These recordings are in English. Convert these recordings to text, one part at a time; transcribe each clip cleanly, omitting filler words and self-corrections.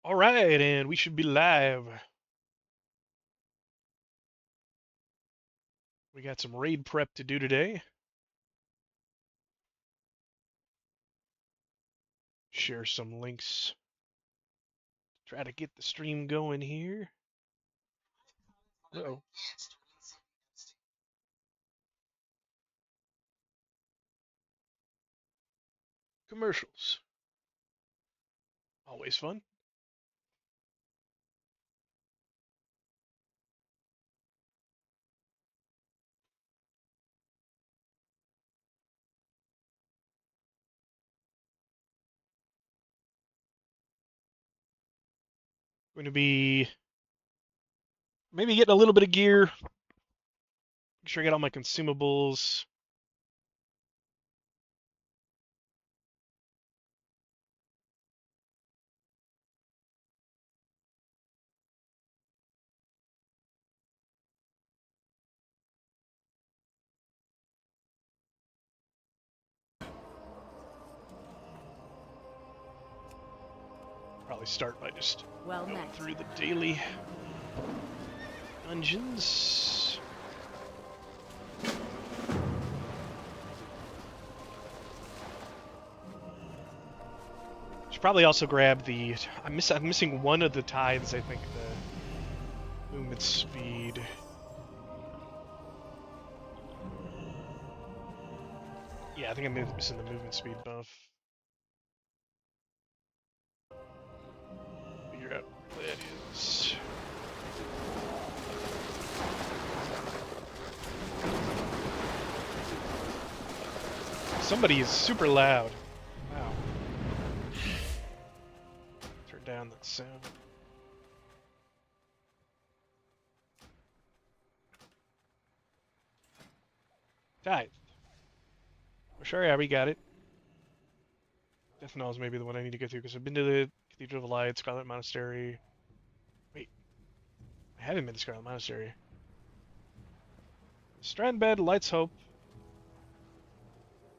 All right, and we should be live. We got some raid prep to do today. Share some links. Try to get the stream going here. Uh-oh. Commercials. Always fun. Going to be maybe getting a little bit of gear. Make sure I get all my consumables. Probably start by just going through the daily dungeons. Should probably also grab the. I'm missing one of the tithes. I think the movement speed. Yeah, I think I'm missing the movement speed buff. Figure out where that is. Somebody is super loud. Wow. Turn down that sound. Tithe. Oh, sure, yeah, we got it. Ethanol is maybe the one I need to get to because I've been to the Cathedral of the Light, Scarlet Monastery. Wait, I haven't been to Scarlet Monastery. Strandbed, Light's Hope.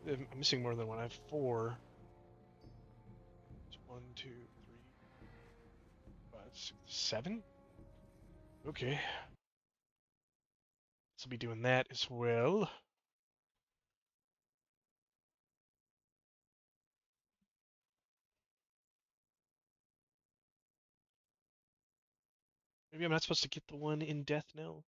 I'm missing more than one. I have 4. It's 1, 2, 3, 5, 6, 7. Okay. So I'll be doing that as well. Maybe I'm not supposed to get the one in Death Knell.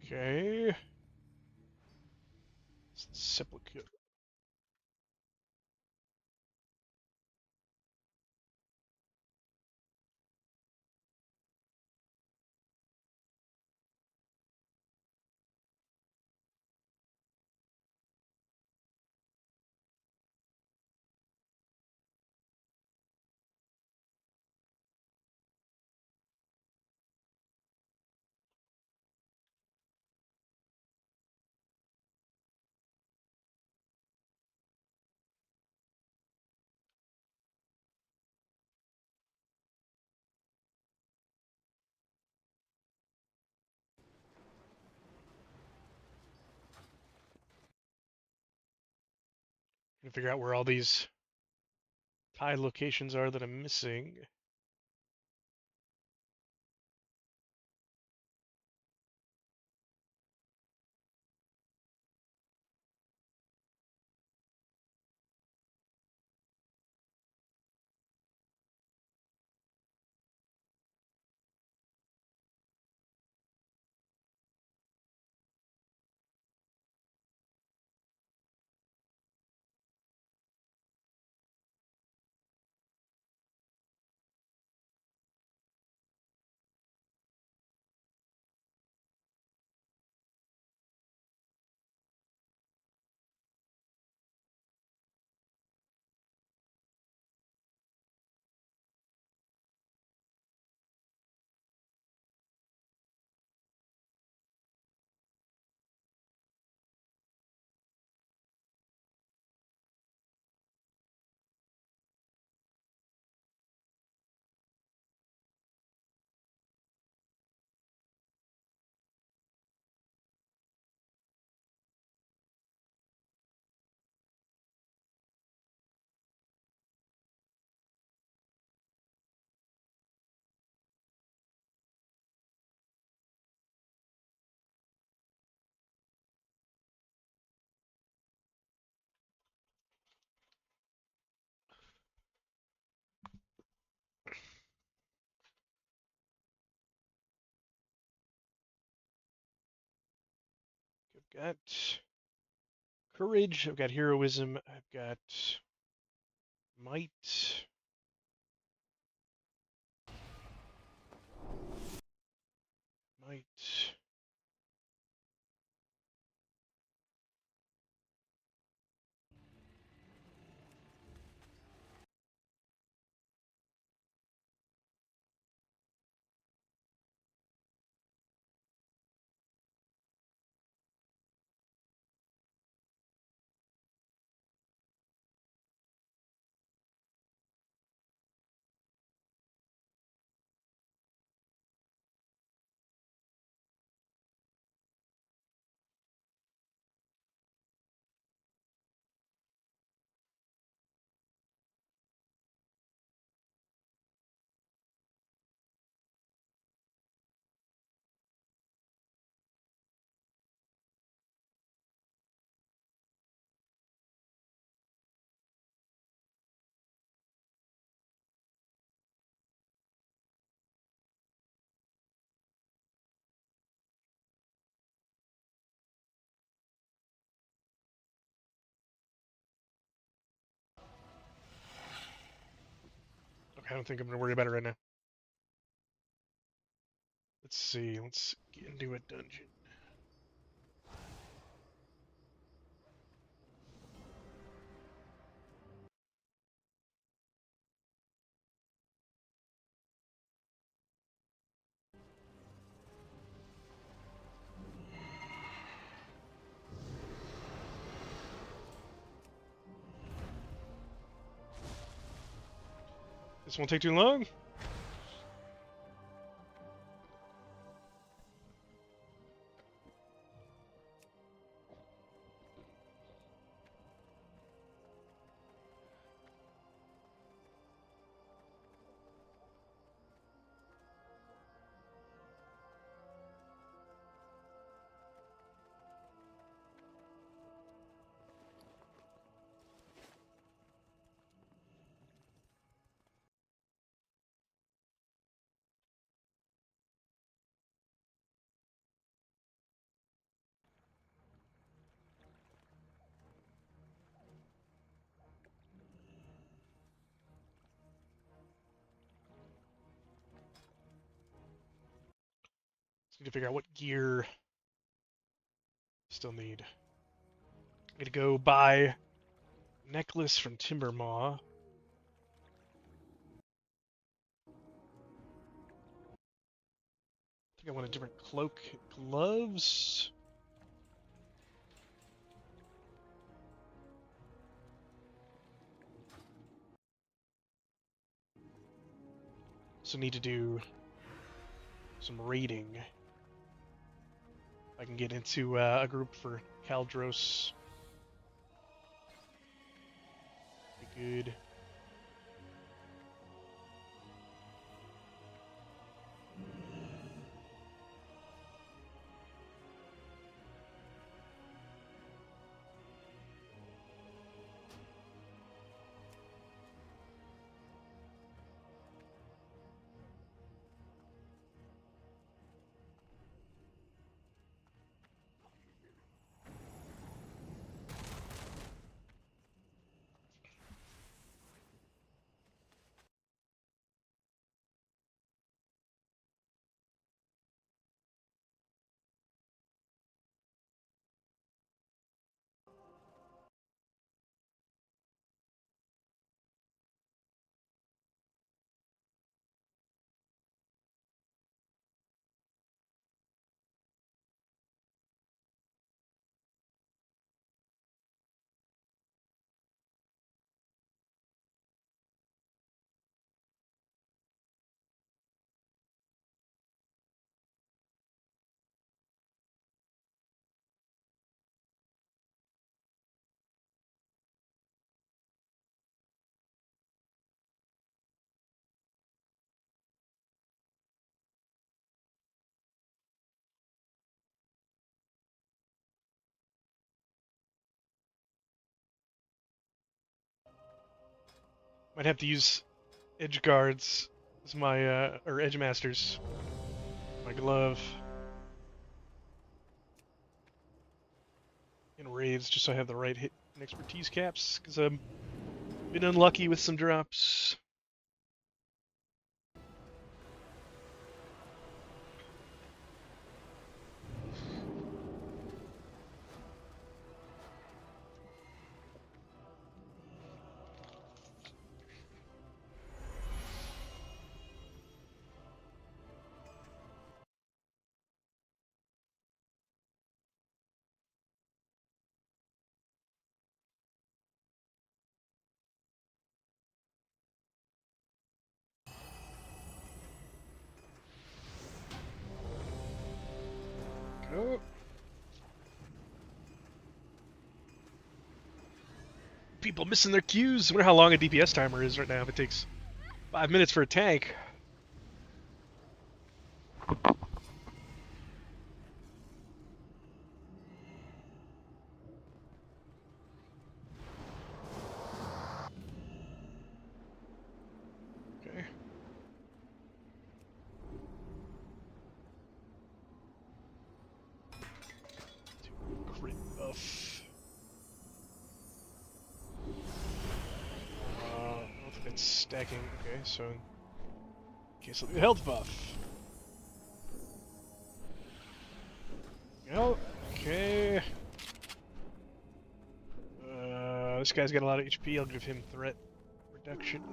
Okay. Sepulchre. Trying to figure out where all these tide locations are that I'm missing. got courage, I've got heroism, I've got might. Might. Okay, I don't think I'm gonna worry about it right now. Let's see, let's get into a dungeon. This won't take too long. Just need to figure out what gear I still need. I'm gonna go buy necklace from Timbermaw. I think I want a different cloak, gloves. So need to do some raiding. I can get into a group for Kaldros. Be good. Might have to use edge guards as my or edge masters. My glove. in raids just so I have the right hit and expertise caps, because I've been unlucky with some drops. Go. People missing their queues. I wonder how long a DPS timer is right now. If it takes 5 minutes for a tank. Okay. Crit buff. I don't think that's stacking. Okay, so in case of the health buff. Oh, okay. This guy's got a lot of HP. I'll give him threat reduction.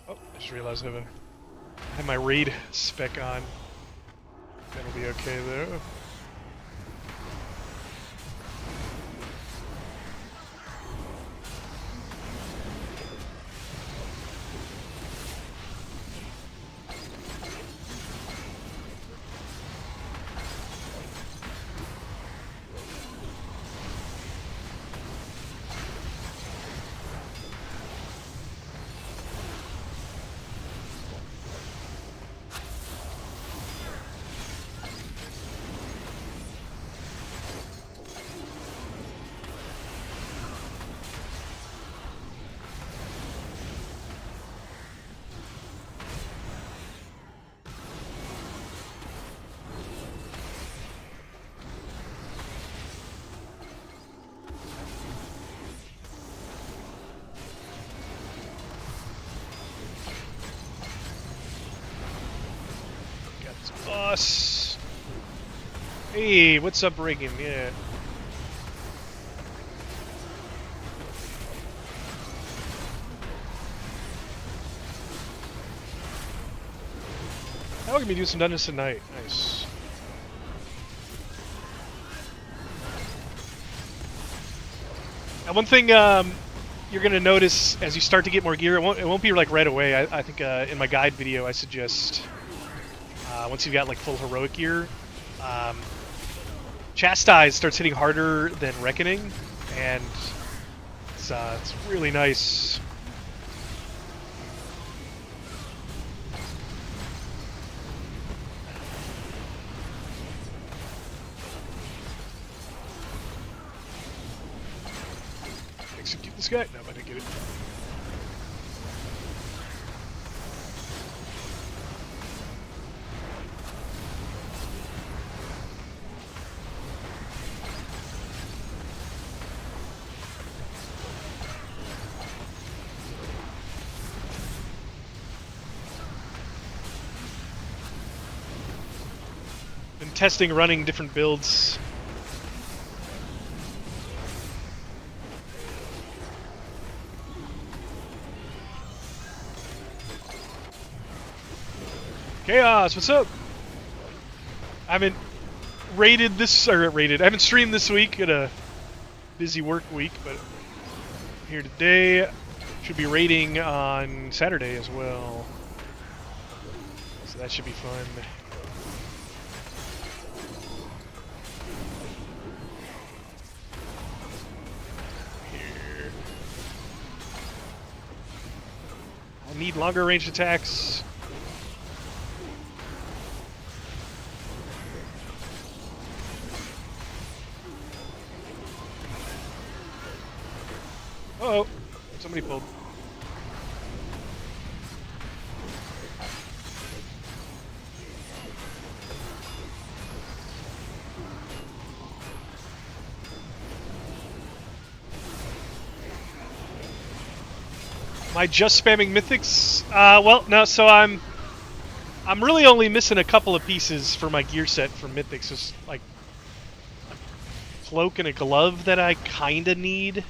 Oh, I just realized I have my raid spec on. That'll be okay though. Boss. Hey, what's up, Reagan? Yeah. Now we're gonna be doing some dungeons tonight. Nice. And one thing you're gonna notice as you start to get more gear, it won't be like right away. I think in my guide video I suggest. Once you've got like full heroic gear, Chastise starts hitting harder than Reckoning, and it's really nice. Execute this guy. No, I didn't get it. Been testing running different builds. Chaos, what's up? I haven't raided this, or raided, I haven't streamed this week. Got a busy work week, but I'm here today. Should be raiding on Saturday as well. So that should be fun. Here. I'll need longer range attacks. Uh-oh, somebody pulled. I just spamming mythics? Well, no. So I'm really only missing a couple of pieces for my gear set for mythics. Just like a cloak and a glove that I kind of need.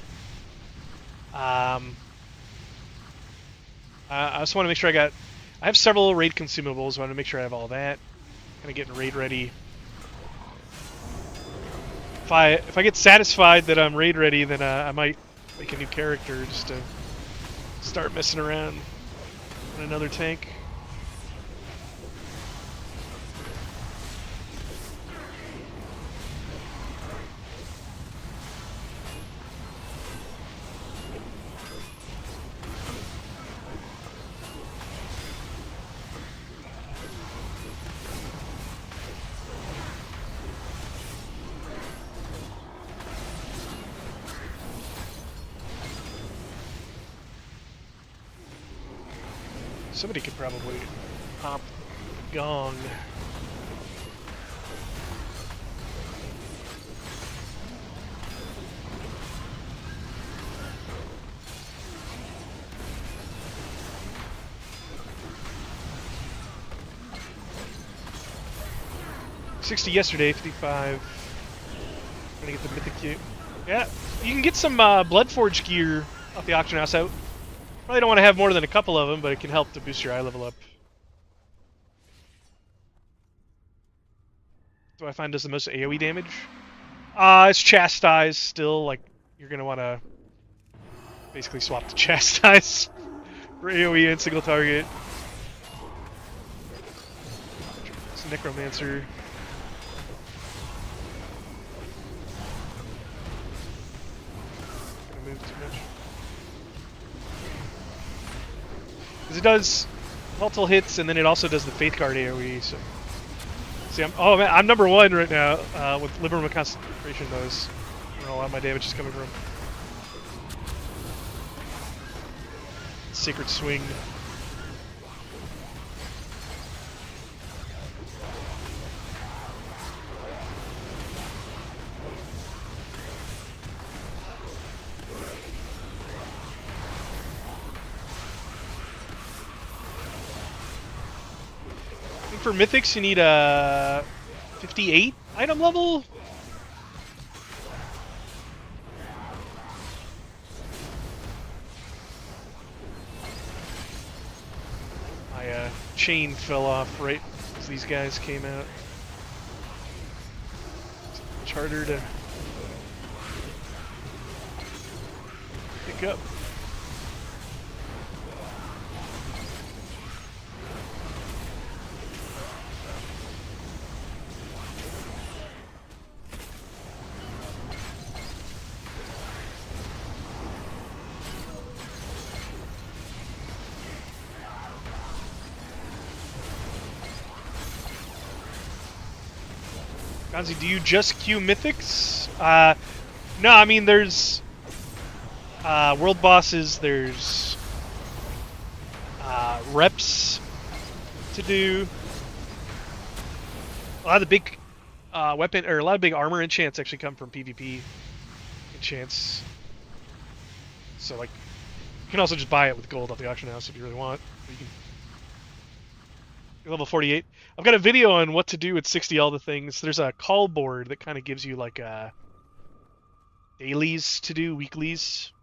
I just want to make sure I have several raid consumables. I want to make sure I have all that. Kind of getting raid ready. If I get satisfied that I'm raid ready, then I might make a new character just to start messing around on another tank. Somebody could probably pop the gong. $60 yesterday, 55. Gonna get the mythic gear. Yeah, you can get some Bloodforge gear off the auction house out. Probably don't want to have more than a couple of them, but it can help to boost your eye level up. Do I find does the most AoE damage? It's Chastise still. Like, you're gonna want to basically swap to Chastise for AoE and single target. It's Necromancer. Gonna move too much. Because it does multiple hits, and then it also does the Faith Guard AoE. So, see, I'm number one right now with Liberum of Concentration. Those, where a lot of my damage is coming from. Sacred Swing. I think for Mythics you need a 58 item level. My chain fell off right as these guys came out. It's much harder to pick up. Gonzi, do you just queue mythics? No, I mean there's world bosses, there's reps to do. A lot of the big weapon or a lot of big armor enchants actually come from PvP enchants. So like, you can also just buy it with gold off the auction house if you really want. You can, you're level 48. I've got a video on what to do with 60 all the things. There's a call board that kind of gives you like dailies to do, weeklies.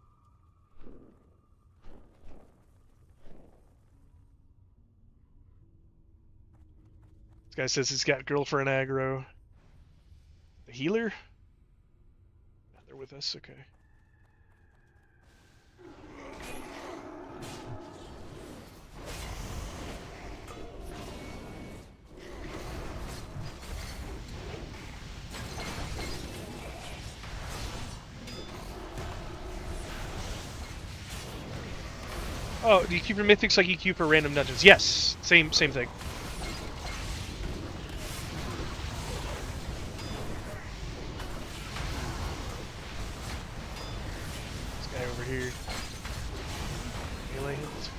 This guy says he's got girlfriend aggro. The healer? Yeah, they're with us, okay. Oh, do you keep your mythics like you keep for random dungeons? Yes, same thing. This guy over here. Melee hits.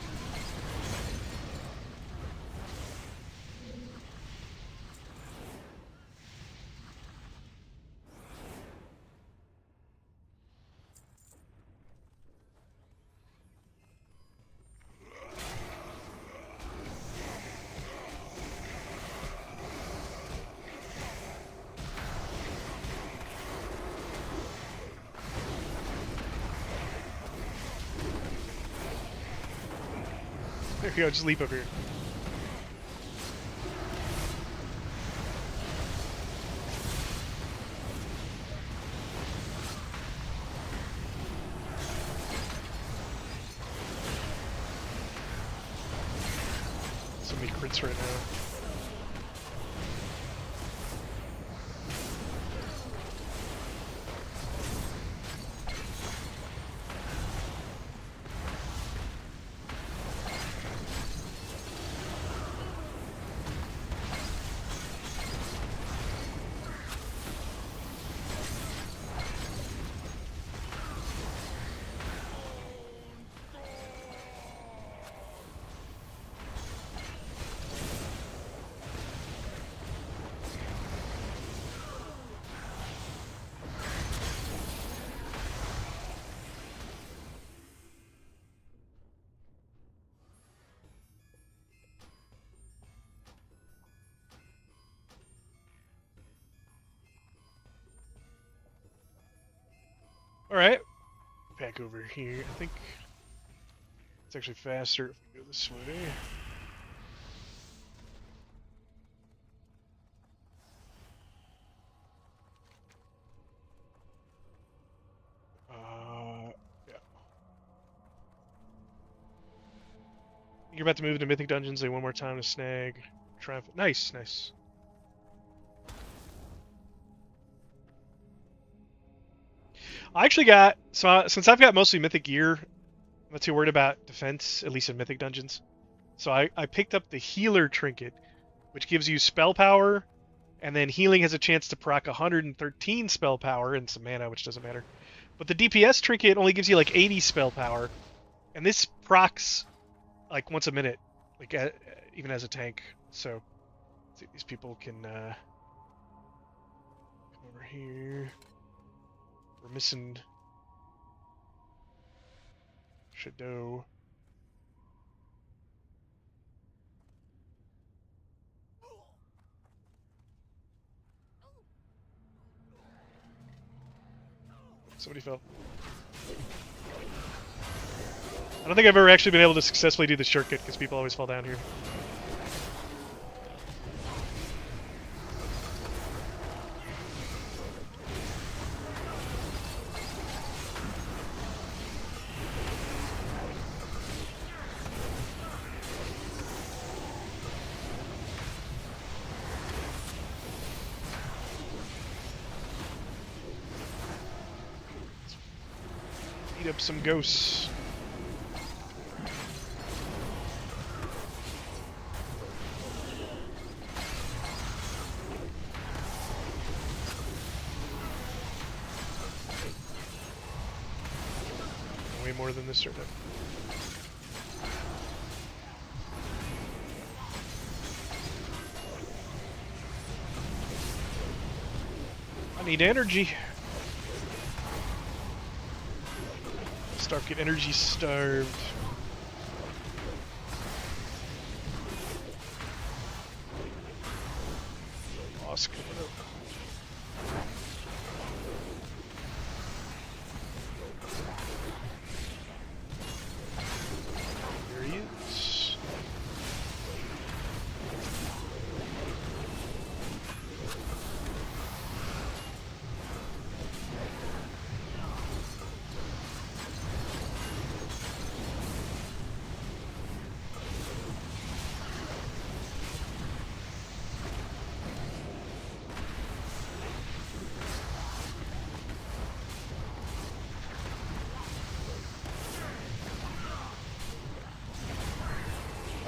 There you go, just leap over here. So many crits right now. Alright. Back over here. I think it's actually faster if we go this way. Yeah. You're about to move into Mythic Dungeons, like one more time to snag. Triumph. Nice, nice. I actually got, since I've got mostly Mythic gear, I'm not too worried about defense, at least in Mythic Dungeons. So I picked up the Healer Trinket, which gives you spell power, and then healing has a chance to proc 113 spell power and some mana, which doesn't matter. But the DPS Trinket only gives you like 80 spell power, and this procs like once a minute, like even as a tank. So these people can come over here. We're missing Shadow. Somebody fell. I don't think I've ever actually been able to successfully do the shortcut because people always fall down here. Beat up some ghosts. Way more than this certain. I need energy. Start get energy starved. Boss coming up. There he is.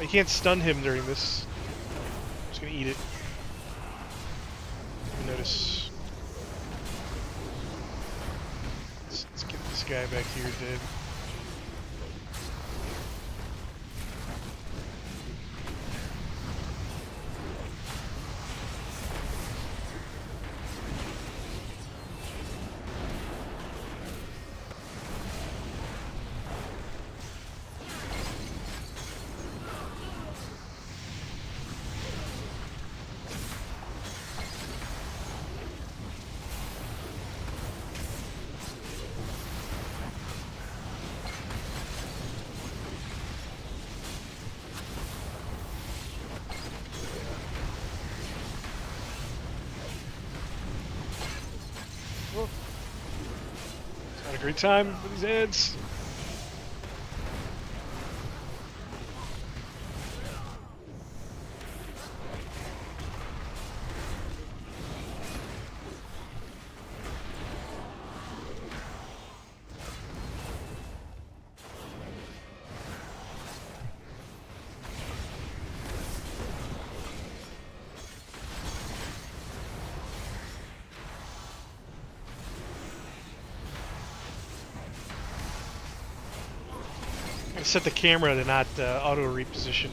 You can't stun him during this. I'm just gonna eat it. Notice. Let's get this guy back here dead. Whoa. It's not a great time for these ads. I set the camera to not auto reposition.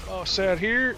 Oh, sat here.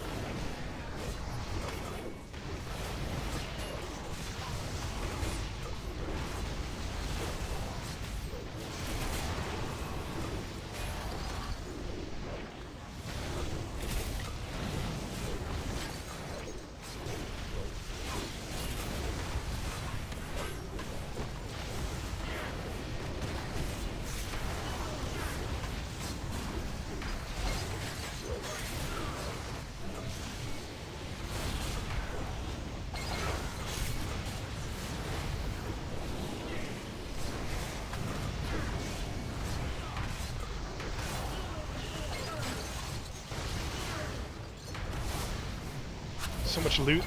So much loot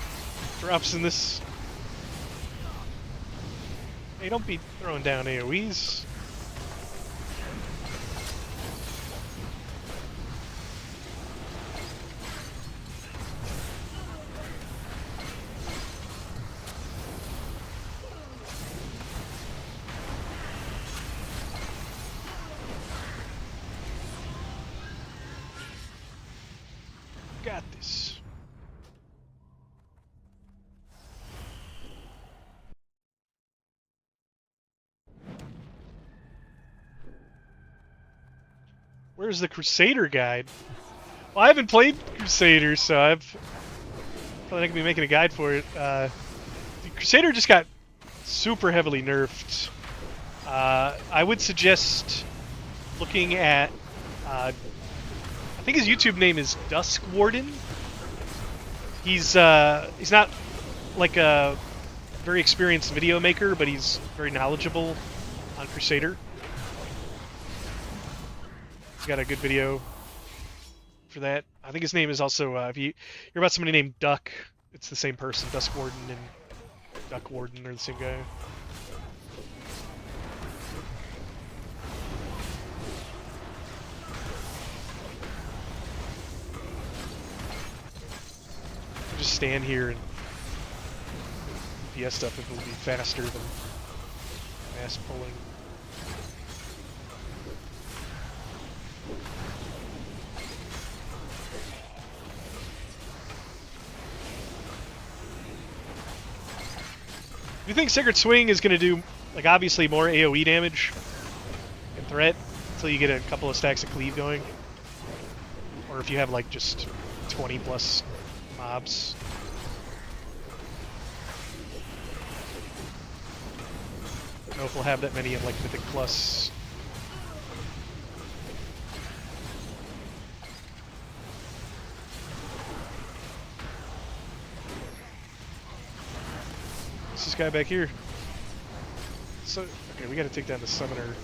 drops in this. Hey, don't be throwing down AoEs. Got this. Where's the Crusader guide? Well, I haven't played Crusader, so I've probably not gonna be making a guide for it. The Crusader just got super heavily nerfed. I would suggest looking at. I think his YouTube name is Dusk Warden. He's not like a very experienced video maker, but he's very knowledgeable on Crusader. He's got a good video for that. I think his name is also, if you hear about somebody named Duck, it's the same person. Dusk Warden and Duck Warden are the same guy. Just stand here and PS stuff if it will be faster than mass pulling. Do you think Sacred Swing is going to do, like, obviously more AoE damage and threat until you get a couple of stacks of cleave going? Or if you have, like, just 20 plus mobs? I don't know if we'll have that many in, like, Mythic Plus. This guy back here. So, okay, we gotta take down the summoner.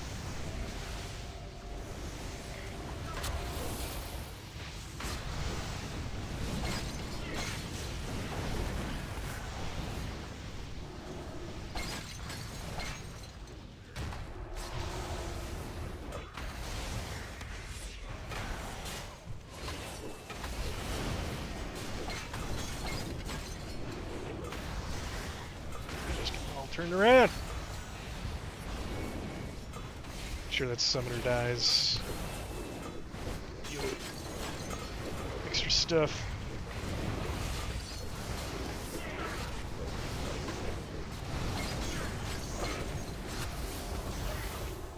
turned around. Make sure that summoner dies. Deal with extra stuff.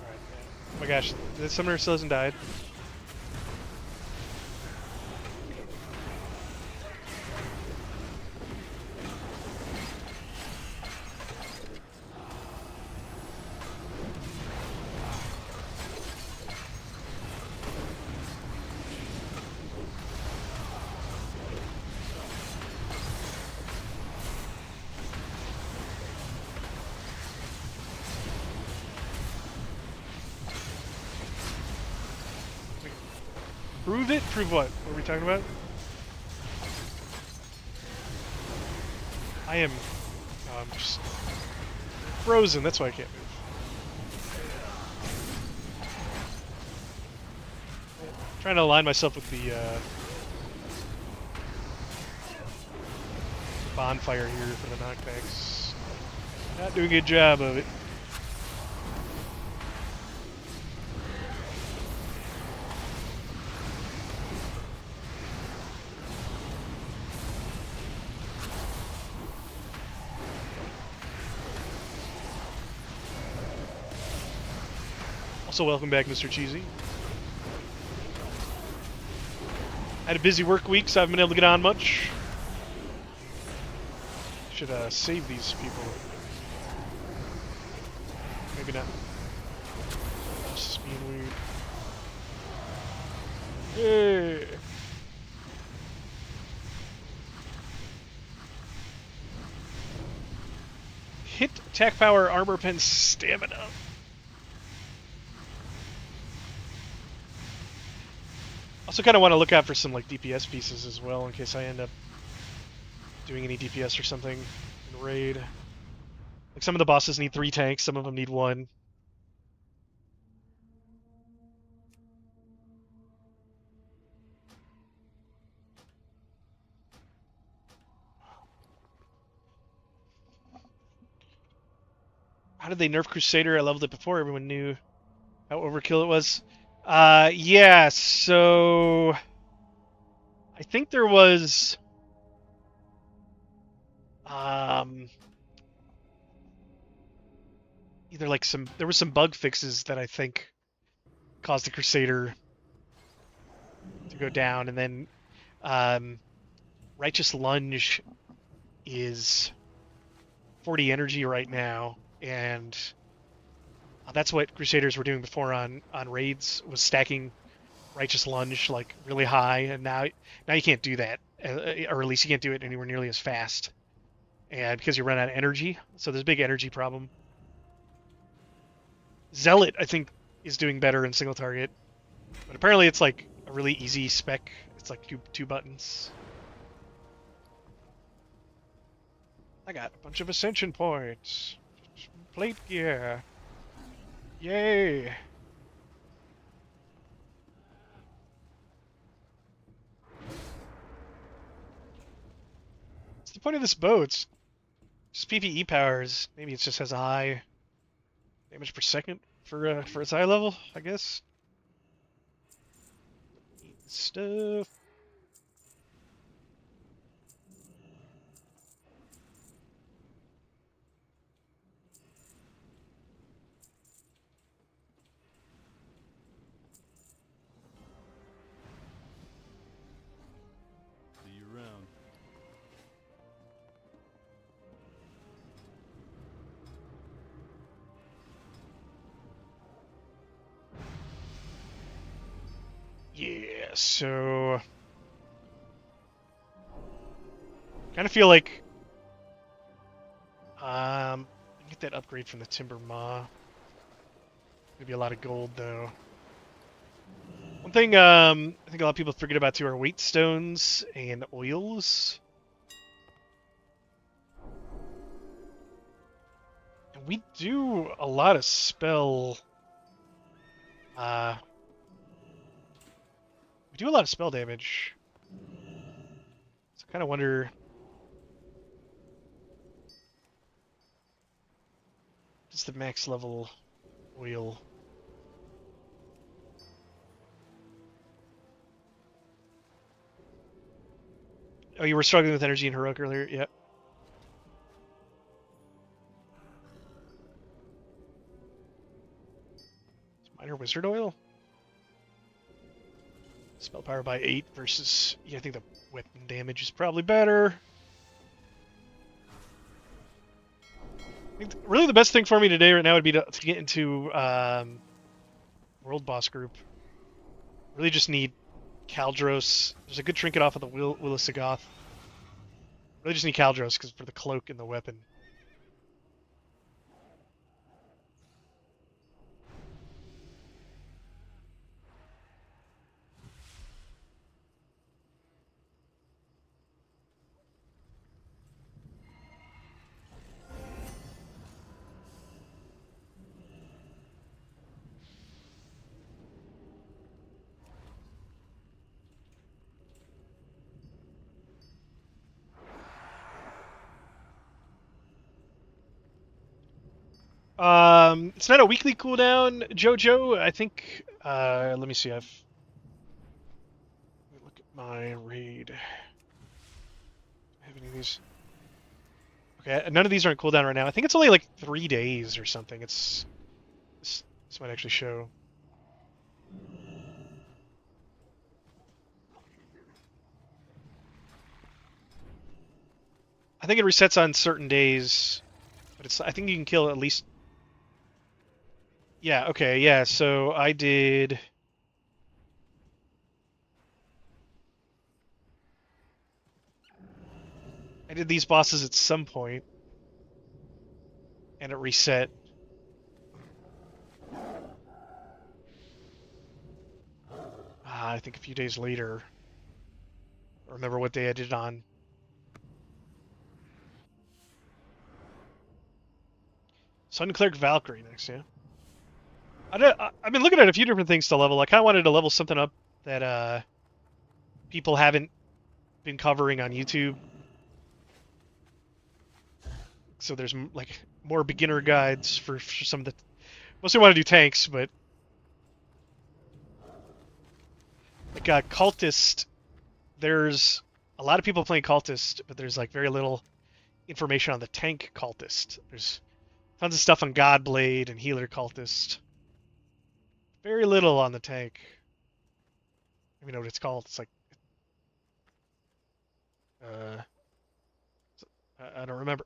Alright, oh my gosh, the summoner still hasn't died. Prove it? Prove what? What are we talking about? I am just frozen, that's why I can't move. Trying to align myself with the bonfire here for the knockbacks. Not doing a good job of it. Also, welcome back, Mr. Cheesy. Had a busy work week, so I haven't been able to get on much. Should save these people. Maybe not. Just being weird. Yay! Hit, attack power, armor pen, stamina. Also kind of want to look out for some like DPS pieces as well in case I end up doing any DPS or something in raid. Like some of the bosses need 3 tanks, some of them need 1. How did they nerf Crusader? I leveled it before everyone knew how overkill it was. Yeah, so I think there was either like there was some bug fixes that I think caused the Crusader to go down, and then Righteous Lunge is 40 energy right now, and that's what Crusaders were doing before on raids, was stacking Righteous Lunge like really high, and now you can't do that, or at least you can't do it anywhere nearly as fast, and because you run out of energy, so there's a big energy problem. Zealot, I think, is doing better in single target, but apparently it's like a really easy spec. It's like two buttons. I got a bunch of Ascension points. Plate gear. Yay! What's the point of this bow? It's just PvE powers. Maybe it just has a high damage per second for its high level, I guess. Stuff. See you around. Yeah, so kind of feel like get that upgrade from the Timber Maw. Maybe a lot of gold though. One thing I think a lot of people forget about too are weight stones and oils. And we do a lot of spell we do a lot of spell damage. So I kind of wonder This is the max level oil. Oh, you were struggling with energy and heroic earlier? Yep. Minor wizard oil? Spell power by 8 versus... Yeah, I think the weapon damage is probably better. I think really the best thing for me today right now would be to get into World Boss Group. Really just need Caldros. There's a good trinket off of the Will of Sagoth. Really just need Caldros because for the cloak and the weapon. It's not a weekly cooldown, Jojo. I think. Let me see. Let me look at my raid. Do I have any of these? Okay, none of these are on cooldown right now. I think it's only like 3 days or something. This might actually show. I think it resets on certain days, but I think you can kill at least. Yeah. Okay. Yeah. So I did. I did these bosses at some point, and it reset. I think a few days later. I don't remember what day I did it on. Sun Cleric Valkyrie next, yeah. I've been looking at a few different things to level. I kind of wanted to level something up that people haven't been covering on YouTube. So there's like more beginner guides for some of the. Mostly want to do tanks, but like Cultist, there's a lot of people playing Cultist, but there's like very little information on the tank Cultist. There's tons of stuff on Godblade and Healer Cultist. Very little on the tank. I mean, know what it's called. It's like uh, I don't remember.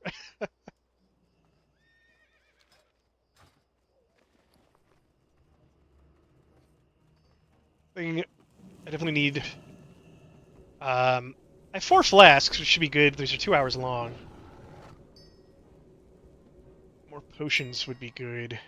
I definitely need. I have 4 flasks, which should be good. These are 2 hours long. More potions would be good.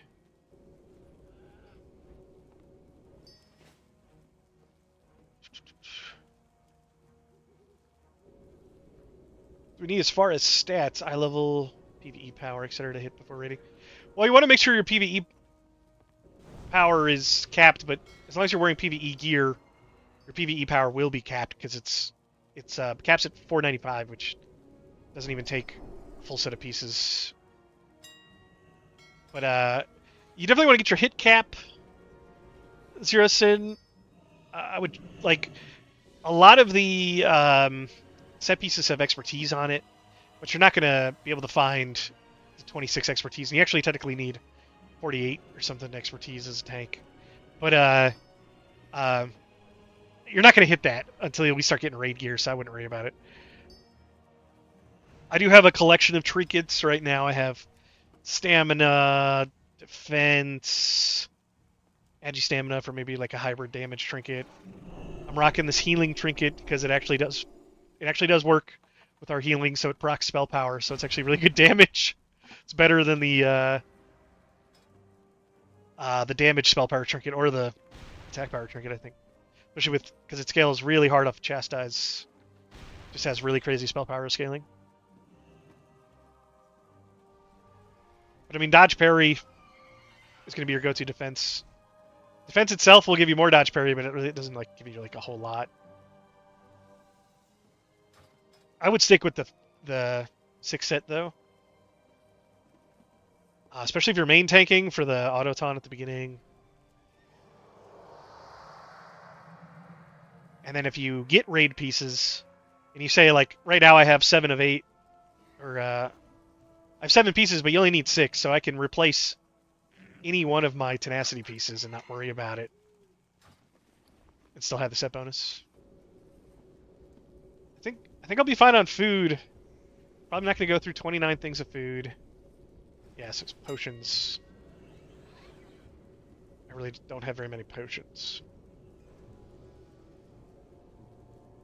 We need as far as stats, eye level, PvE power, etc. to hit before raiding. Well, you want to make sure your PvE power is capped, but as long as you're wearing PvE gear, your PvE power will be capped because it's caps at 495, which doesn't even take a full set of pieces. But you definitely want to get your hit cap. Zero Sin. I would like a lot of the set pieces have expertise on it, but you're not going to be able to find the 26 expertise. And you actually technically need 48 or something expertise as a tank. But you're not going to hit that until we start getting raid gear, so I wouldn't worry about it. I do have a collection of trinkets right now. I have stamina, defense, agi-stamina for maybe like a hybrid damage trinket. I'm rocking this healing trinket because it actually does work with our healing, so it procs spell power, so it's actually really good damage. It's better than the damage spell power trinket or the attack power trinket, I think. Especially because it scales really hard off Chastise. Just has really crazy spell power scaling. But I mean, dodge parry is going to be your go-to defense. Defense itself will give you more dodge parry, but it really doesn't like give you like a whole lot. I would stick with the 6 set though. especially if you're main tanking for the autoton at the beginning. And then if you get raid pieces, and you say, like, right now I have 7 of 8, or I have 7 pieces, but you only need 6, so I can replace any one of my tenacity pieces and not worry about it. And still have the set bonus. I think I'll be fine on food. Probably not going to go through 29 things of food. Yeah, 6 potions. I really don't have very many potions.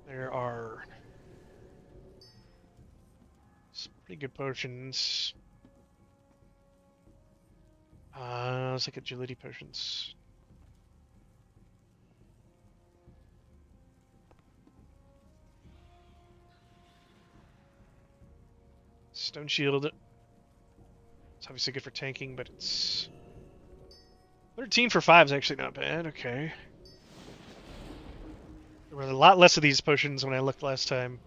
There are some pretty good potions. It's like agility potions. Stone Shield. It's obviously good for tanking, but it's 13 for 5 is actually not bad. Okay. There were a lot less of these potions when I looked last time.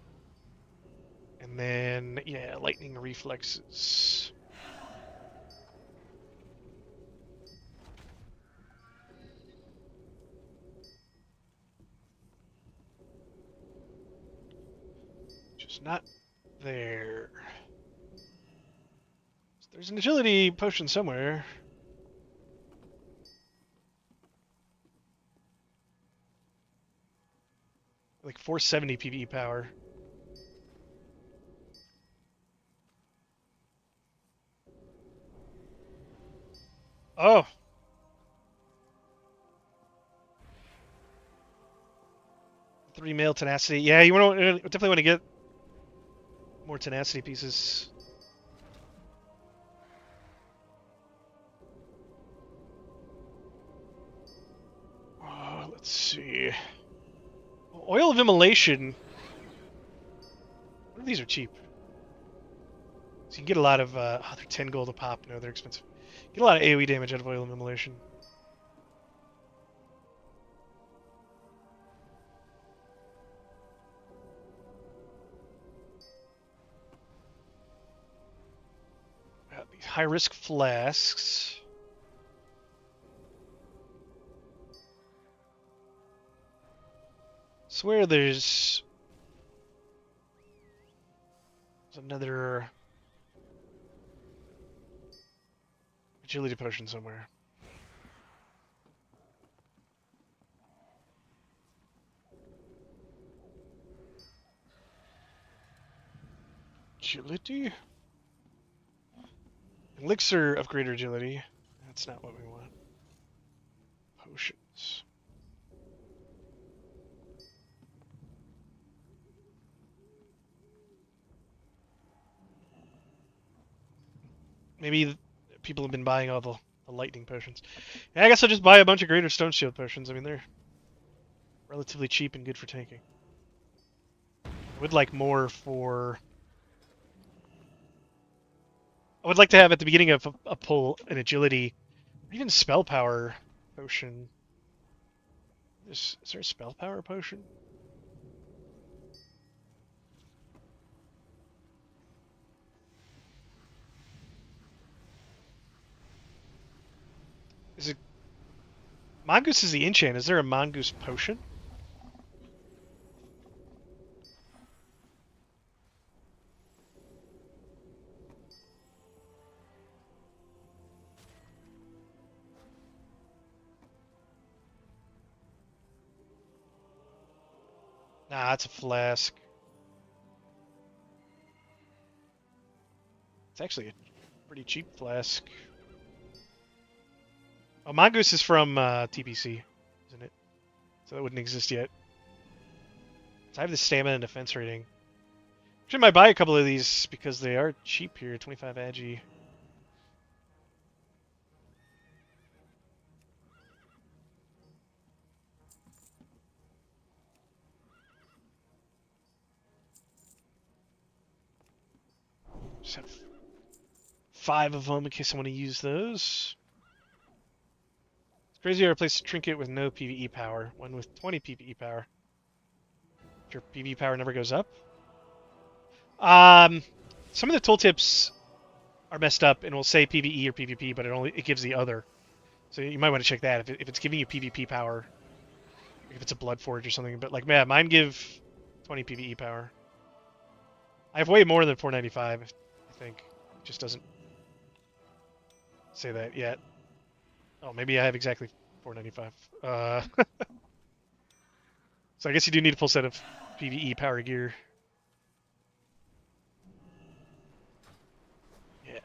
And then, yeah, lightning reflexes. Just not there. So there's an agility potion somewhere. Like 470 PvE power. Oh! 3 male tenacity. Yeah, you definitely want to get more tenacity pieces. Let's see. Oil of Immolation. What if these are cheap? So you can get a lot of. They're 10 gold a pop. No, they're expensive. Get a lot of AoE damage out of Oil of Immolation. Got these high risk flasks. Swear there's another agility potion somewhere. Agility? Elixir of greater agility. That's not what we want. Potions. Maybe people have been buying all the lightning potions. Yeah, I guess I'll just buy a bunch of greater stone shield potions. I mean, they're relatively cheap and good for tanking. I would like more for... I would like to have at the beginning of a pull an agility, or even spell power potion. Is there a spell power potion? Is it... Mongoose is the enchant. Is there a mongoose potion? Nah, it's a flask. It's actually a pretty cheap flask. Oh, Mongoose is from TPC, isn't it? So that wouldn't exist yet. So I have the stamina and defense rating. Actually, I might buy a couple of these because they are cheap here. 25 agi. Just have 5 of them in case I want to use those. It's crazy to replace a trinket with no PvE power. One with 20 PvE power. Your PvE power never goes up. Some of the tooltips are messed up and will say PvE or PvP, but it gives the other. So you might want to check that if it's giving you PvP power, if it's a Blood Forge or something. But like, man, mine give 20 PvE power. I have way more than 495, I think. It just doesn't say that yet. Oh, maybe I have exactly 495. So I guess you do need a full set of PvE power gear. Yeah.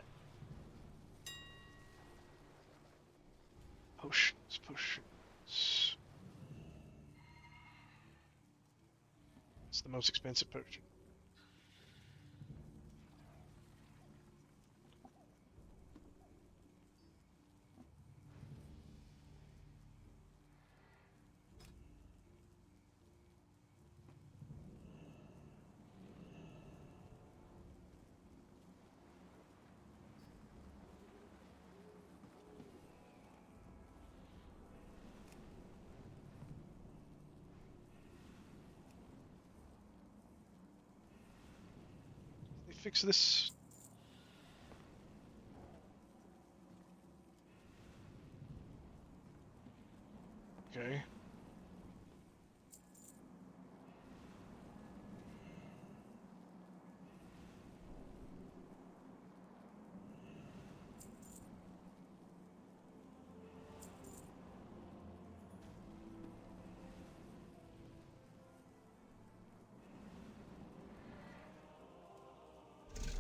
Potions, potions. It's the most expensive potion. They fix this. Okay.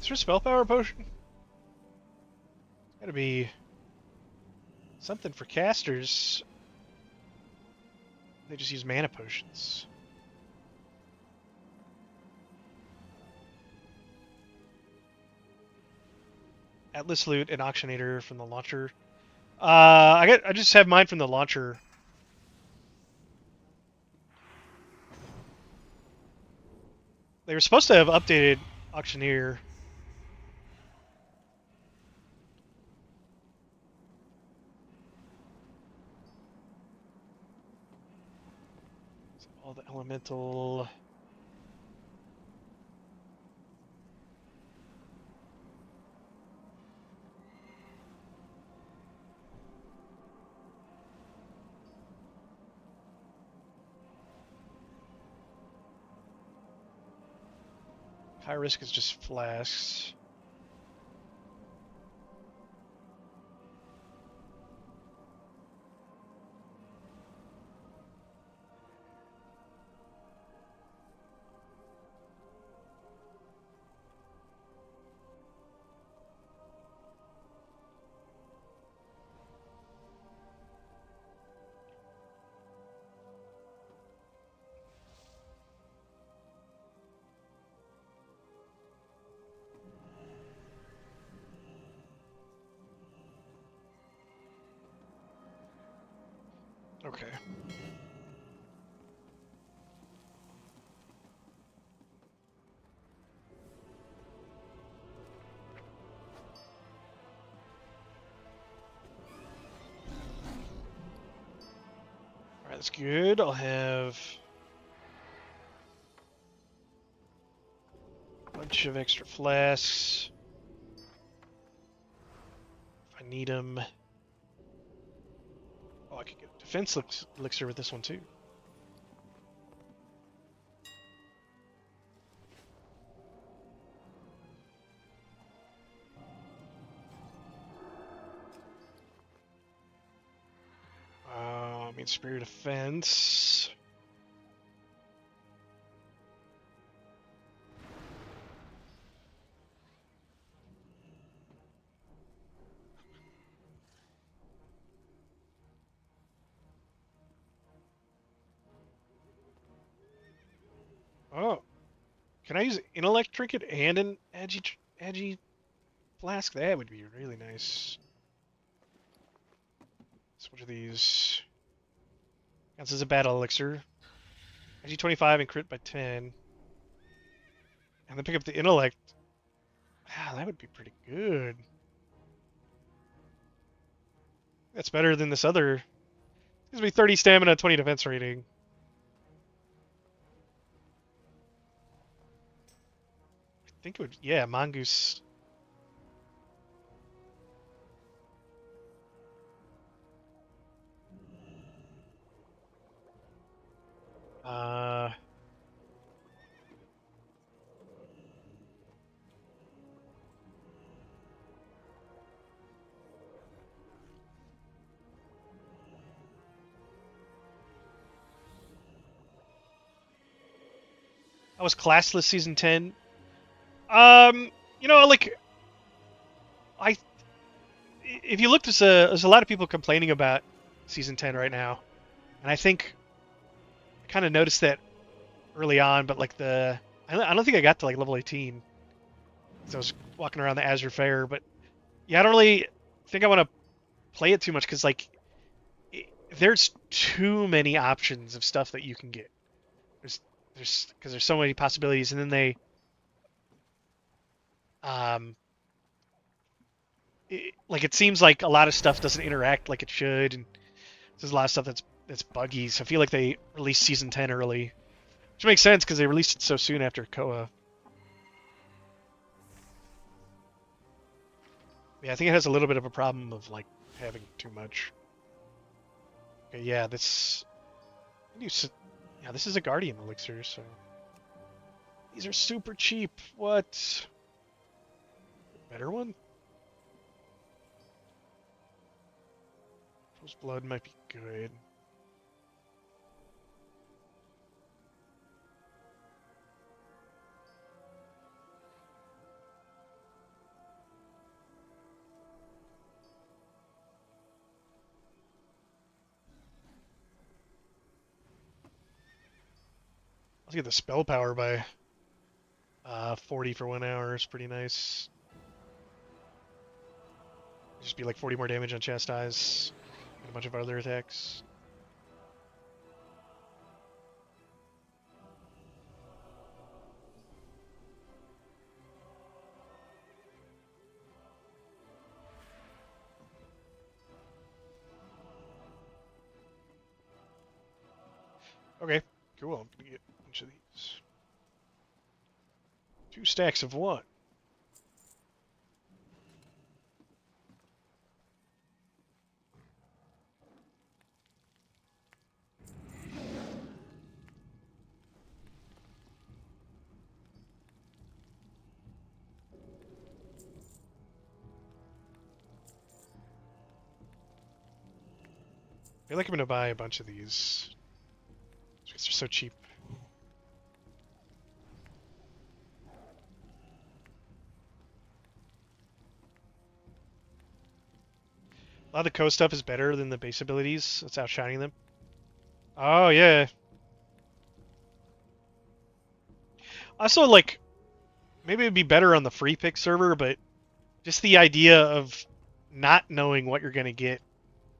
Is there a spell power potion? It's gotta be something for casters. They just use mana potions. Atlas loot and auctionator from the launcher. I just have mine from the launcher. They were supposed to have updated auctioneer. So all the elemental. High risk is just flasks. Okay. Alright, that's good. I'll have a bunch of extra flasks. If I need them. Oh, I could get a defense elixir with this one too. I mean, spirit defense. Oh, can I use intellect trinket and an agi flask? That would be really nice. So what are these? Counts as a battle elixir. Agi 25 and crit by 10. And then pick up the intellect. Wow, that would be pretty good. That's better than this other. Gives me 30 stamina, 20 defense rating. I think it would, yeah, Mongoose. I was classless season 10. You know, like I, if you look, there's a lot of people complaining about season 10 right now, and I think I kind of noticed that early on, but like I don't think I got to like level 18 because I was walking around the Azure Fair, but yeah, I don't really think I want to play it too much because like there's too many options of stuff that you can get. There's because there's so many possibilities, and then um like it seems like a lot of stuff doesn't interact like it should, and there's a lot of stuff that's buggy. So I feel like they released season 10 early, which makes sense because they released it so soon after CoA. Yeah, I think it has a little bit of a problem of like having too much. Okay, yeah, yeah, this is a Guardian elixir, so these are super cheap. What? Better one? Rose blood might be good. Let's get the spell power by 40 for 1 hour. Is pretty nice. Just be like 40 more damage on Chastise and a bunch of other attacks. Okay, cool. I'm gonna get a bunch of these. 2 stacks of one. I feel like I'm gonna buy a bunch of these because they're so cheap. A lot of the CoA stuff is better than the base abilities. It's outshining them. Oh yeah. Also, like maybe it'd be better on the free pick server, but just the idea of not knowing what you're gonna get,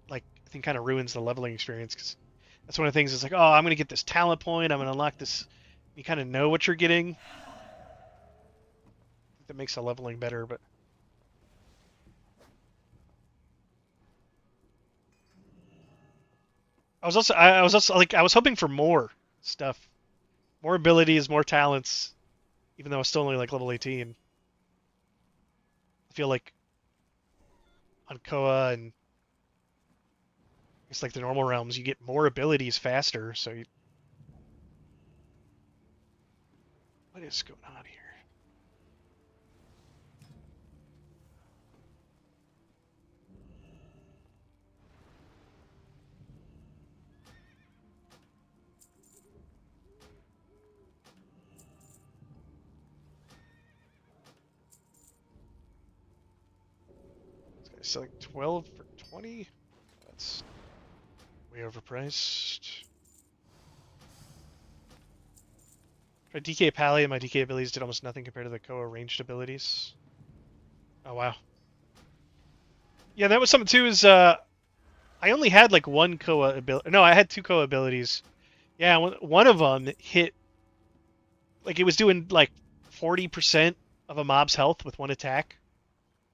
like I think kind of ruins the leveling experience. Because that's one of the things. It's like, oh, I'm gonna get this talent point. I'm gonna unlock this. You kind of know what you're getting. That makes the leveling better, but I was also like I was hoping for more stuff, more abilities, more talents, even though I was still only like level 18. I feel like on CoA and it's like the normal realms, you get more abilities faster. So what is going on here? This guy's selling 12 for 20. That's way overpriced. Tried DK Pally and my DK abilities did almost nothing compared to the CoA ranged abilities. Oh wow. Yeah, that was something too. Is I only had like one CoA ability. No, I had 2 CoA abilities. Yeah, one of them hit like it was doing like 40% of a mob's health with one attack,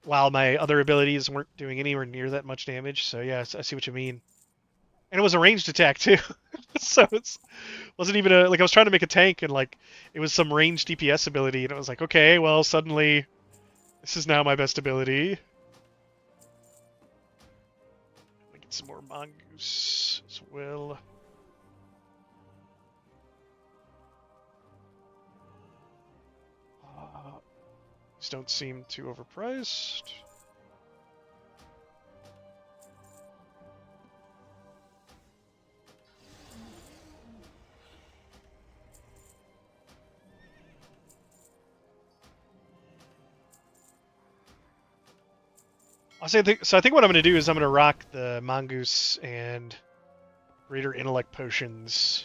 while my other abilities weren't doing anywhere near that much damage. So yeah, I see what you mean. And it was a ranged attack too, so it wasn't even a like I was trying to make a tank and like it was some ranged DPS ability, and it was like, okay, well suddenly this is now my best ability. Let me get some more mongoose as well. These don't seem too overpriced. I'll say so. I think what I'm going to do is I'm going to rock the Mongoose and Greater Intellect potions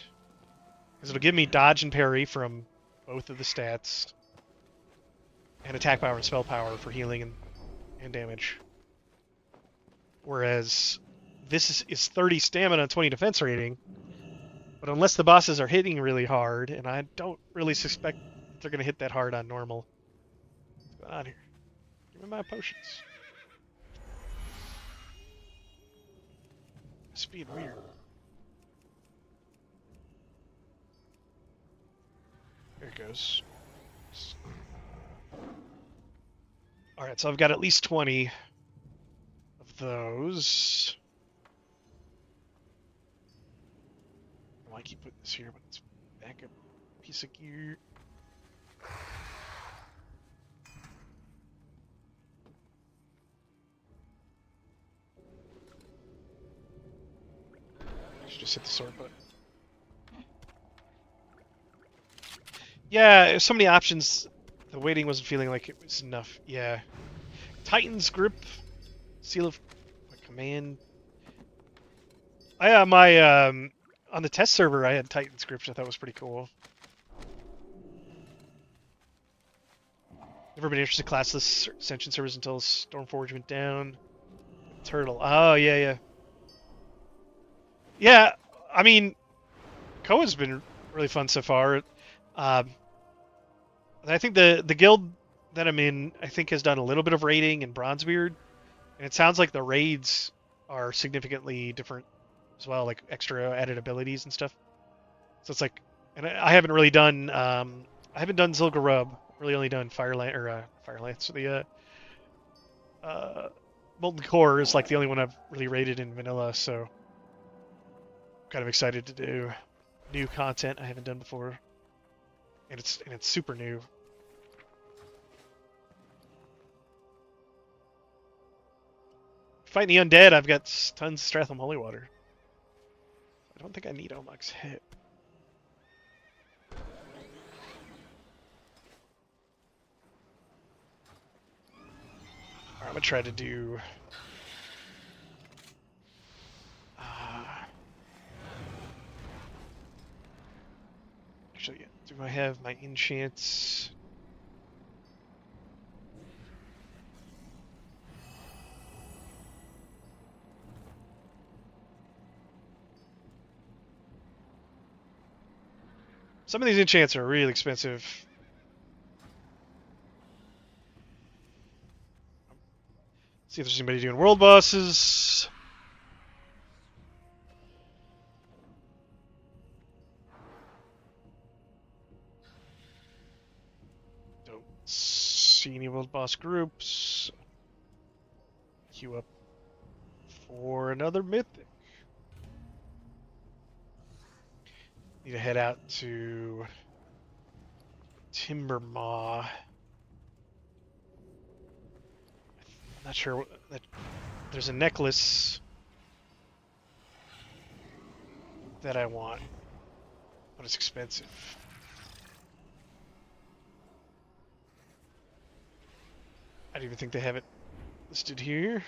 because it'll give me dodge and parry from both of the stats, and attack power and spell power for healing and damage. Whereas this is 30 stamina and 20 defense rating, but unless the bosses are hitting really hard, and I don't really suspect they're going to hit that hard on normal. What's going on here? Give me my potions. It's being weird. There it goes. Alright, so I've got at least 20 of those. Well, I keep putting this here, but it's back a piece of gear. I should just hit the sword button. Yeah, so many options. The waiting wasn't feeling like it was enough. Yeah. Titan's Grip. Seal of Command. I on the test server I had Titan's Grip, which I thought was pretty cool. Never been interested in classless Ascension servers until Stormforge went down. Turtle. Oh yeah, yeah. Yeah, I mean, CoA's been really fun so far. I think the guild that I'm in, I think, has done a little bit of raiding in Bronzebeard, and it sounds like the raids are significantly different as well, like extra added abilities and stuff. So it's like, and I haven't really done, I haven't done Zilgarub. Really only done Firelance. So the Molten Core is like the only one I've really raided in vanilla. So I'm kind of excited to do new content I haven't done before, and it's super new. Fighting the undead, I've got tons of Stratham Holy Water. I don't think I need Omag's Hit. Alright, I'm gonna try to do... Actually, do I have my enchants? Some of these enchants are really expensive. See if there's anybody doing world bosses. Don't see any world boss groups. Queue up for another mythic. Need to head out to Timbermaw. I'm not sure that there's a necklace that I want, but it's expensive. I don't even think they have it listed here.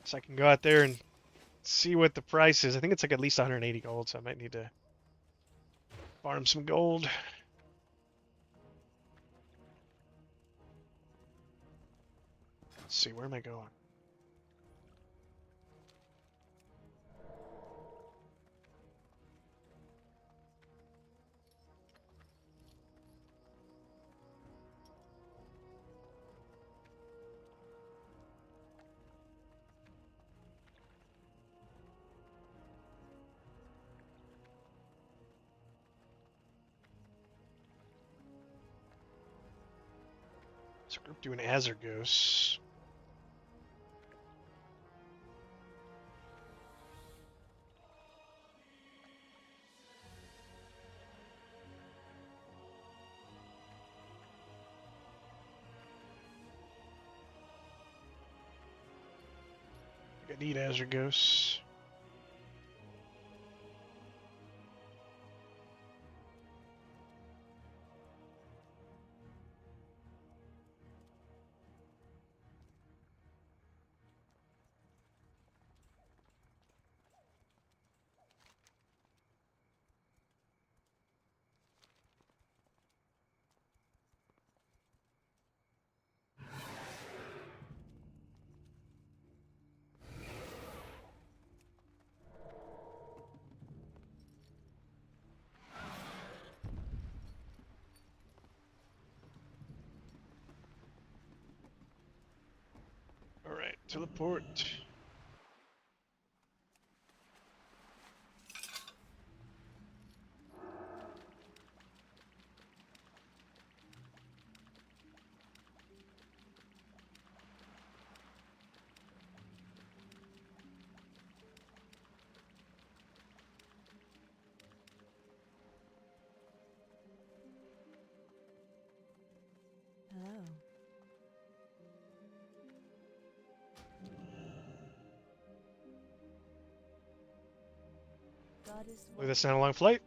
So I can go out there and see what the price is. I think it's like at least 180 gold, so I might need to farm some gold. Let's see, where am I going? So group doing Azergos. I need Azergos. Teleport. Hello. God is Look, that's not a long flight.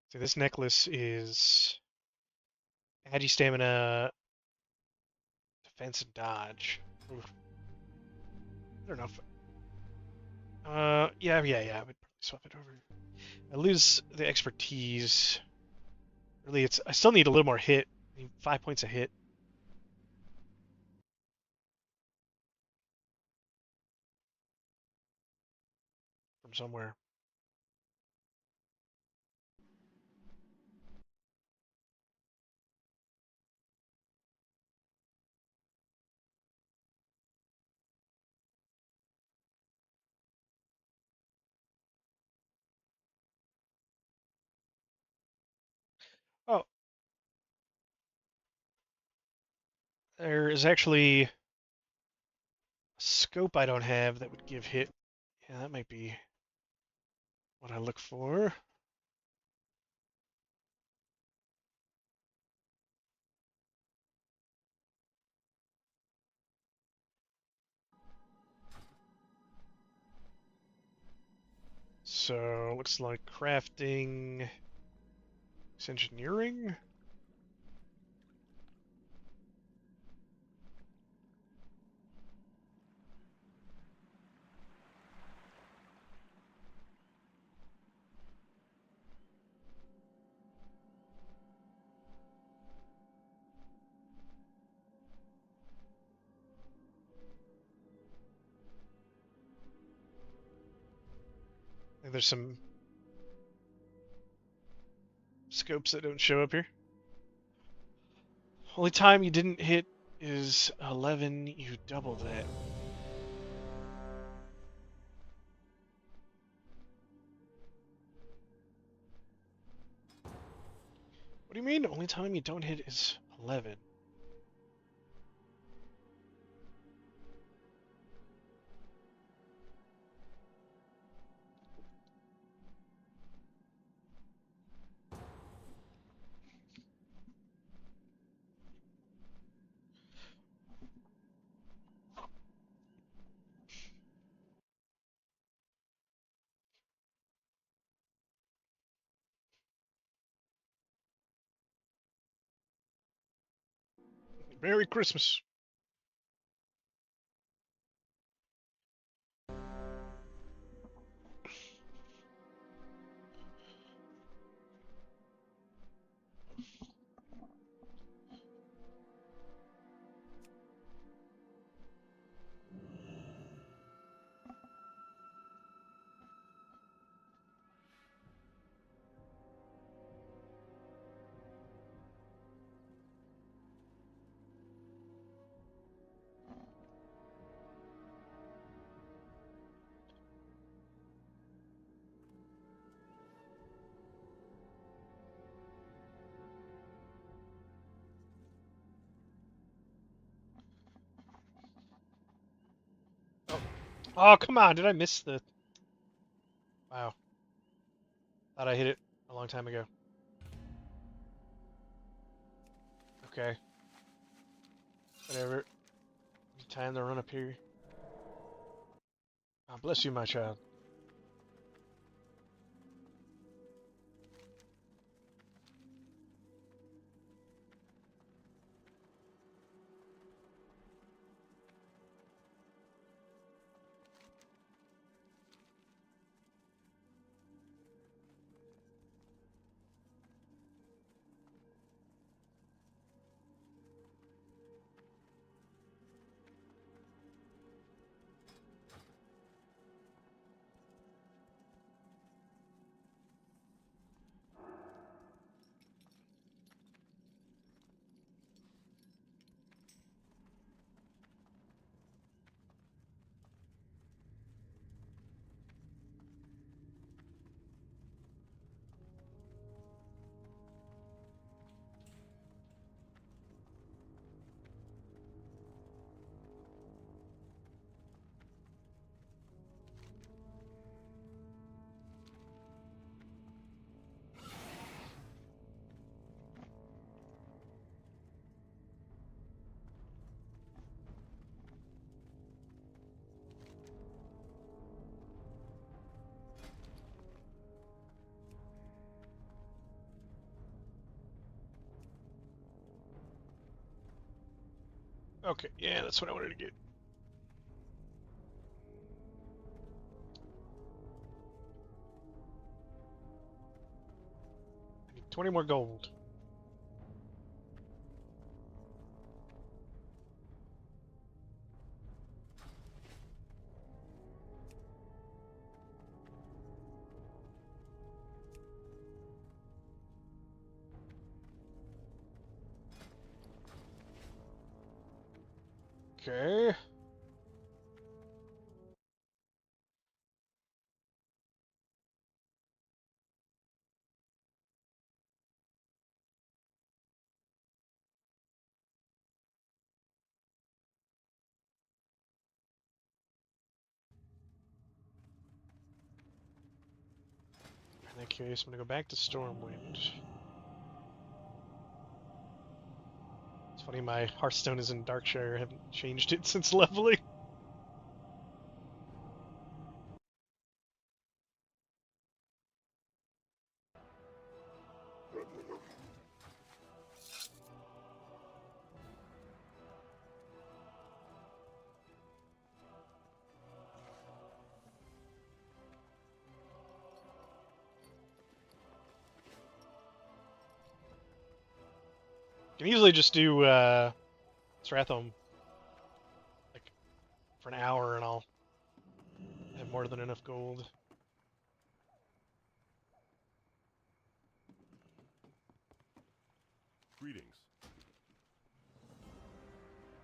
So this necklace is agi stamina, defense, and dodge. Oof. I don't know if. Yeah. I would probably swap it over. I lose the expertise. Really, I still need a little more hit. I need 5 points a hit from somewhere. Oh, there is actually a scope I don't have that would give hit. Yeah, that might be what I look for. So, looks like crafting, engineering. And there's some scopes that don't show up here. Only time you didn't hit is 11. You double that. What do you mean? Only time you don't hit is 11. Merry Christmas. Oh, come on. Did I miss the... Wow. Thought I hit it a long time ago. Okay. Whatever. Time to run up here. Oh, bless you, my child. Okay, yeah, that's what I wanted to get. I need 20 more gold. Okay. In that case, I'm gonna go back to Stormwind. It's funny, my Hearthstone is in Darkshire. I haven't changed it since leveling. Can easily just do Stratholme like for an hour, and I'll have more than enough gold. Greetings.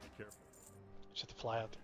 Be careful. Just have to fly out there.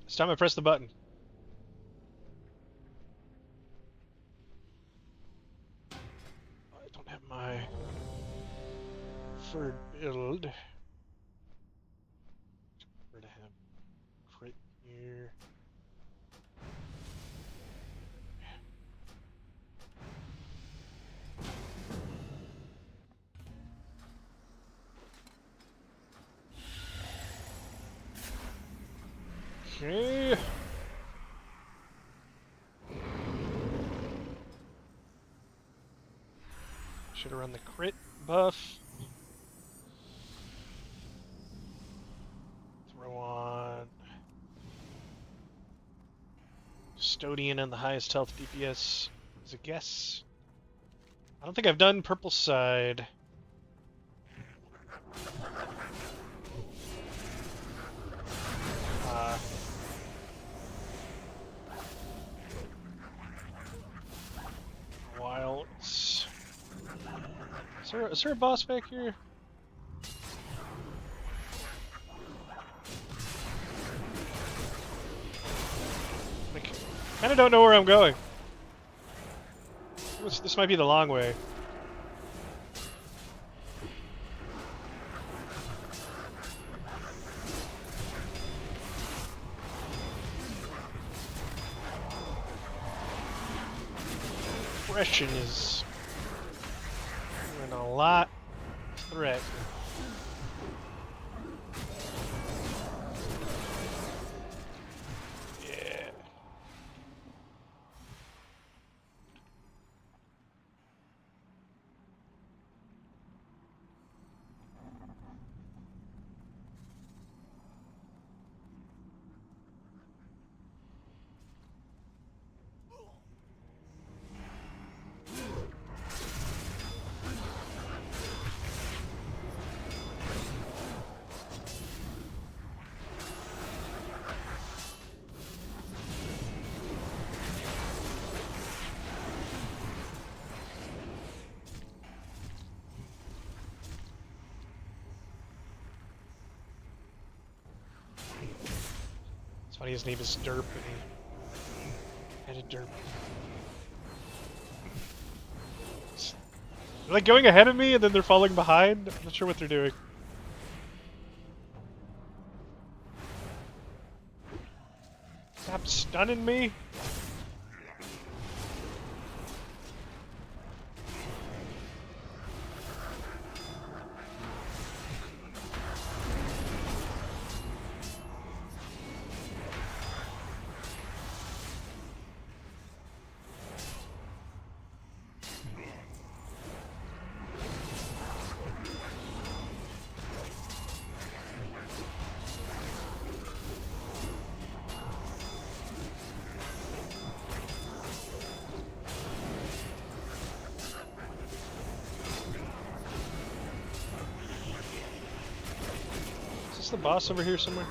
It's time I press the button. I don't have my preferred build. Prefer to have crit here. Okay. Should have run the crit buff. Throw on Custodian and the highest health DPS as a guess. I don't think I've done purple side. While it's... Is there a boss back here? Like, kind of don't know where I'm going. This might be the long way. Aggression is And a lot of threat. Yeah. It's funny, his name is Derp, and he had a Derp. They're like going ahead of me, and then they're falling behind. I'm not sure what they're doing. Stop stunning me. Is the boss over here somewhere?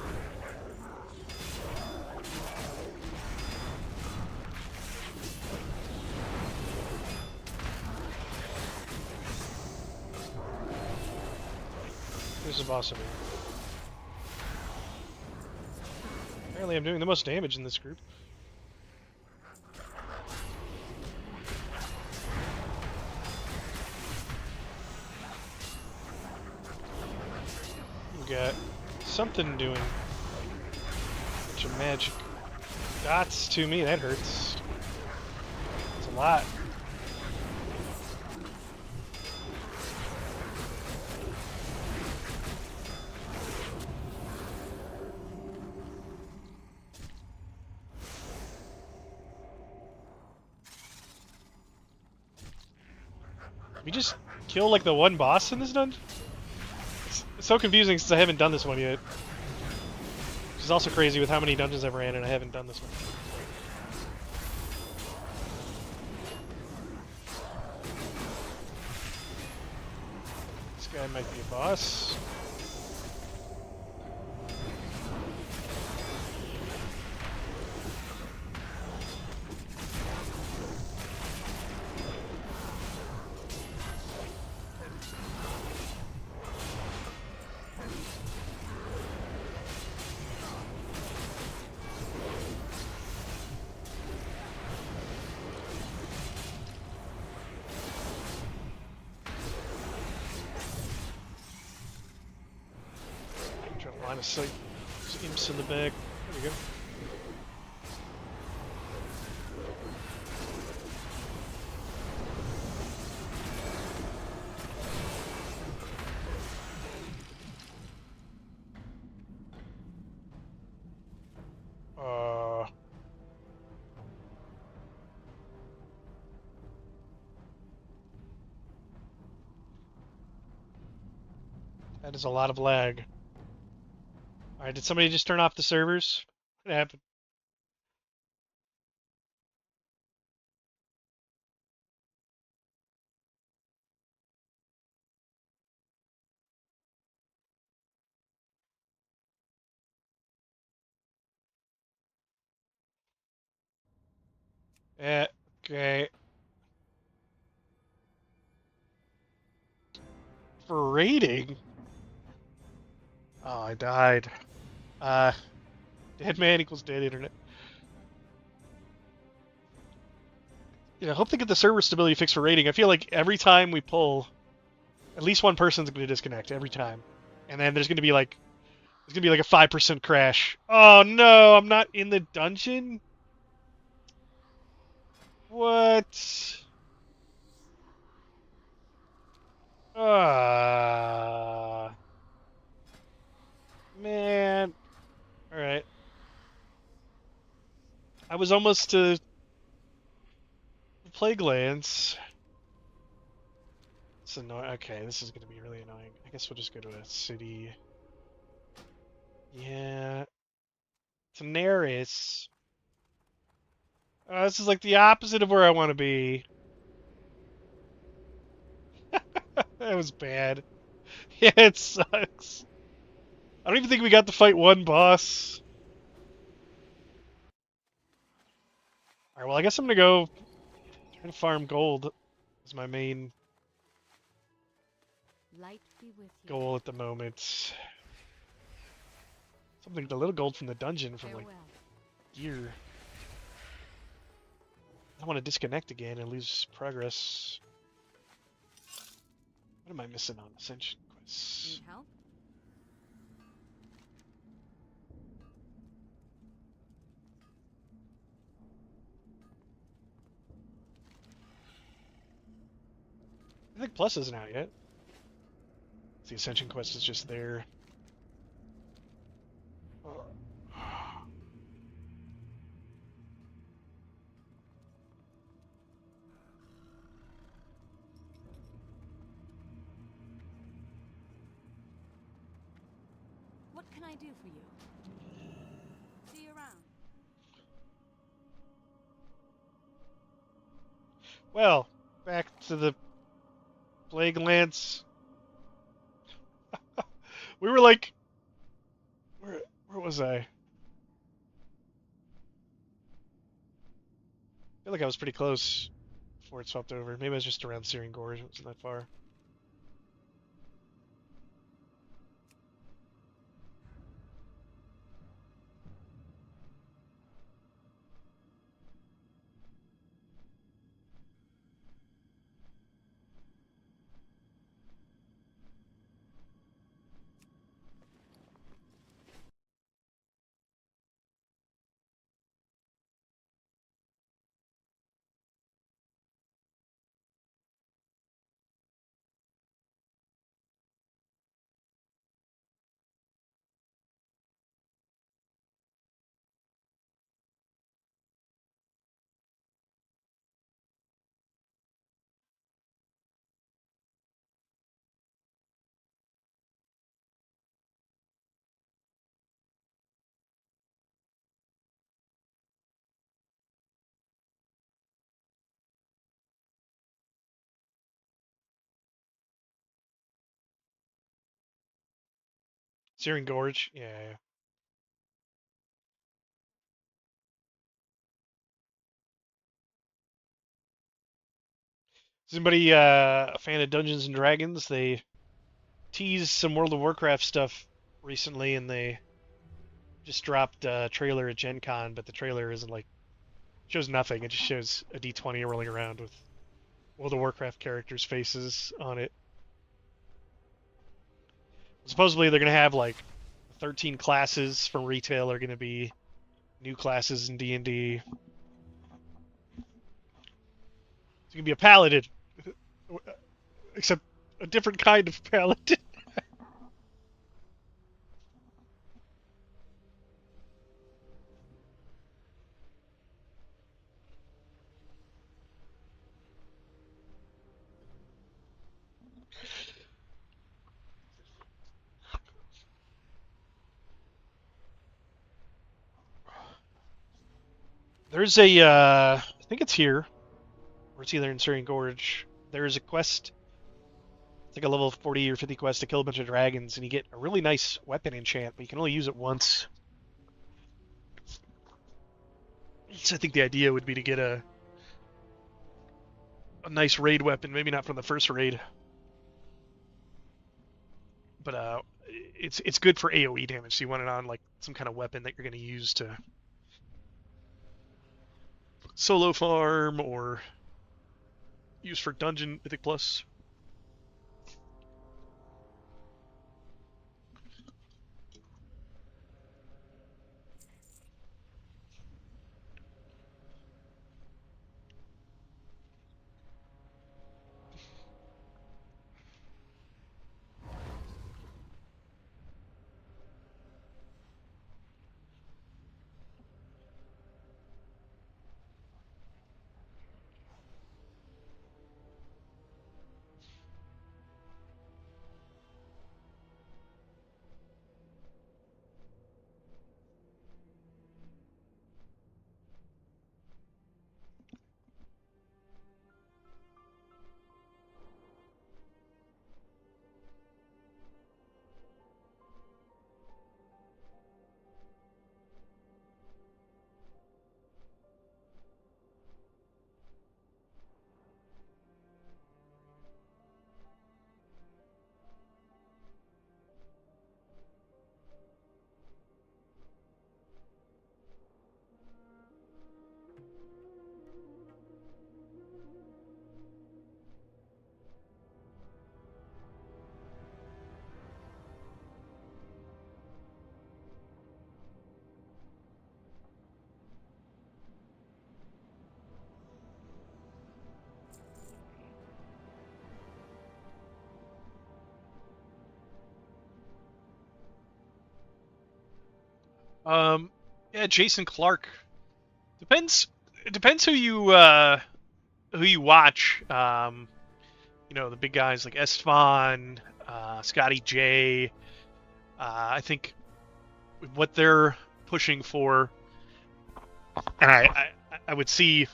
There's a boss over here. Apparently I'm doing the most damage in this group. We got something doing a bunch of magic dots to me. That hurts. It's a lot. We just kill like the one boss in this dungeon? It's so confusing since I haven't done this one yet. Which is also crazy with how many dungeons I've ran and I haven't done this one. This guy might be a boss. Line of sight. There's imps in the back. There we go. That is a lot of lag. Alright, did somebody just turn off the servers? What happened? Yeah, okay. For raiding? Oh, I died. Dead man equals dead internet. I hope they get the server stability fixed for raiding. I feel like every time we pull, at least one person's going to disconnect every time. And then there's going to be like a 5% crash. Oh no, I'm not in the dungeon? What? I was almost to Plague Lands. It's annoying. Okay, this is gonna be really annoying. I guess we'll just go to a city. Yeah. Daenerys. This is like the opposite of where I want to be. That was bad. Yeah, it sucks. I don't even think we got to fight one boss. Alright, well, I guess I'm gonna go try to farm gold as my main Light be with you. goal at the moment. Something, a little gold from the dungeon from like Farewell. gear. I don't want to disconnect again and lose progress. What am I missing on Ascension quests? Need help? I think Plus isn't out yet. The Ascension quest is just there. What can I do for you? See you around. Well, back to the Plague Lance. We were like, where was I? I feel like I was pretty close before it swept over. Maybe I was just around Searing Gorge. It wasn't that far. Searing Gorge? Yeah. Is anybody a fan of Dungeons and Dragons? They teased some World of Warcraft stuff recently, and they just dropped a trailer at Gen Con, but the trailer isn't like shows nothing. It just shows a D20 rolling around with World of Warcraft characters' faces on it. Supposedly they're gonna have like 13 classes from retail are gonna be new classes in D&D. It's gonna be a paladin, except a different kind of paladin. There's a, I think it's here, or it's either in Syrian Gorge. There's a quest. It's like a level 40 or 50 quest to kill a bunch of dragons, and you get a really nice weapon enchant, but you can only use it once. So I think the idea would be to get a nice raid weapon, maybe not from the first raid, but it's good for AOE damage. So you want it on like some kind of weapon that you're going to use to solo farm or use for dungeon Mythic Plus. Um, yeah, Jason Clark. Depends. It depends who you watch. You know, the big guys like Estefan, Scotty J. I think what they're pushing for, and I would see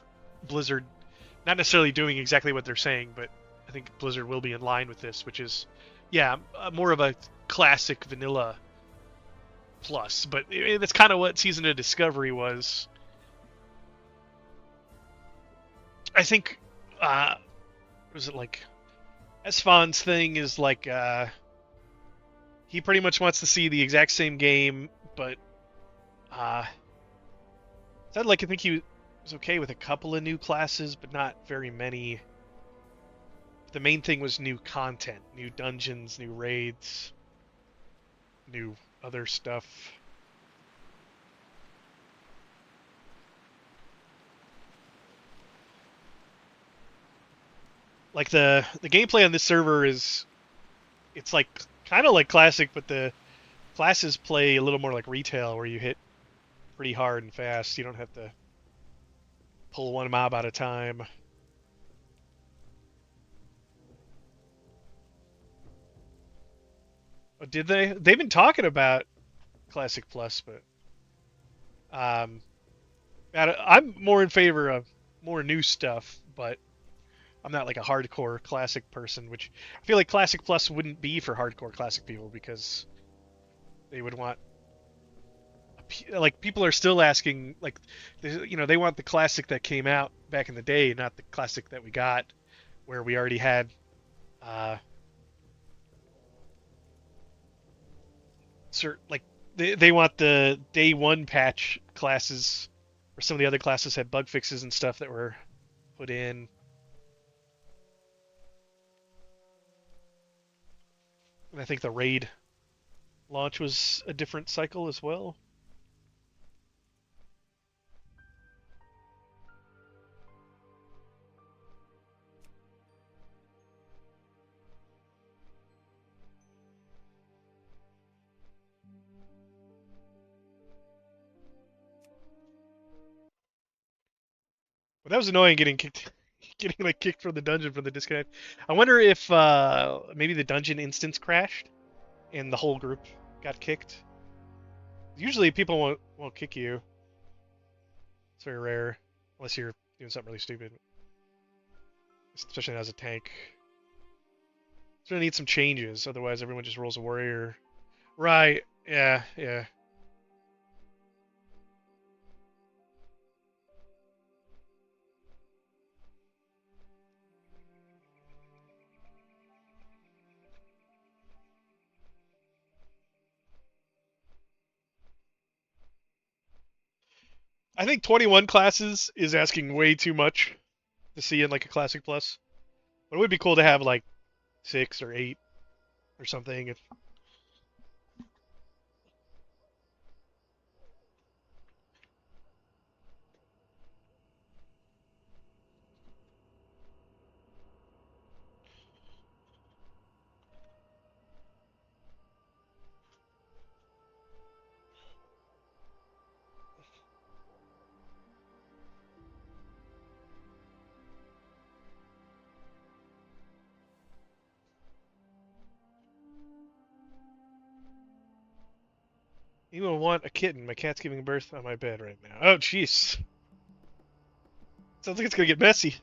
Blizzard not necessarily doing exactly what they're saying, but I think Blizzard will be in line with this, which is, yeah, more of a classic vanilla plus. But that's kind of what Season of Discovery was. I think, was it like Esfon's thing is like he pretty much wants to see the exact same game, but uh, said like I think he was okay with a couple of new classes, but not very many. The main thing was new content, new dungeons, new raids, new other stuff. Like the gameplay on this server is it's like kind of like classic, but the classes play a little more like retail, where you hit pretty hard and fast. You don't have to pull one mob at a time. Oh, did they? They've been talking about Classic Plus, but um, I'm more in favor of more new stuff. But I'm not like a hardcore Classic person, which I feel like Classic Plus wouldn't be for hardcore Classic people because they would want like people are still asking like you know they want the Classic that came out back in the day, not the Classic that we got where we already had uh, like they want the day one patch classes, where some of the other classes had bug fixes and stuff that were put in. And I think the raid launch was a different cycle as well. But that was annoying getting kicked, getting like kicked from the dungeon for the disconnect. I wonder if maybe the dungeon instance crashed and the whole group got kicked. Usually people won't kick you. It's very rare, unless you're doing something really stupid, especially as a tank. It's gonna need some changes, otherwise everyone just rolls a warrior. Right? Yeah, yeah. I think 21 classes is asking way too much to see in like a Classic Plus. But it would be cool to have like 6 or 8 or something. If anyone want a kitten? My cat's giving birth on my bed right now. Oh, jeez. Sounds like it's gonna get messy.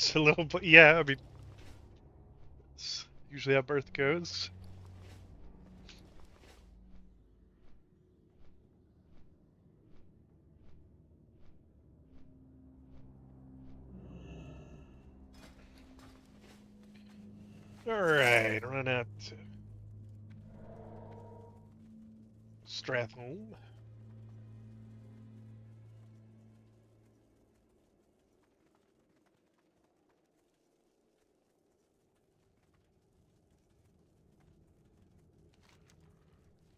It's a little, but yeah, I mean, it's usually how birth goes. Alright, run out to Strathholm.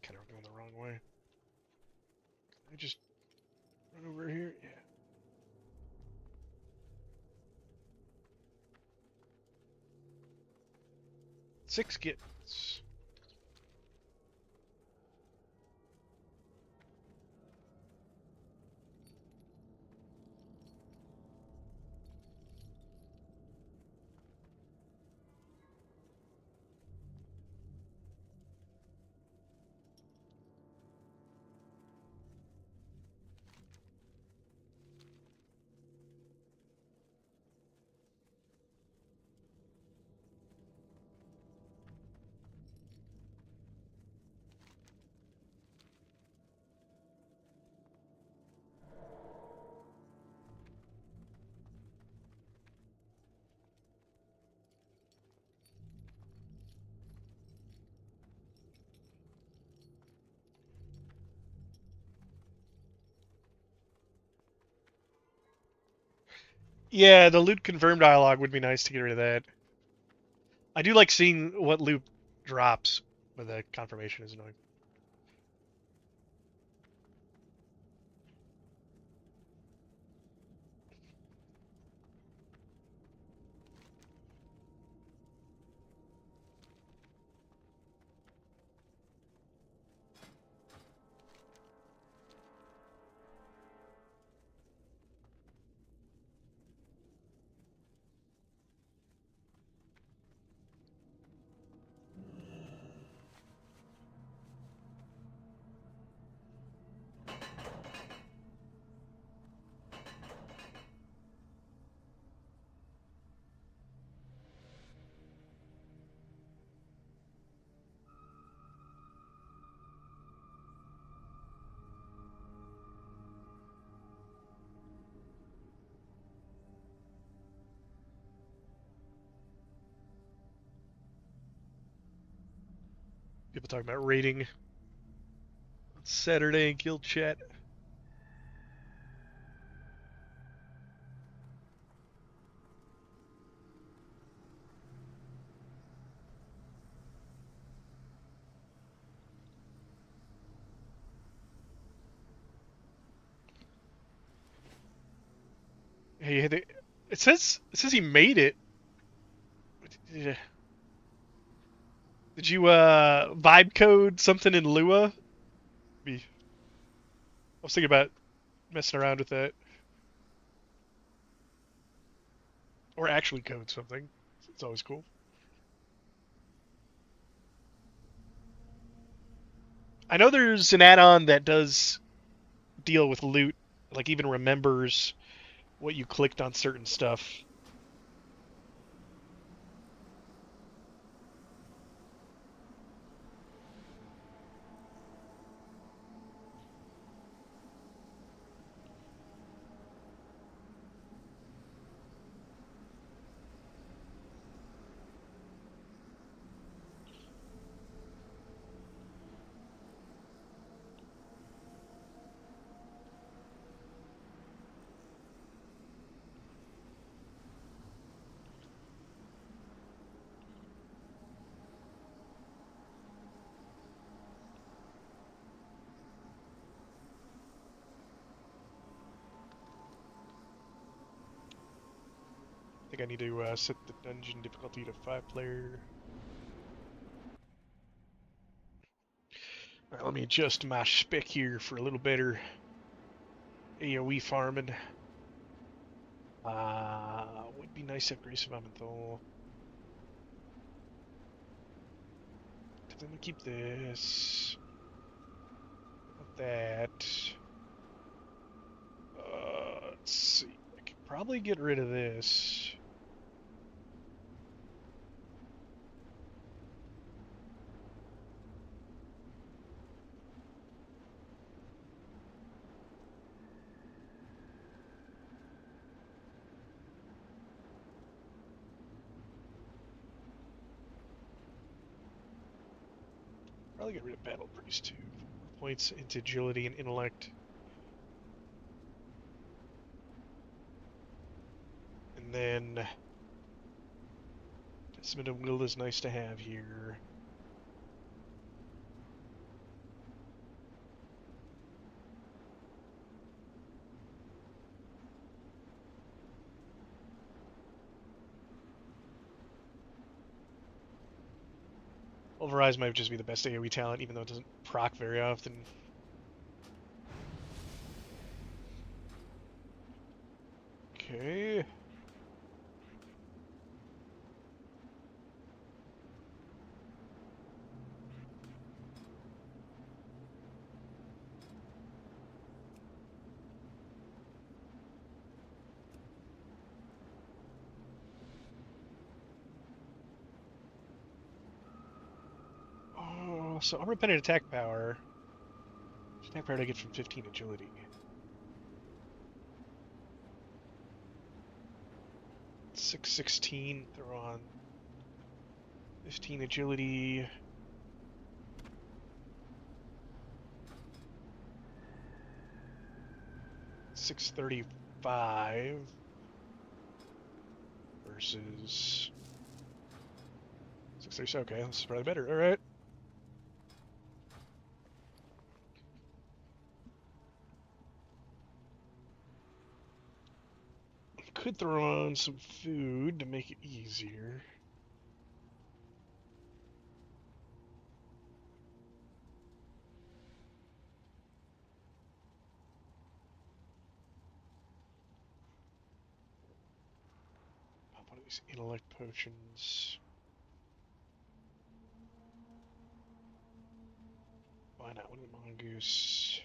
Kind of going the wrong way. I just run over here? Yeah. 6 gets. Yeah, the loot confirm dialogue would be nice to get rid of that. I do like seeing what loot drops, but the confirmation is annoying. People talking about raiding on Saturday in guild chat. Hey, it says he made it. Did you vibe code something in Lua? I was thinking about messing around with that, or actually code something. It's always cool. I know there's an add-on that does deal with loot, like even remembers what you clicked on certain stuff. I think I need to set the dungeon difficulty to 5-player. Alright, let me adjust my spec here for a little better AoE farming. Would be nice to have Grace of Amenthal. Let me keep this. Not that. Let's see. I could probably get rid of this. Probably get rid of Battle Priest too. 4 points into agility and intellect. And then Testament of Will is nice to have here. Pulverize might just be the best AoE talent, even though it doesn't proc very often. Okay. Oh, so unrepentant attack power. Attack power I get from 15 agility. 616, throw on 15 agility. $635 versus 636. Okay, this is probably better. All right. Could throw on some food to make it easier. Pop one of these intellect potions. Why not one of the mongoose?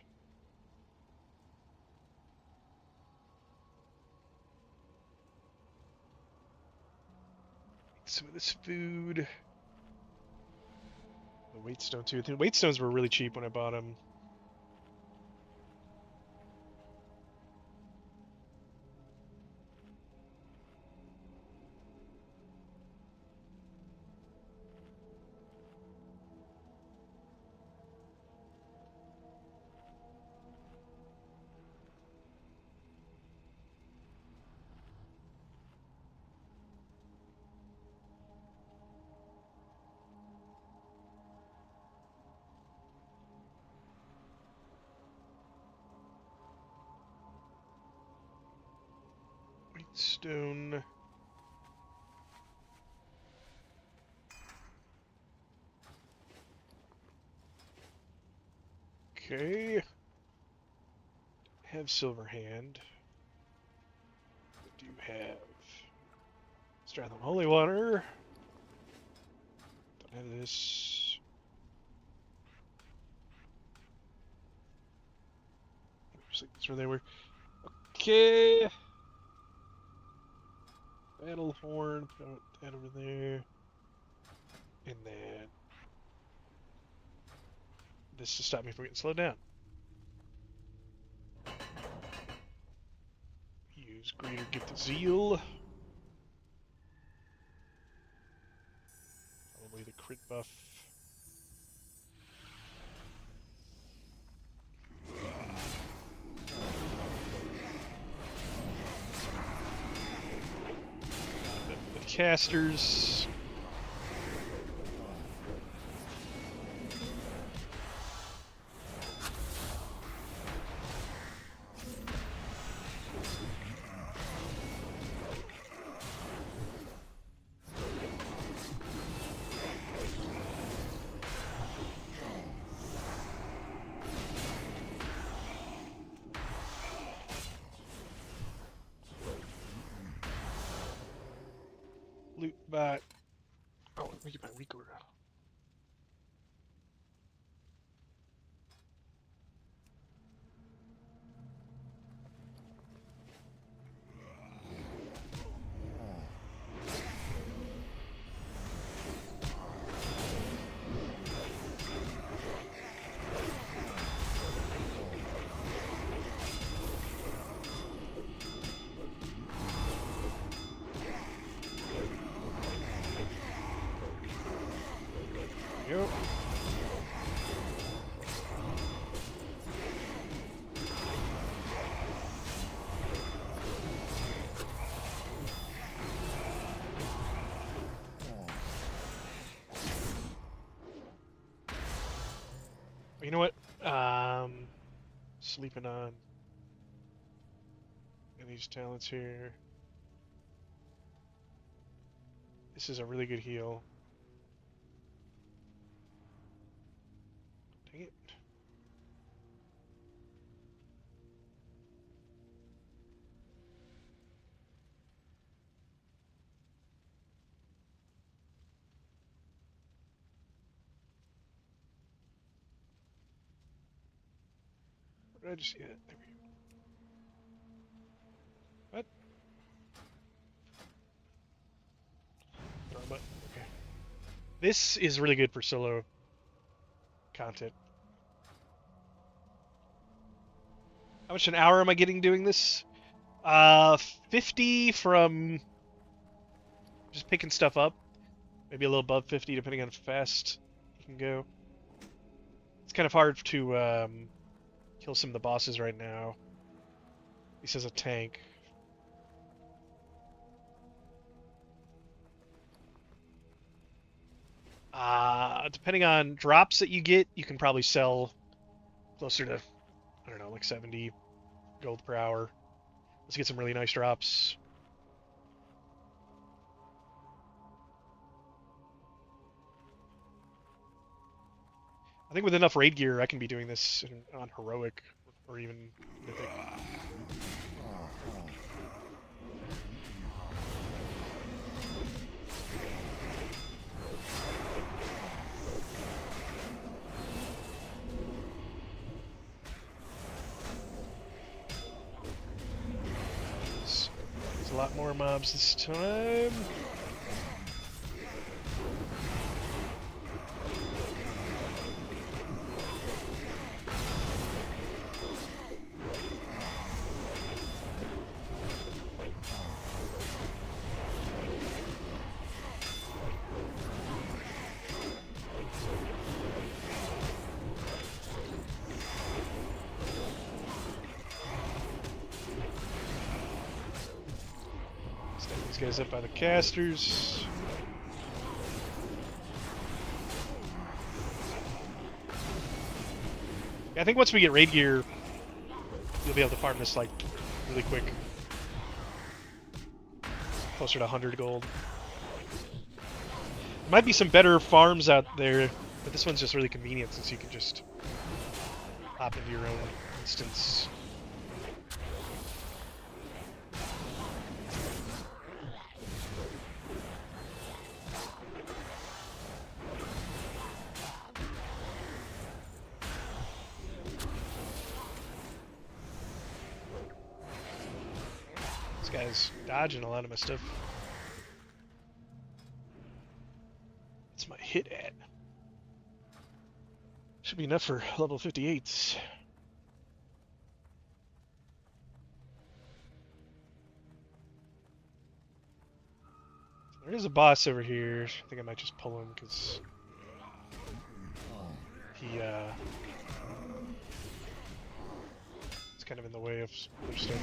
Some of this food. The weight stone too. The weight stones were really cheap when I bought them. Weight stone. Okay. Have silver hand. What do you have? Stratham Holy Water. Don't have this. Just like that's where they were. Okay. Battle Horn. Put that over there. And then this to stop me from getting slowed down. Use Greater Gift of Zeal. Probably the crit buff. The casters. Loot bot. Oh, let me get my weak order. Yep. You know what? Sleeping on these talents here. This is a really good heal. Dang it. Where did I just see that? There we go. What? Wrong button. Okay. This is really good for solo content. How much an hour am I getting doing this? 50 from just picking stuff up. Maybe a little above 50 depending on how fast you can go. It's kind of hard to kill some of the bosses right now. He says a tank. Depending on drops that you get, you can probably sell closer to, I don't know, like 70 gold per hour. Let's get some really nice drops. I think with enough raid gear, I can be doing this on heroic or even mythic. There's a lot more mobs this time. These guys up by the casters. Yeah, I think once we get raid gear, you'll be able to farm this like really quick. Closer to 100 gold. There might be some better farms out there, but this one's just really convenient since you can just hop into your own instance. This guy's dodging a lot of my stuff. What's my hit at? Should be enough for level 58s. There is a boss over here. I think I might just pull him because he it's kind of in the way of other stuff.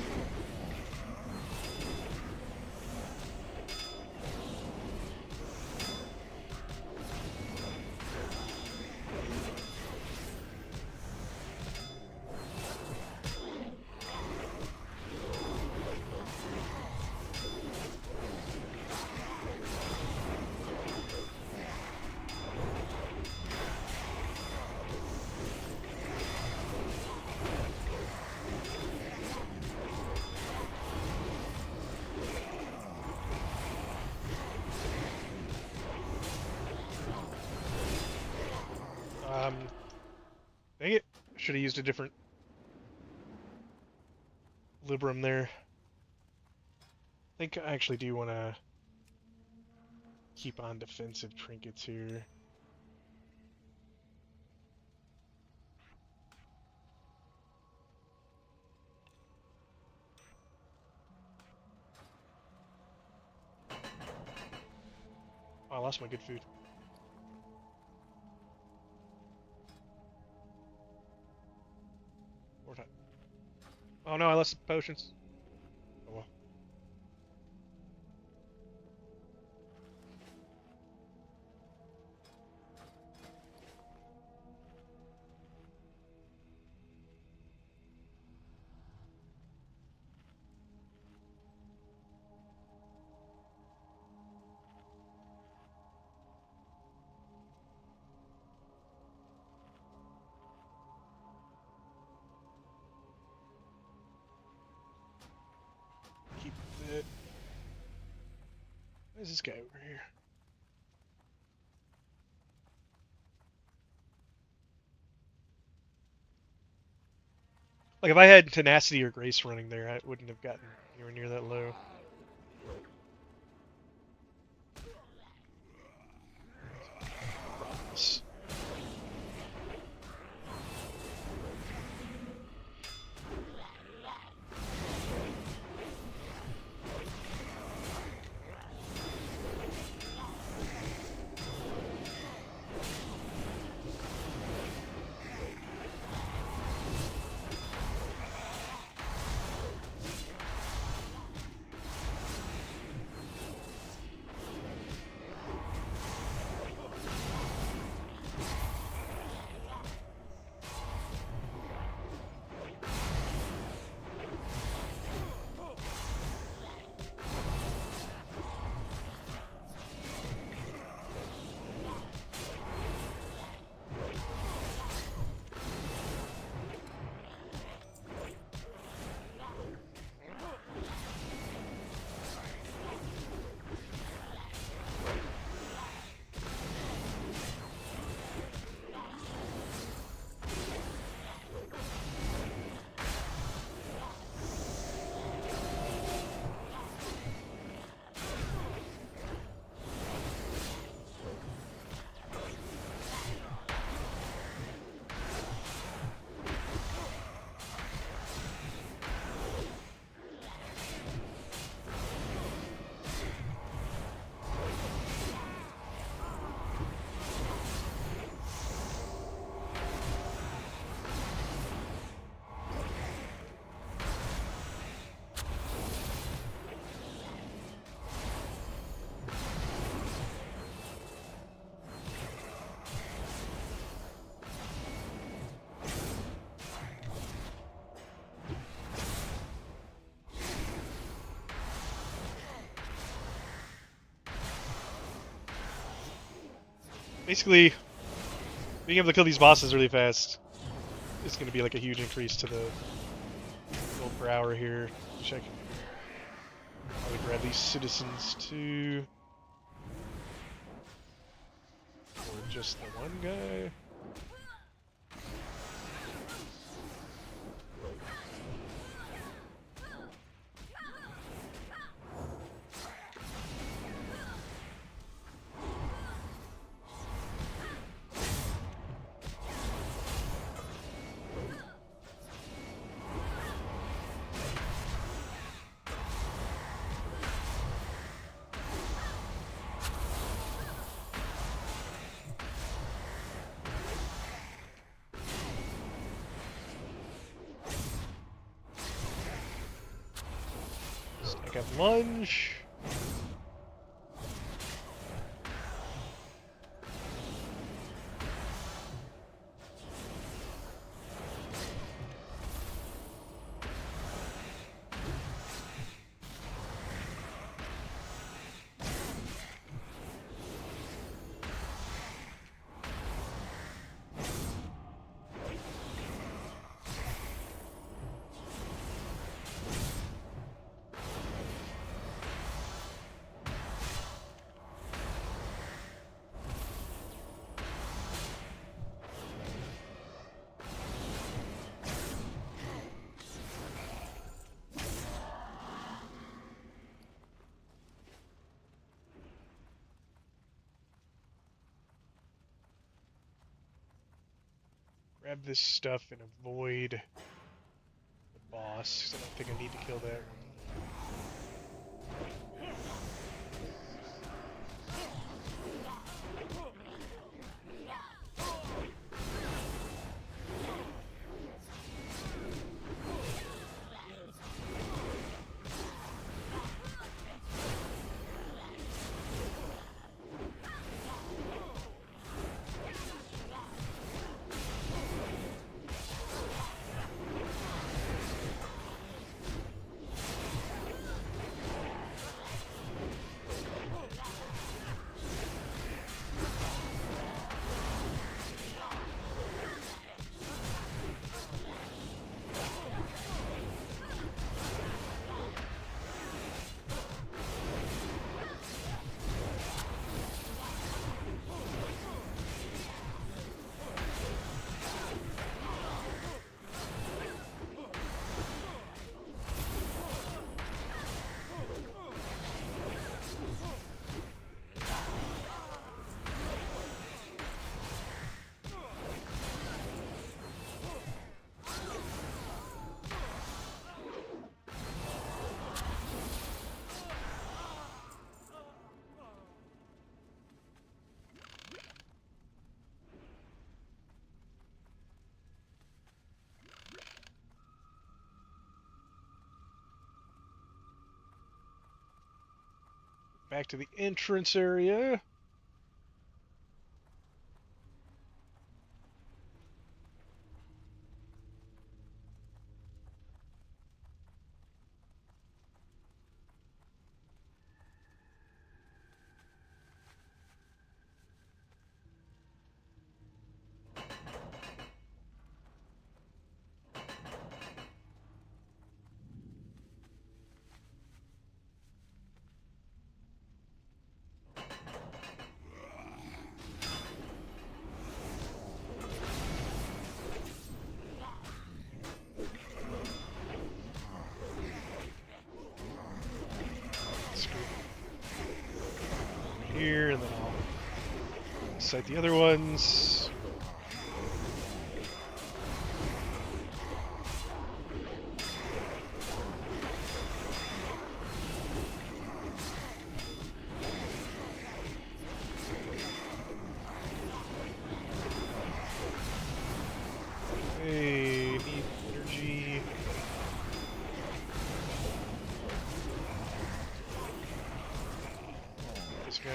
Dang it. Should have used a different Librum there. I think I actually do want to keep on defensive trinkets here. Oh, I lost my good food. More time. Oh no, I lost the potions. Oh well. Where's this guy over here? Like, if I had Tenacity or Grace running there, I wouldn't have gotten anywhere near that low. Problems. Basically, being able to kill these bosses really fast is going to be like a huge increase to the gold per hour here. Which I can probably grab these citizens too. Or just the one guy. Stack up lunge. Grab this stuff and avoid the boss, 'cause I don't think I need to kill that. back to the entrance area. Here, and then I'll cite the other ones. Hey, need energy. This guy.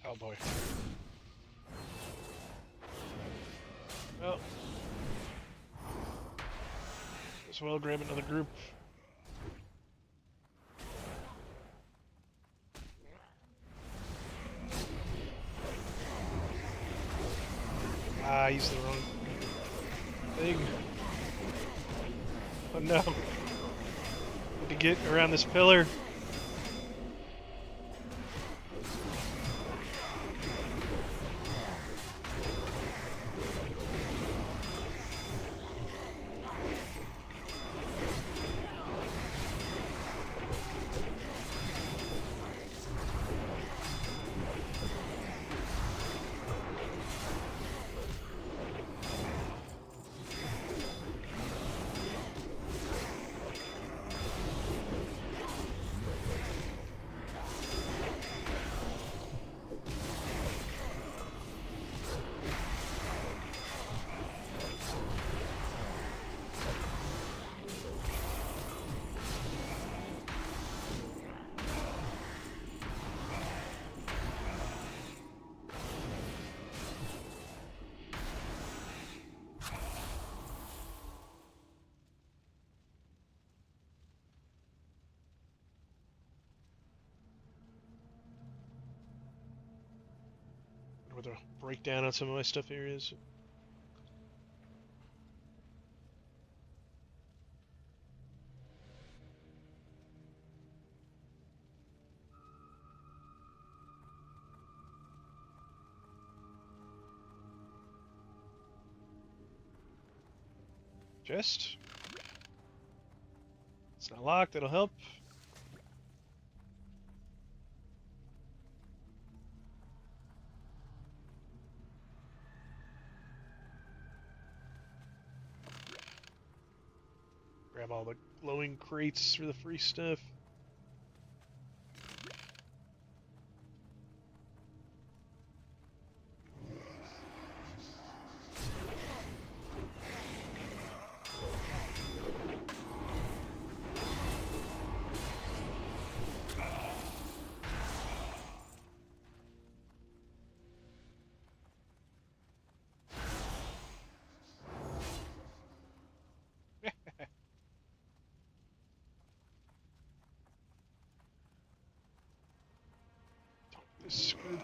Oh boy. Well, as well grab another group. Ah, I used the wrong thing. Oh no. Need to get around this pillar. Where the breakdown on some of my stuff here is. Chest. It's not locked, that'll help. Grab all the glowing crates for the free stuff. This group.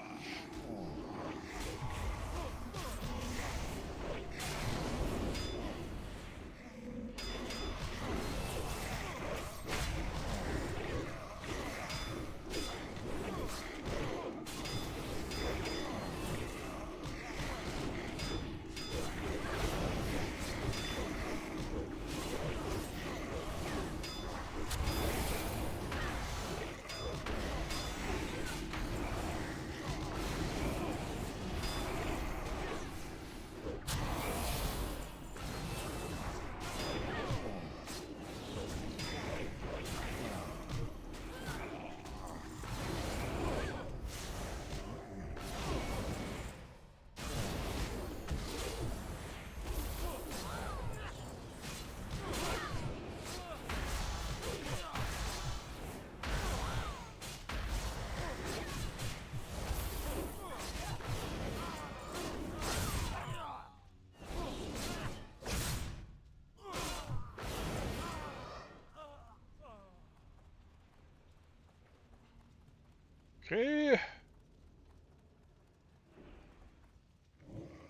Okay.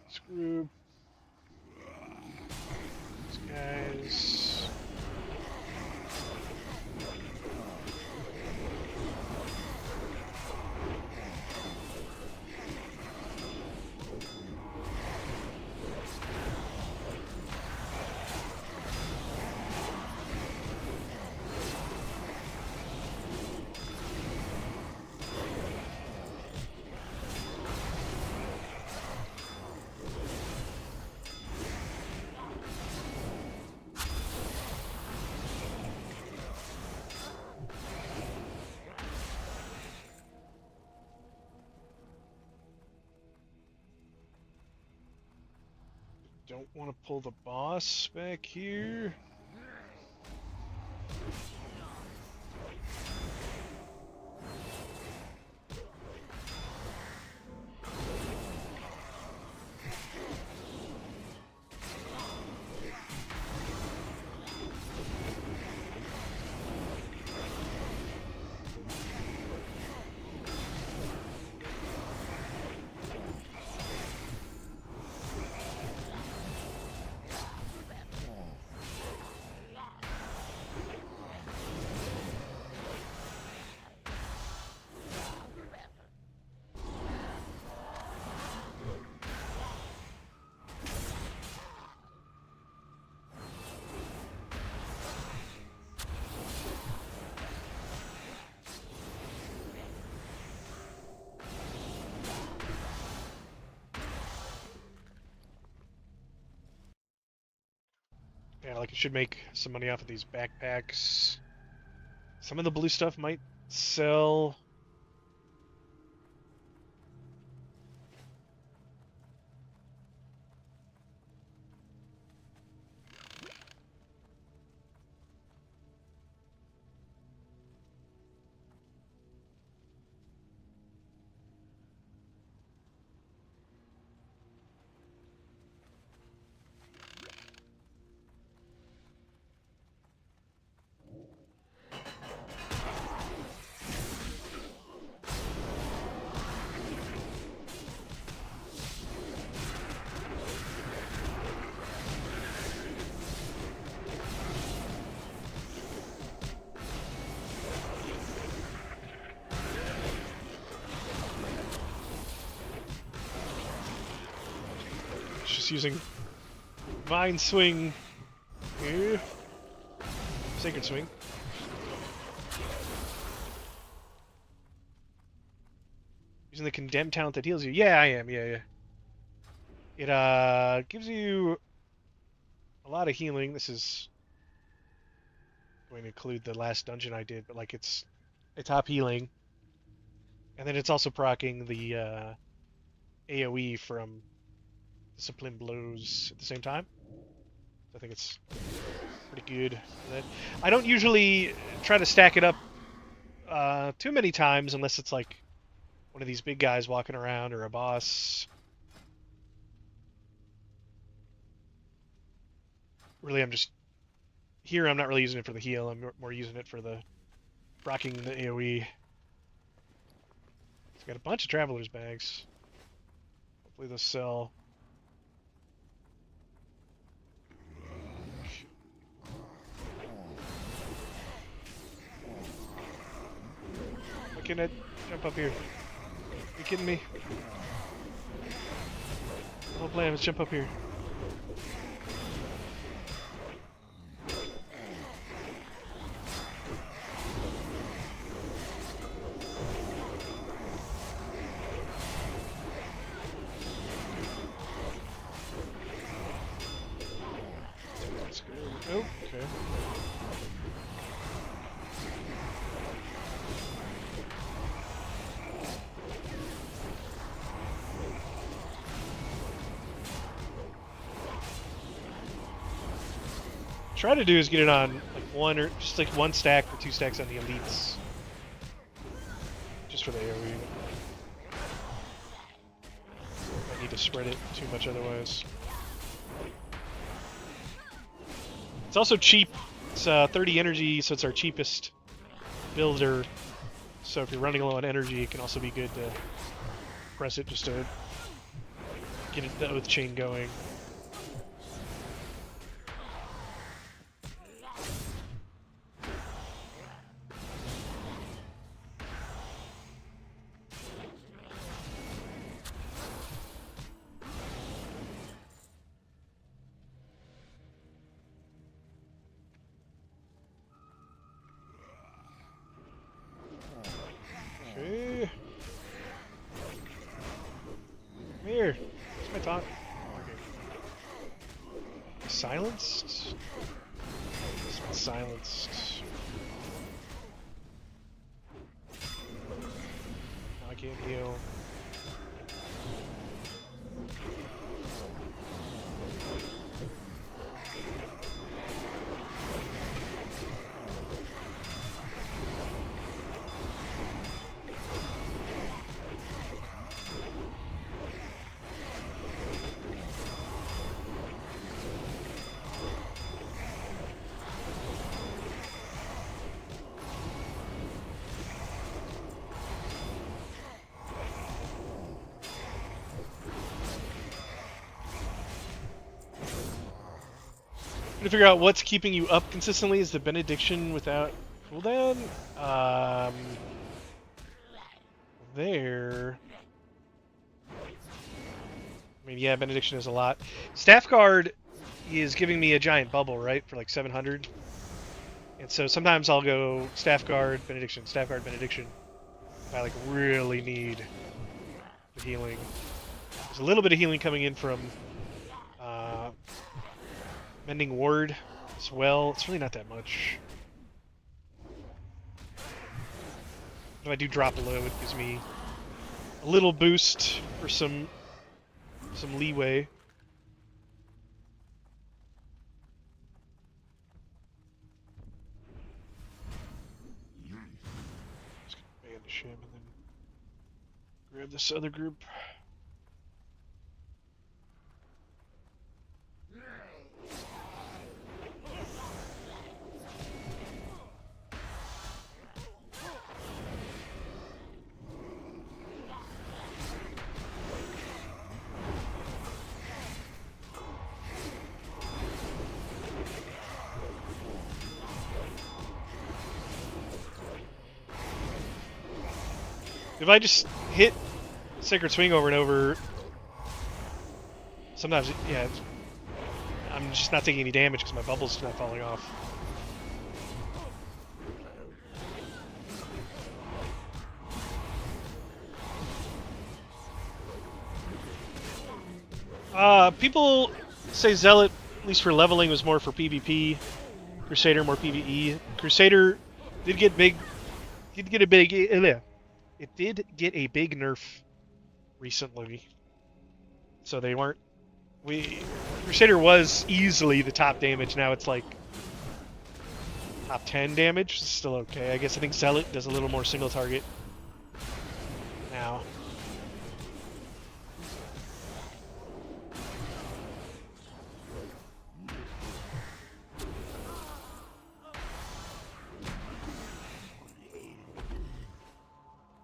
Screw these guys. Don't want to pull the boss back here. Yeah, like I should make some money off of these backpacks. Some of the blue stuff might sell. Just using Vine Swing here. Sacred Swing. Using the Condemned talent that heals you. Yeah, I am. Yeah, yeah. It gives you a lot of healing. This is going to include the last dungeon I did, but like it's top healing. And then it's also proccing the AoE from Discipline Blows at the same time. So I think it's pretty good for that. I don't usually try to stack it up too many times unless it's like one of these big guys walking around or a boss. Really, I'm just here. I'm not really using it for the heal. I'm more using it for the rocking the AoE. It's got a bunch of traveler's bags. Hopefully they'll sell. Why can't I jump up here? Are you kidding me? The whole plan was jump up here. Let's go. Oh, okay. Try to do is get it on like one or just like one stack or two stacks on the elites, just for the AoE. I need to spread it too much otherwise. It's also cheap. It's 30 energy, so it's our cheapest builder. So if you're running low on energy, it can also be good to press it just to get the oath chain going. Okay. Come here. What's my talk? Okay. Silenced? It's been silenced. Now I can't heal. To figure out what's keeping you up consistently is the benediction without cooldown. There. I mean, yeah, benediction is a lot. Staff guard is giving me a giant bubble, right, for like 700. And so sometimes I'll go staff guard, benediction, staff guard, benediction. If I like really need the healing. There's a little bit of healing coming in from Mending Ward as well. It's really not that much. If I do drop low, it gives me a little boost for some leeway. Just gonna banish him and then grab this other group. If I just hit Sacred Swing over and over, sometimes, yeah, I'm just not taking any damage because my bubble's not falling off. People say Zealot, at least for leveling, was more for PvP. Crusader more PvE. Crusader did get big. Did get a big. It did get a big nerf recently, so they weren't. Crusader was easily the top damage. Now it's like top 10 damage. It's still okay. I guess I think Zealot does a little more single target now.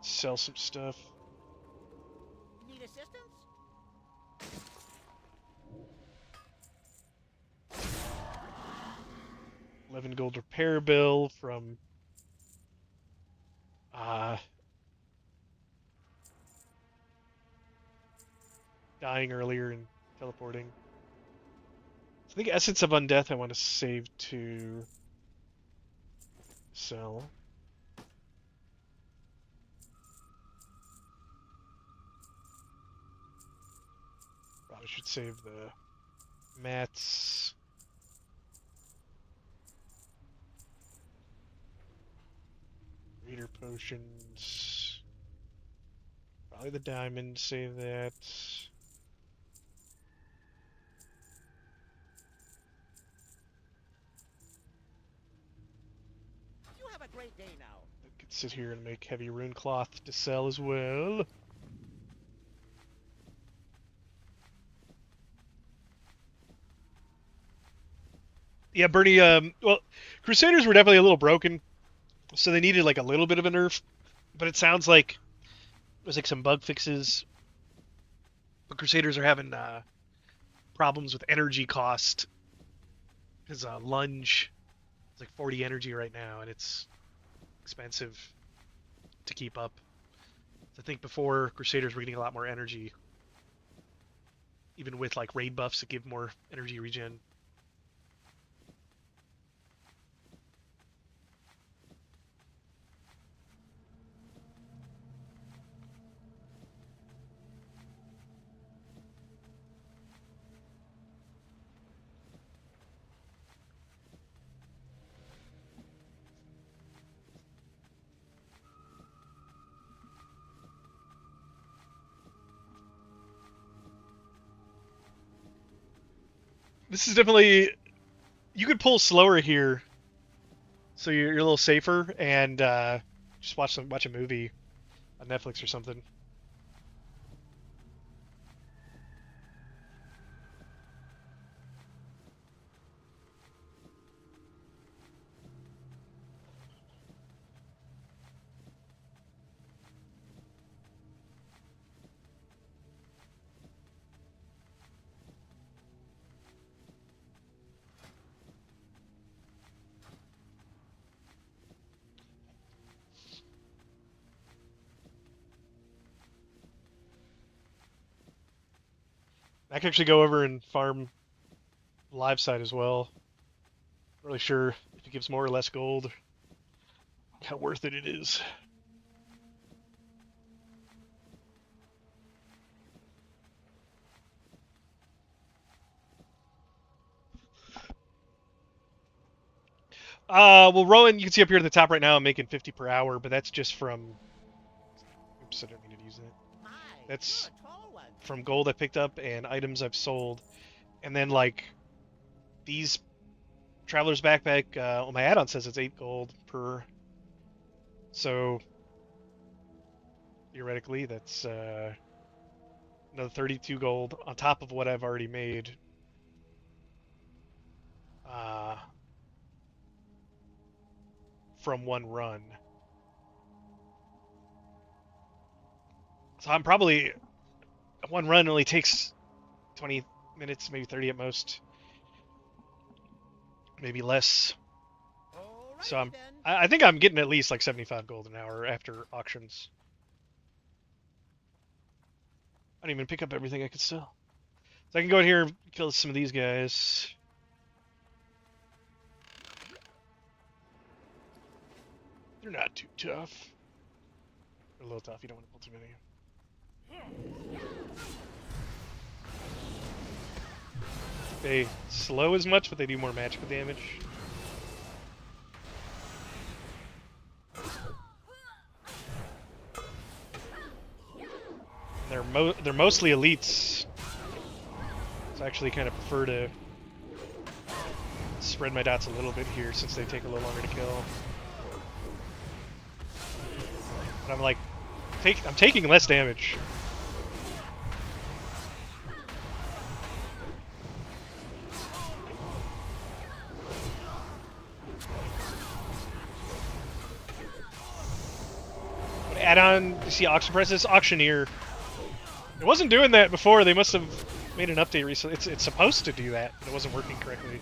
Sell some stuff. Need assistance? 11 gold repair bill from dying earlier and teleporting. So I think Essence of Undeath I want to save to sell. Probably should save the mats. Reader potions. Probably the diamond, save that. You have a great day now. I could sit here and make heavy rune cloth to sell as well. Yeah, Bernie, well, Crusaders were definitely a little broken, so they needed like a little bit of a nerf. But it sounds like there's like some bug fixes. But Crusaders are having problems with energy cost because lunge is like 40 energy right now, and it's expensive to keep up. I think before Crusaders were getting a lot more energy, even with like raid buffs that give more energy regen. This is definitely, you could pull slower here, so you're a little safer, and just watch a movie on Netflix or something. I can actually go over and farm live side as well. Not really sure if it gives more or less gold, how worth it is. Well, Rowan, you can see up here at the top right now, I'm making 50 per hour, but that's just from. Oops, I didn't mean to use that. My, That's you're a tall one. from gold I picked up and items I've sold, and then like these traveler's backpack. Well, my add-on says it's 8 gold per. So theoretically, that's another 32 gold on top of what I've already made. Uh, from one run. So I'm probably one run only takes 20 minutes, maybe 30 at most, maybe less. So Alrighty then. I think I'm getting at least like 75 gold an hour after auctions. I didn't even pick up everything I could sell. So I can go in here and kill some of these guys. They're not too tough. They're a little tough. You don't want to pull too many. They slow as much, but they do more magical damage. They're mostly elites. So I actually kind of prefer to spread my dots a little bit here since they take a little longer to kill. But I'm like, I'm taking less damage. But add on, you see auction prices, auctioneer. It wasn't doing that before. They must have made an update recently. It's supposed to do that, but it wasn't working correctly.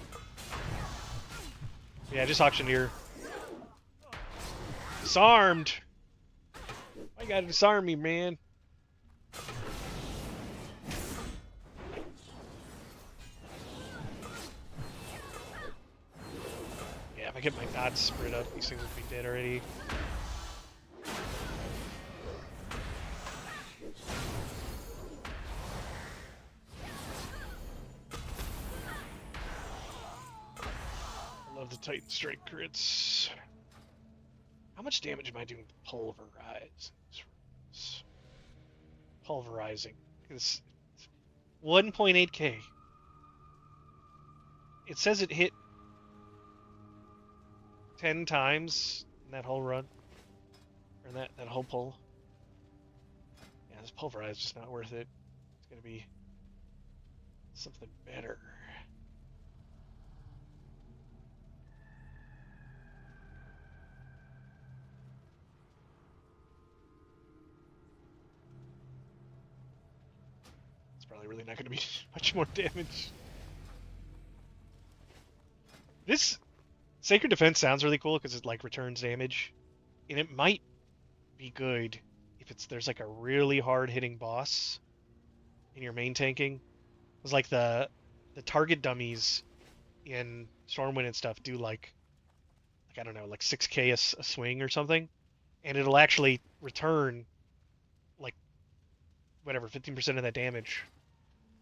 Yeah, just auctioneer. Disarmed. Why you gotta disarm me, man? Yeah, if I get my dots spread up, these things would be dead already. I love the Titan Strike crits. How much damage am I doing with Pulverize? Pulverizing. It's 1.8k. It says it hit 10 times in that whole run. Or in that whole pull. Yeah, this Pulverize is just not worth it. It's gonna be something better. probably really not going to be much more damage. This Sacred Defense sounds really cool because it like returns damage, and it might be good if there's like a really hard hitting boss in your main tanking. It's like the target dummies in Stormwind and stuff do like I don't know, like 6k a swing or something, and it'll actually return like whatever 15% of that damage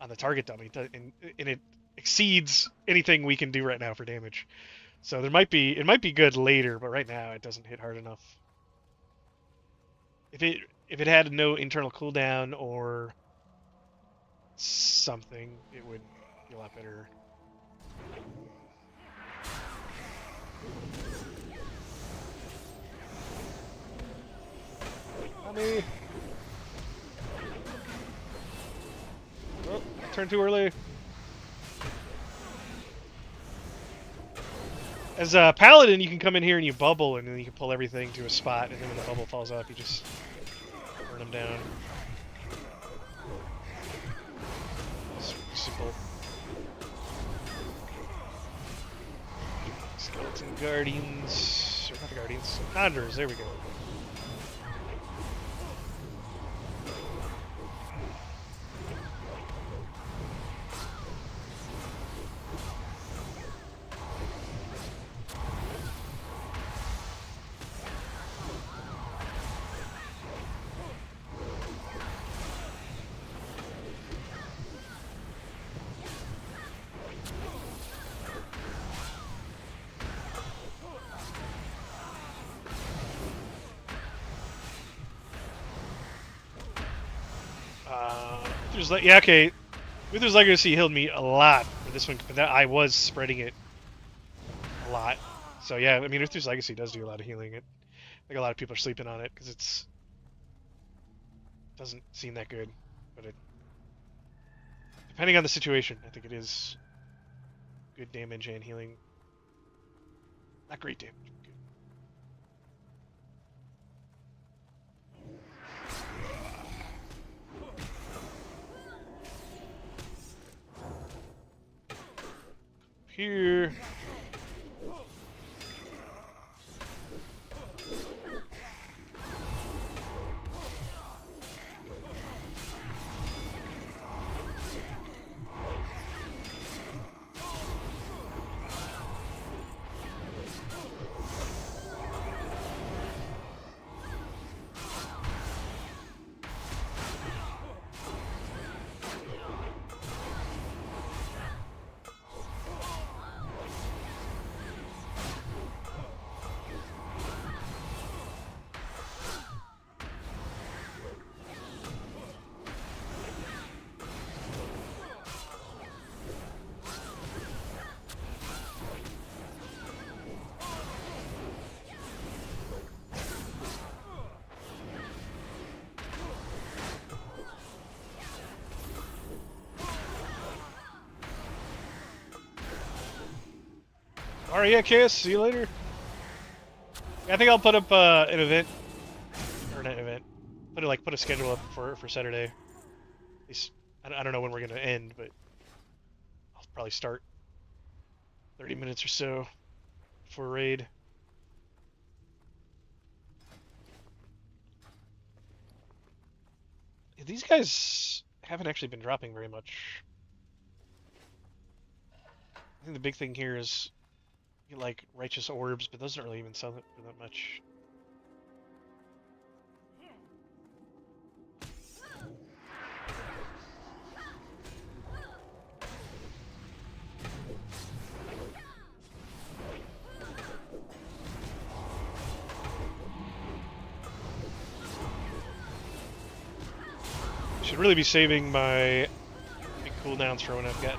on the target dummy, and it exceeds anything we can do right now for damage. So it might be good later, but right now it doesn't hit hard enough. If it had no internal cooldown or something, it would be a lot better. Mommy! Oh, turned too early. As a paladin, you can come in here and you bubble, and then you can pull everything to a spot, and then when the bubble falls off, you just burn them down. Simple. Skeleton Guardians, or not the Guardians, Conjurers, there we go. Yeah, okay. Wither's Legacy healed me a lot for this one, but I was spreading it a lot. So yeah, I mean, Wither's Legacy does do a lot of healing. I think a lot of people are sleeping on it because it doesn't seem that good, but depending on the situation, I think it is good damage and healing. Not great damage. Good. Here. Alright, yeah, KS, see you later. I think I'll put up an event, or not an event, put a schedule up for Saturday. At least, I don't know when we're gonna end, but I'll probably start 30 minutes or so for a raid. These guys haven't actually been dropping very much. I think the big thing here is you like righteous orbs, but those don't really even sell it for that much. Should really be saving my big cooldowns for when I've got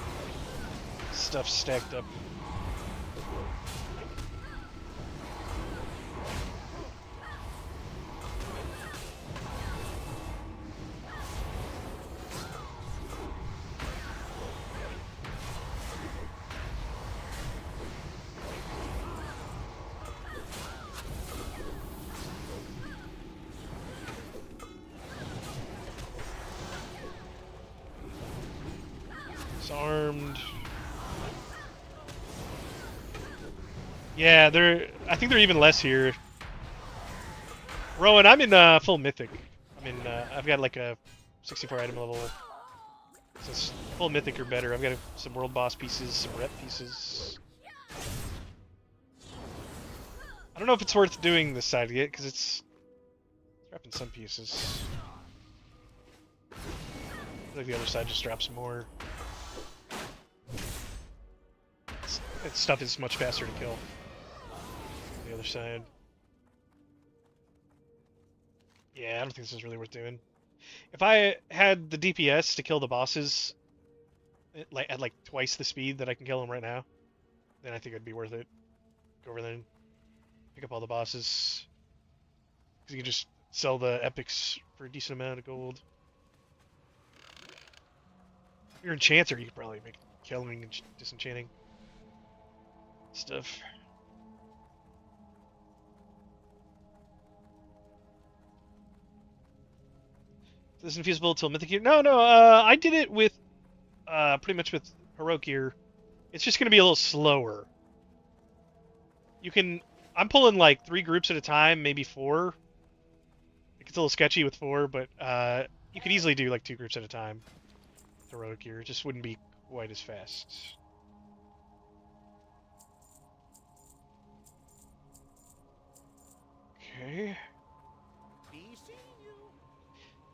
stuff stacked up. Disarmed. Yeah, I think they're even less here. Rowan, I'm in full mythic. I've got like a 64 item level. So it's full mythic or better. I've got some world boss pieces, some rep pieces. I don't know if it's worth doing this side yet because it's dropping some pieces. I feel like the other side just drops more. Its stuff is much faster to kill. The other side. Yeah, I don't think this is really worth doing. If I had the DPS to kill the bosses at like twice the speed that I can kill them right now, then I think it'd be worth it. Go over there and pick up all the bosses. Because you can just sell the epics for a decent amount of gold. If you're an enchanter, you could probably make killing and disenchanting stuff. This is infeasible till mythic gear. No, I did it with pretty much with heroic gear. It's just gonna be a little slower. I'm pulling like 3 groups at a time, maybe 4. It gets a little sketchy with 4, but you could easily do like 2 groups at a time with heroic gear. It just wouldn't be quite as fast. Okay. Be seeing you.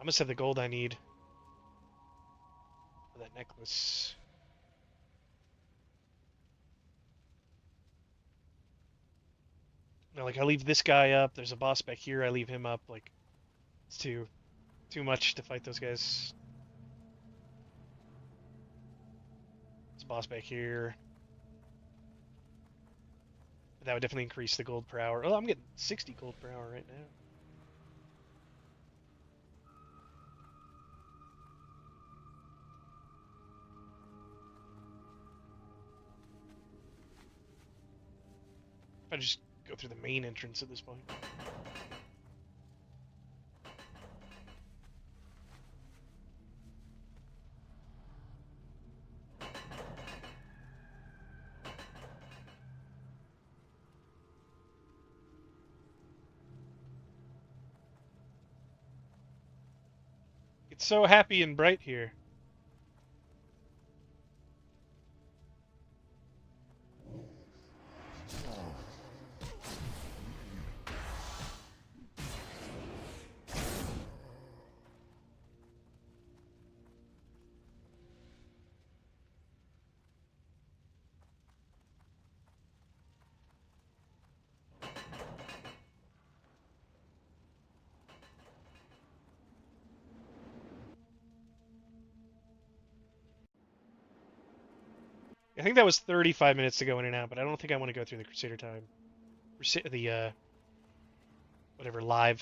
I must have the gold I need for that necklace. No, like I leave this guy up. There's a boss back here. I leave him up. Like it's too much to fight those guys. There's a boss back here. That would definitely increase the gold per hour. Oh, I'm getting 60 gold per hour right now. If I just go through the main entrance at this point. It's so happy and bright here. I think that was 35 minutes to go in and out, but I don't think I want to go through the Crusader time. The whatever live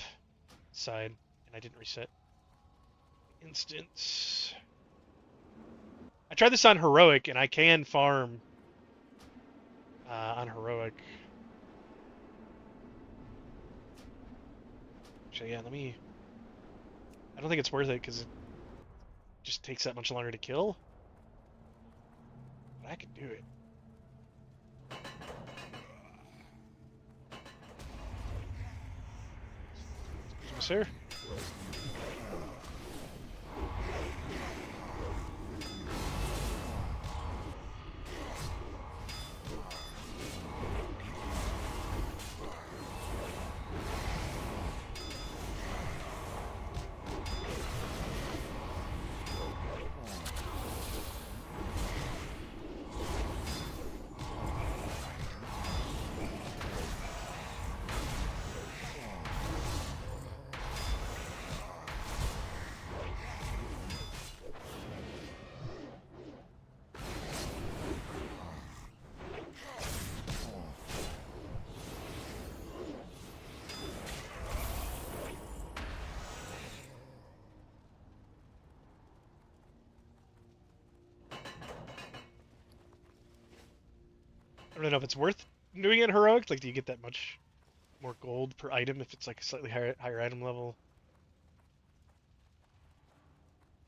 side, and I didn't reset. Instance. I tried this on heroic, and I can farm on heroic. Actually, yeah, I don't think it's worth it because it just takes that much longer to kill. But I could do it. Excuse me, sir. I don't know if it's worth doing it in heroic. Like, do you get that much more gold per item if it's like a slightly higher item level?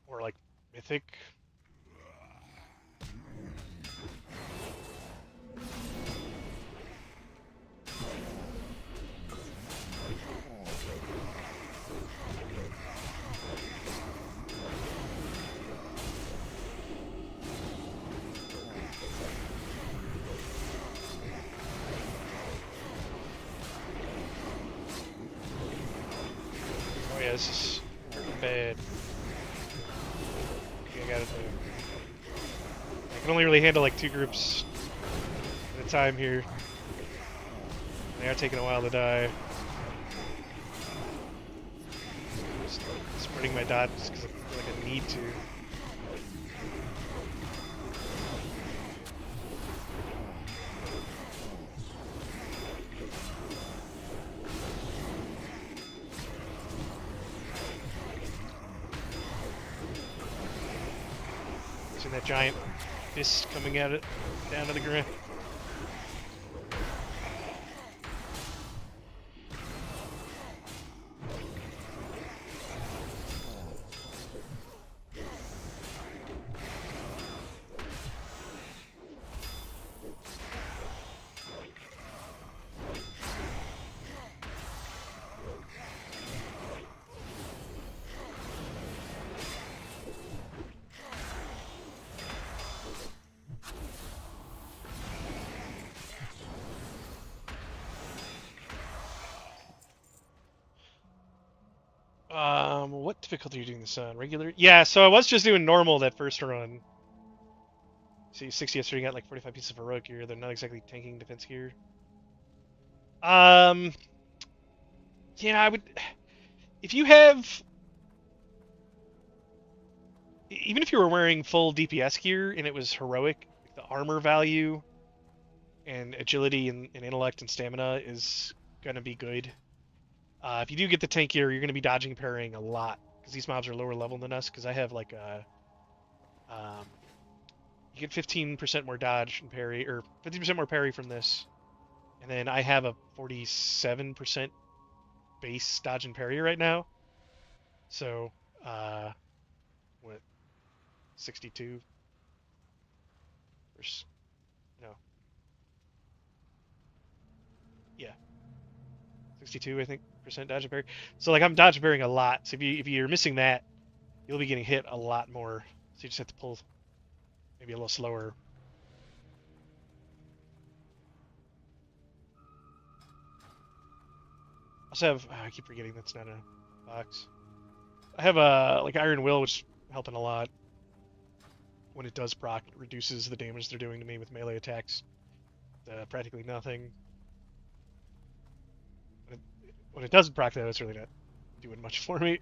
Or like mythic? Yeah, this is freaking bad. Okay, I got it though. I can only really handle like 2 groups at a time here. They are taking a while to die. Just spreading my dodge just because I feel like I need to. Seeing that giant fist coming at it down to the ground. What difficulty are you doing this on? Regular? Yeah, so I was just doing normal that first run. See, 60 yesterday got like 45 pieces of heroic gear. They're not exactly tanking defense gear. Um, yeah, I would. If you have, even if you were wearing full DPS gear and it was heroic, like the armor value and agility and intellect and stamina is gonna be good. If you do get the tank gear, you're gonna be dodging and parrying a lot because these mobs are lower level than us. Because I have like a, you get 15% more dodge and parry, or 50% more parry from this, and then I have a 47% base dodge and parry right now. So, what, 62? Or, no, yeah, 62, I think, percent dodge and parry. So like I'm dodge and parrying a lot. So if you're missing that, you'll be getting hit a lot more. So you just have to pull maybe a little slower. I also have, I keep forgetting that's not a box. I have a like Iron Will, which is helping a lot. When it does proc, it reduces the damage they're doing to me with melee attacks. Practically nothing. When it doesn't proc, though, it's really not doing much for me.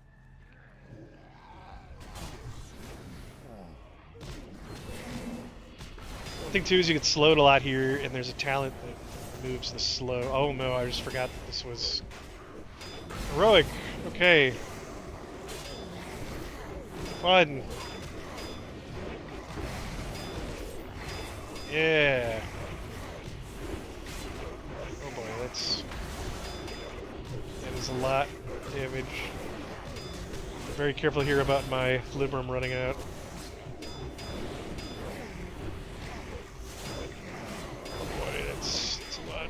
One thing too is you get slowed a lot here, and there's a talent that removes the slow. Oh no, I just forgot that this was heroic. Okay. Fun. Yeah. Oh boy, that is a lot of damage. Very careful here about my Librum running out. Oh boy, that's a lot.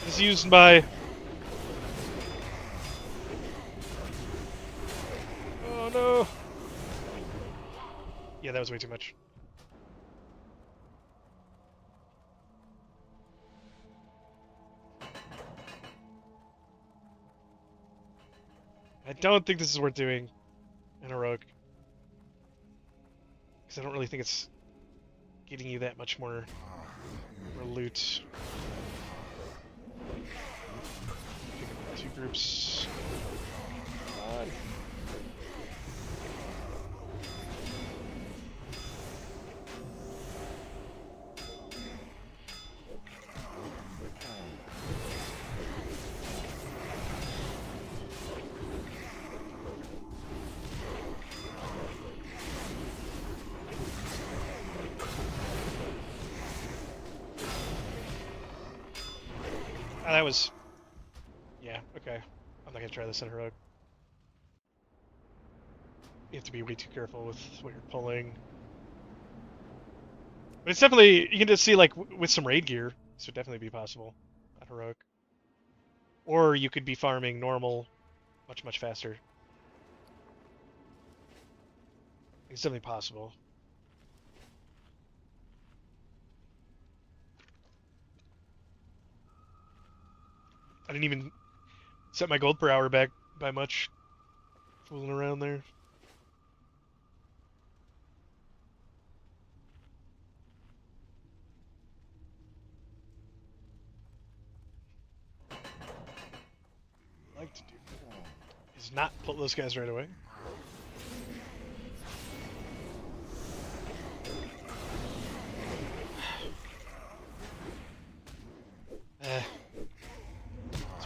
It's used by. Oh no. Yeah, that was way too much. I don't think this is worth doing in heroic. Because I don't really think it's getting you that much more loot. Pick up 2 groups. Come on. That was... Yeah, okay. I'm not gonna try this in heroic. You have to be way too careful with what you're pulling. But it's definitely... You can just see, like, with some raid gear, this would definitely be possible on heroic. Or you could be farming normal much, much faster. It's definitely possible. I didn't even... Set my gold per hour back by much. Fooling around there. What I like to do is not pull those guys right away.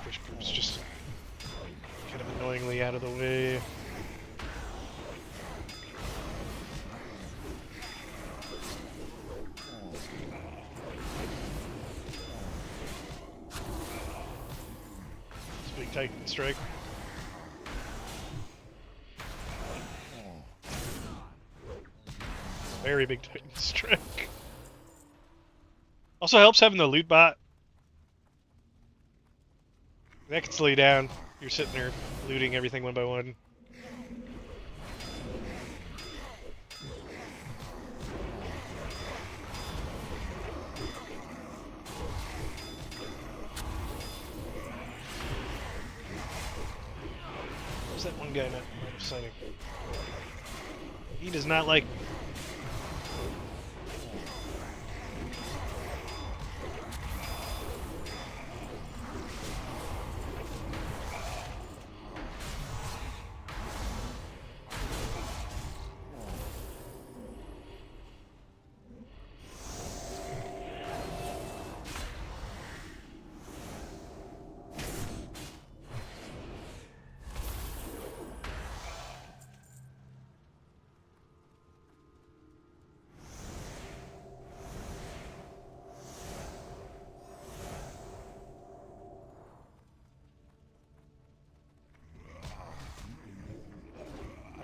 Switch groups just kind of annoyingly out of the way. This big Titan strike. Very big Titan strike. Also helps having the loot bot. That can slow you down. You're sitting there looting everything one by one. Where's that one guy not line of sighting? He does not like.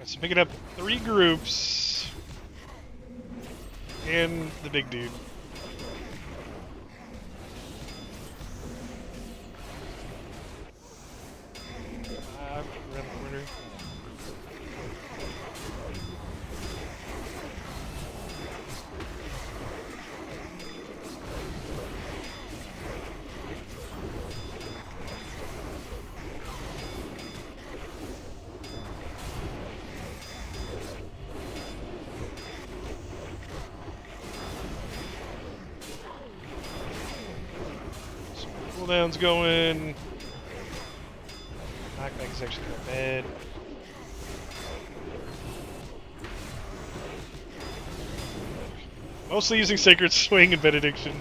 So picking up 3 groups and the big dude. Around the corner. Cooldown's going. Knockback is actually not bad. Mostly using Sacred Swing and Benediction.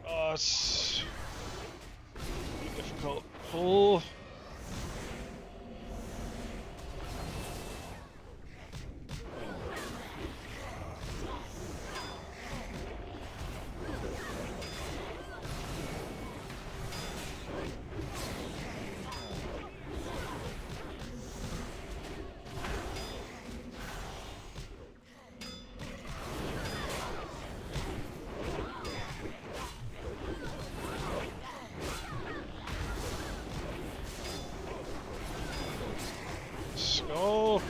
Boss. Difficult pull. No.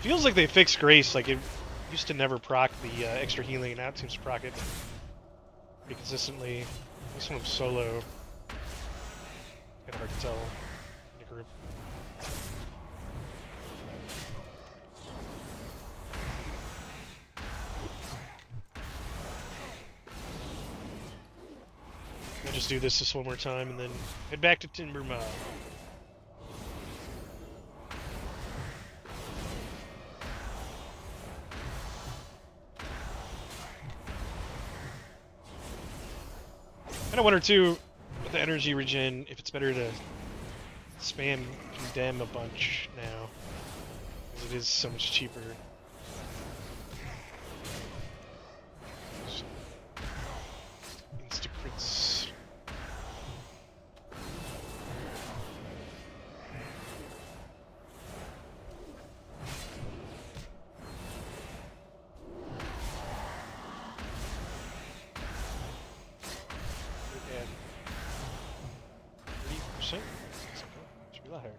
Feels like they fixed Grace. Like it used to never proc the extra healing, and now it seems to proc it pretty consistently. This one's solo. Kind of hard to tell in a group. I'll just do this one more time and then head back to Timber Mob. Kind of wonder too, with the energy regen, if it's better to spam Condemn a bunch now, because it is so much cheaper. Insta-crits. And 30%? Should be a lot higher.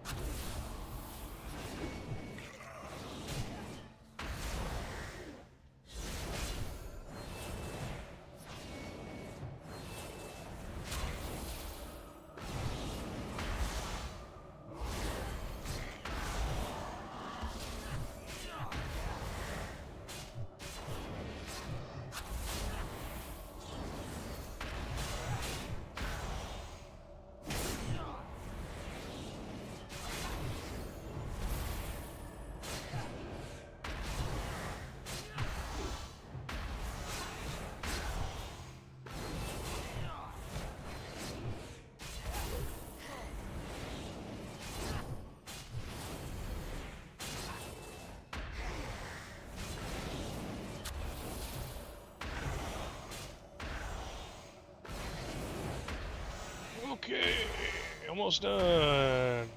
Okay, almost done.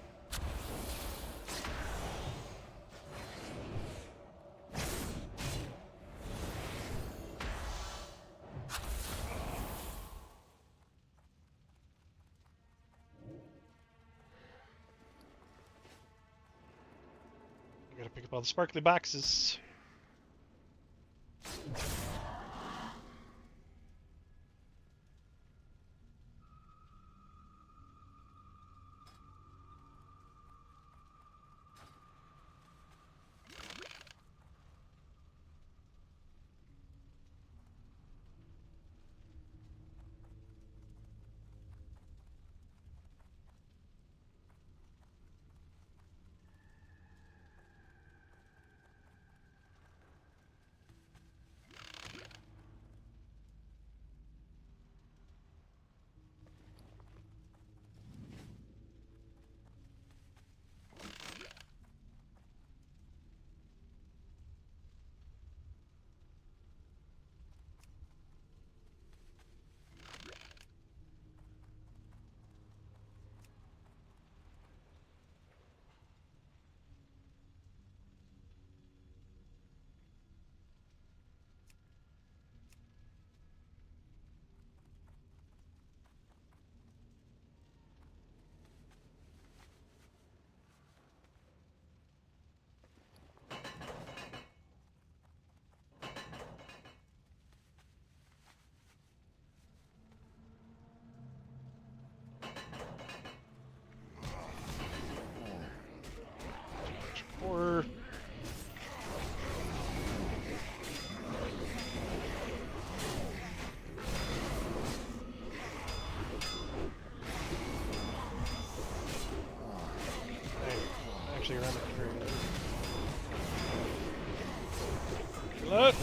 I gotta pick up all the sparkly boxes. stay around the area. Reload!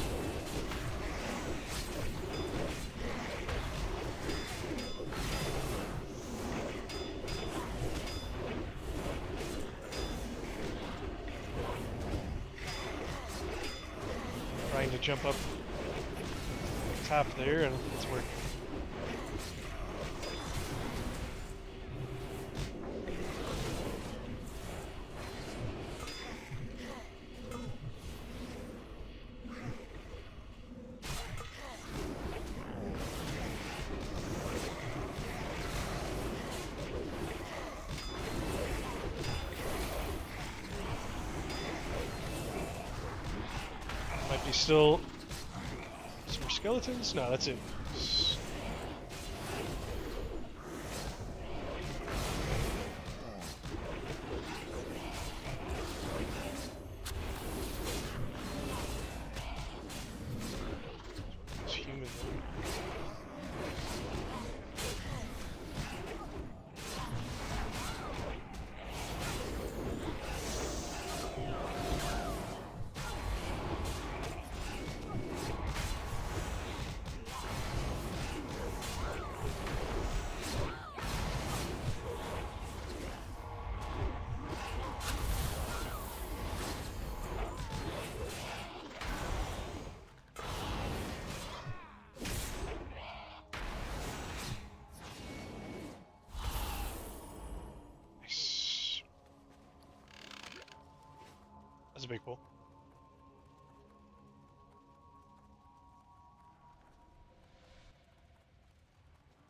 Trying to jump up top there, and it's working. Might be still some more skeletons? No, that's it. It's human. Nice. That's a big pull.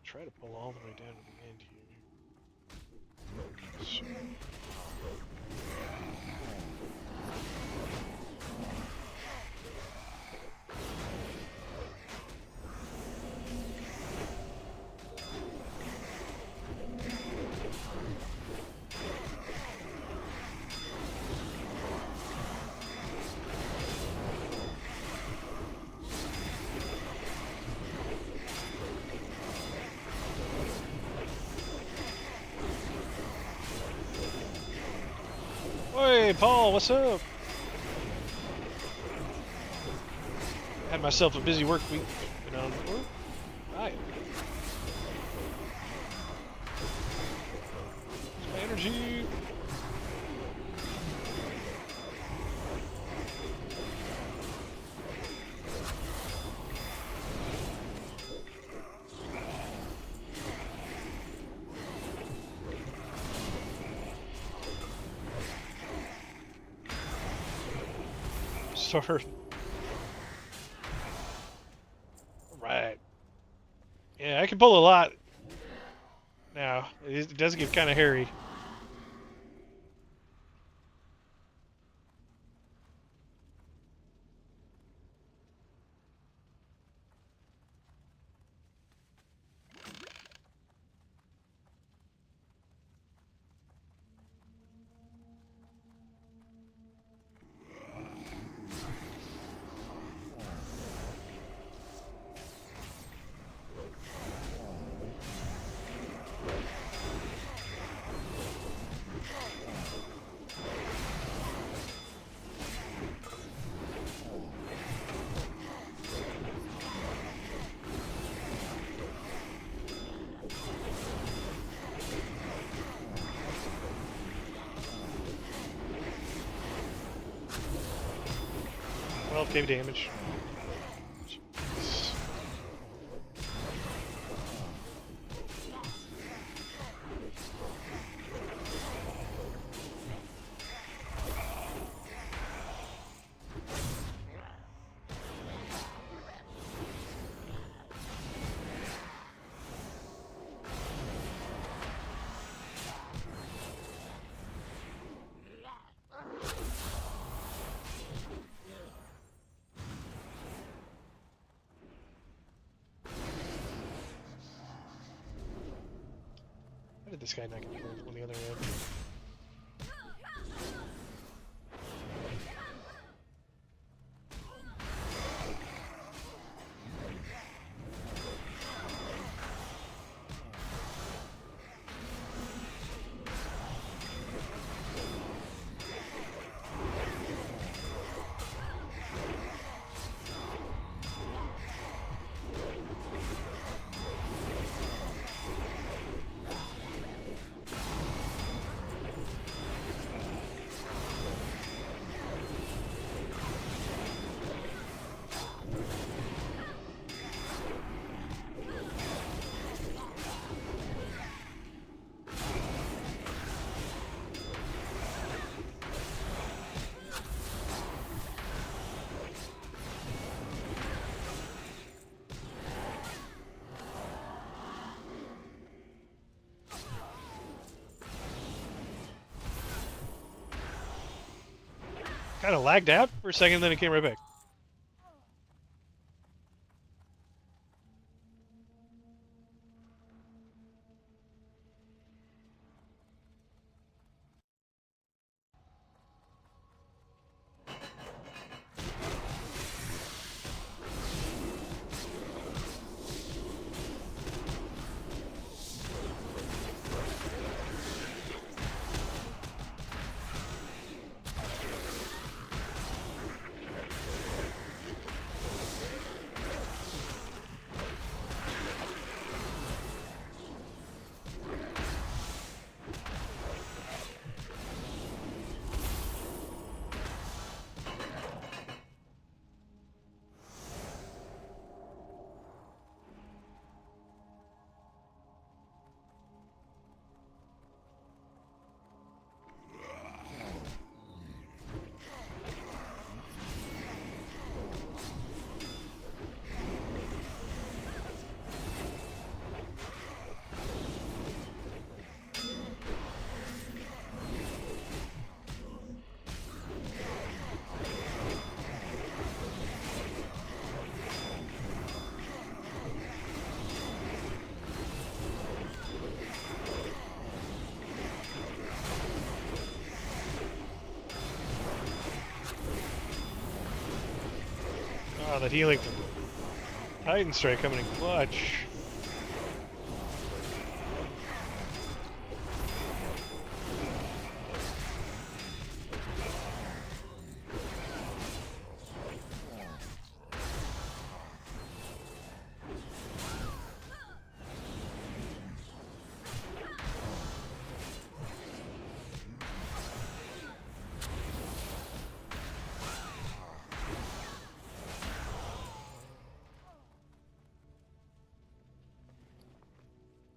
Try to pull all the way down to the end here. Hey, Paul, what's up? Had myself a busy work week. Been on work. Right. Where's my energy? Sword. Right. Yeah, I can pull a lot now. It does get kind of hairy. Well, gave damage. How did this guy not get killed on the other end? Kind of lagged out for a second, then it came right back. Oh, that healing from Titan Strike coming in clutch.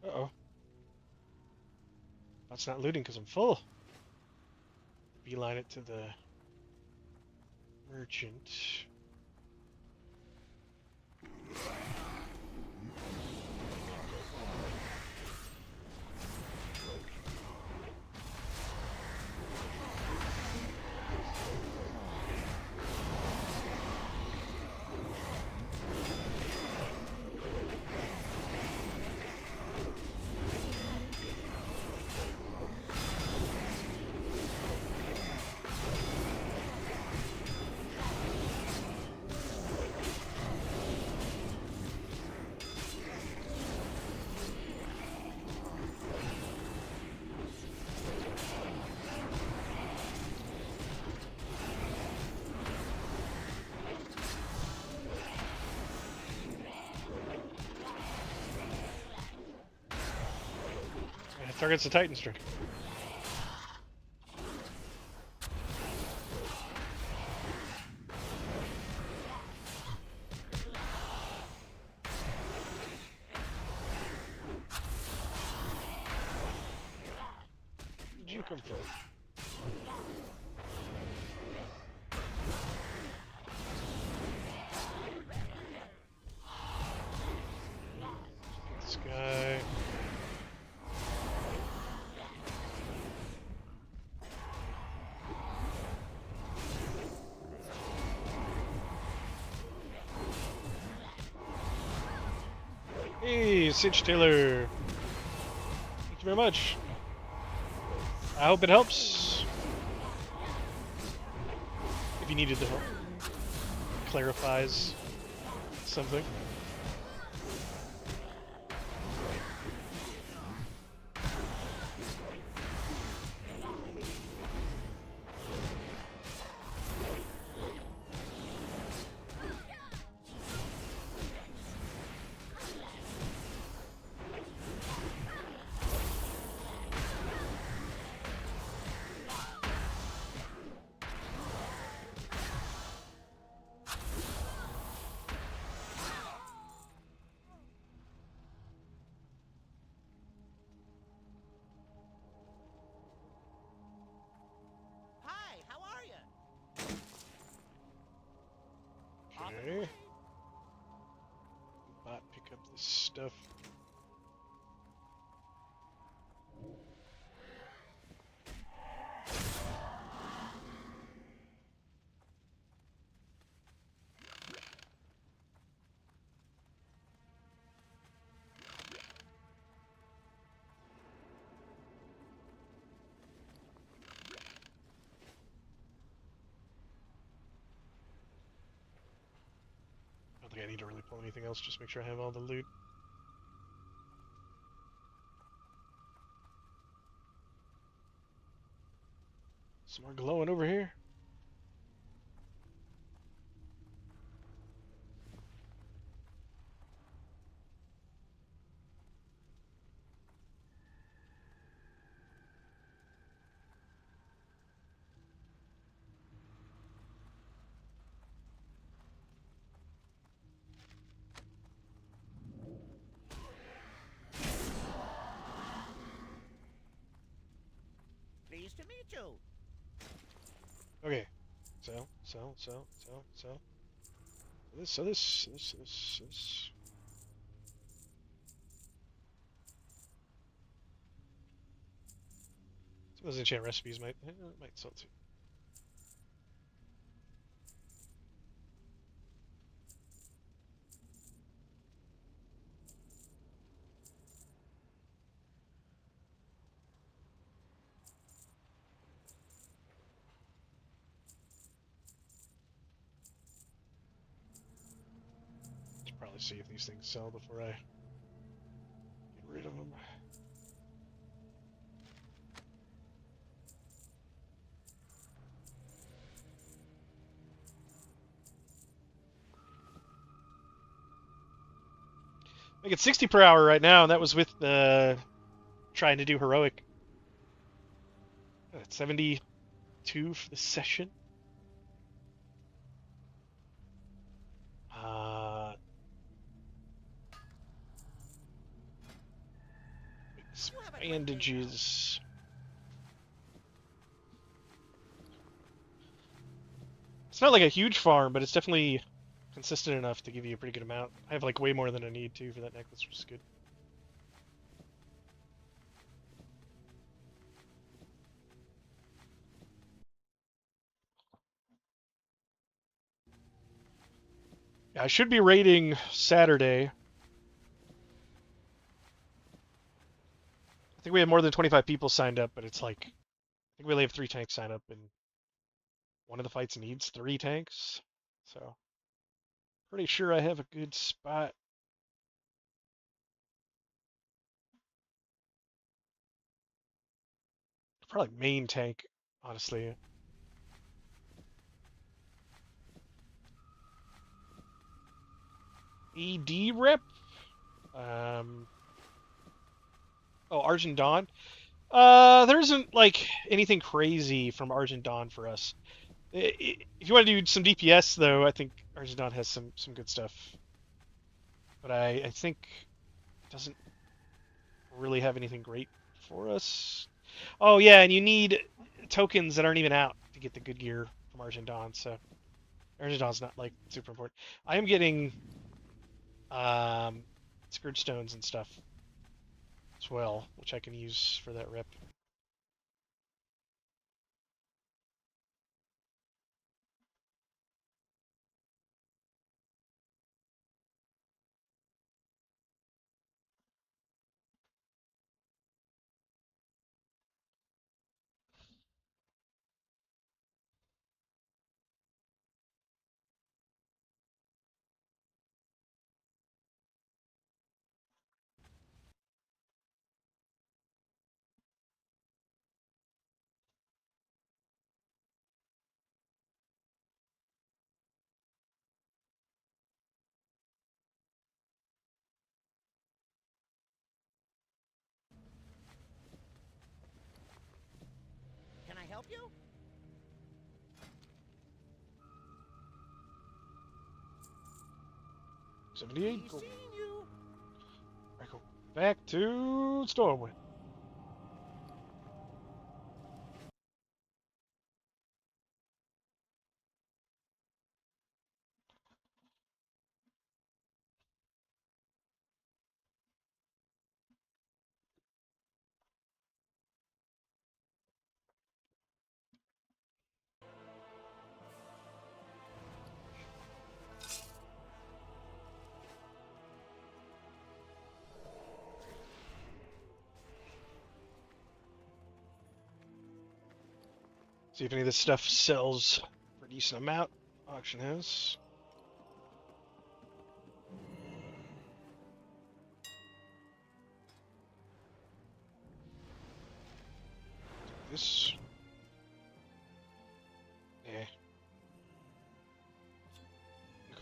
Uh-oh. That's not looting because I'm full. Beeline it to the merchant. And it targets the Titan Strike. Where'd you come from? This guy. Hey, Sitch Taylor. Thank you very much. I hope it helps. If you needed the help. Clarifies something. Hi, how are you? Okay. Bot pick up this stuff. think I need to really pull anything else. Just make sure I have all the loot. Some more glowing over here. Pleased to meet you. Okay. So. This. Some of those enchant recipes might sell too. Should probably see if these things sell before I get rid of them. I get 60 per hour right now, and that was with trying to do heroic. 72 for the session. Bandages. It's not like a huge farm, but it's definitely consistent enough to give you a pretty good amount. I have like way more than I need to for that necklace, which is good. Yeah, I should be raiding Saturday. I think we have more than 25 people signed up, but it's like I think we only have 3 tanks signed up, and one of the fights needs 3 tanks. So pretty sure I have a good spot. Probably main tank, honestly. ED rep. Oh, Argent Dawn. There isn't like anything crazy from Argent Dawn for us. If you want to do some DPS though, I think Argent Dawn has some good stuff. But I think it doesn't really have anything great for us. Oh yeah, and you need tokens that aren't even out to get the good gear from Argent Dawn, so Argent Dawn's not like super important. I am getting Scourge Stones and stuff as well, which I can use for that rep. Can I help you? 78 Be gold. seeing you. I go back to Stormwind. See if any of this stuff sells for a decent amount. Auction house. this. Yeah.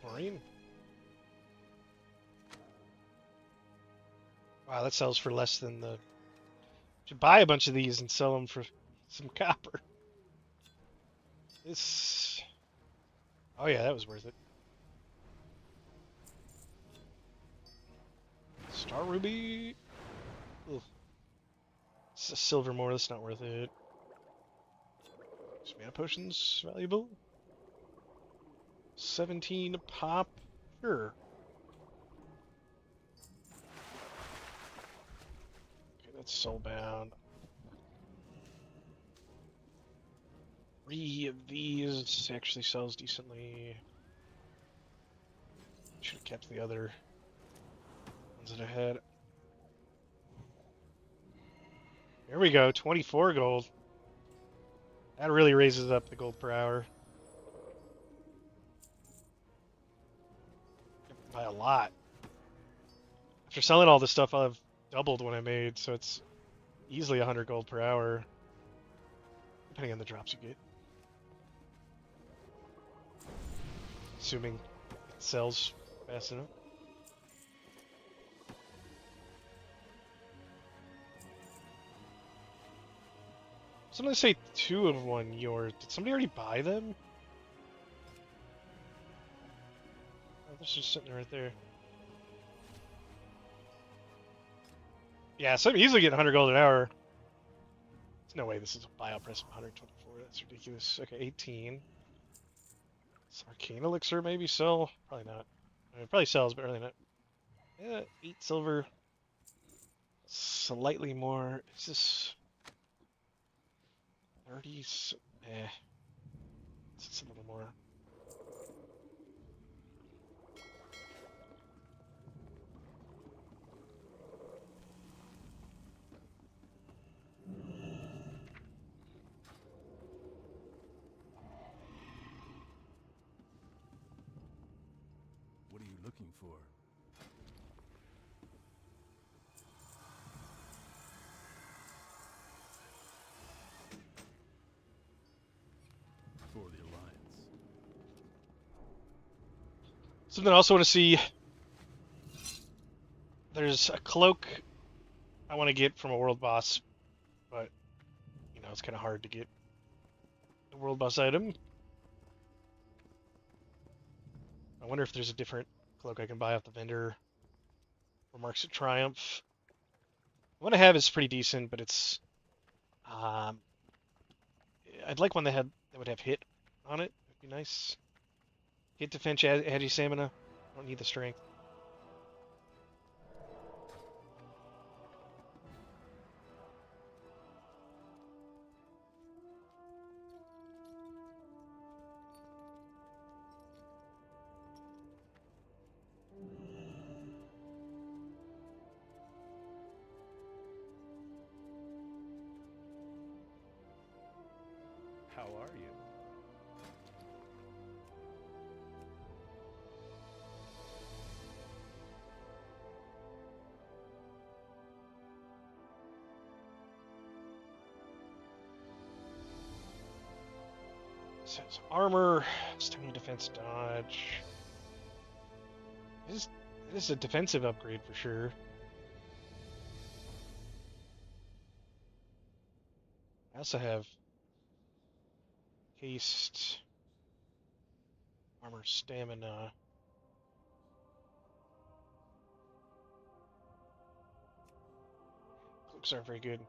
Marine. Wow, that sells for less than the. Should buy a bunch of these and sell them for some copper. This. Oh yeah, that was worth it. Star Ruby. Ugh. It's a silver more. That's not worth it. Is mana potions valuable? 17 pop. Sure. Okay, that's soulbound. 3 of these actually sells decently. Should have kept the other ones that I had. There we go, 24 gold. That really raises up the gold per hour. By a lot. After selling all this stuff, I'll have doubled what I made, so it's easily 100 gold per hour. Depending on the drops you get. Assuming it sells fast enough. Somebody say 2 of 1 yours. Did somebody already buy them? Oh, they're just sitting right there. Yeah, so I'm easily getting 100 gold an hour. There's no way this is a buyout price of 124. That's ridiculous. Okay, 18. This arcane elixir maybe sell? Probably not. I mean, it probably sells, but really not. Yeah, 8 silver. Slightly more. Is this 30? Eh. It's a little more. What are you looking for? For the Alliance. Something I also want to see. There's a cloak I want to get from a world boss, but you know it's kind of hard to get a world boss item. I wonder if there's a different cloak I can buy off the vendor or Marks of Triumph. The one I have is pretty decent, but it's I'd like one that would have hit on it. It'd be nice. Hit defense, agi stamina. I don't need the strength. How are you? Says armor, stamina, defense, dodge. This is a defensive upgrade for sure. I also have haste, armor, stamina. Cloaks aren't very good.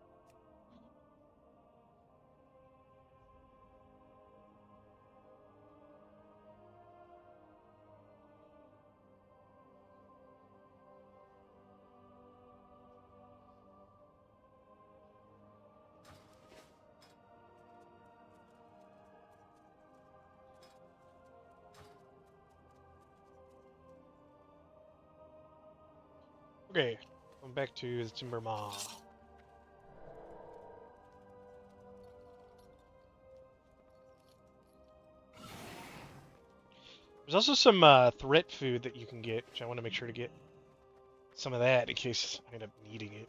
Okay, going back to the Timber Maw. There's also some threat food that you can get, which I want to make sure to get some of that in case I end up needing it.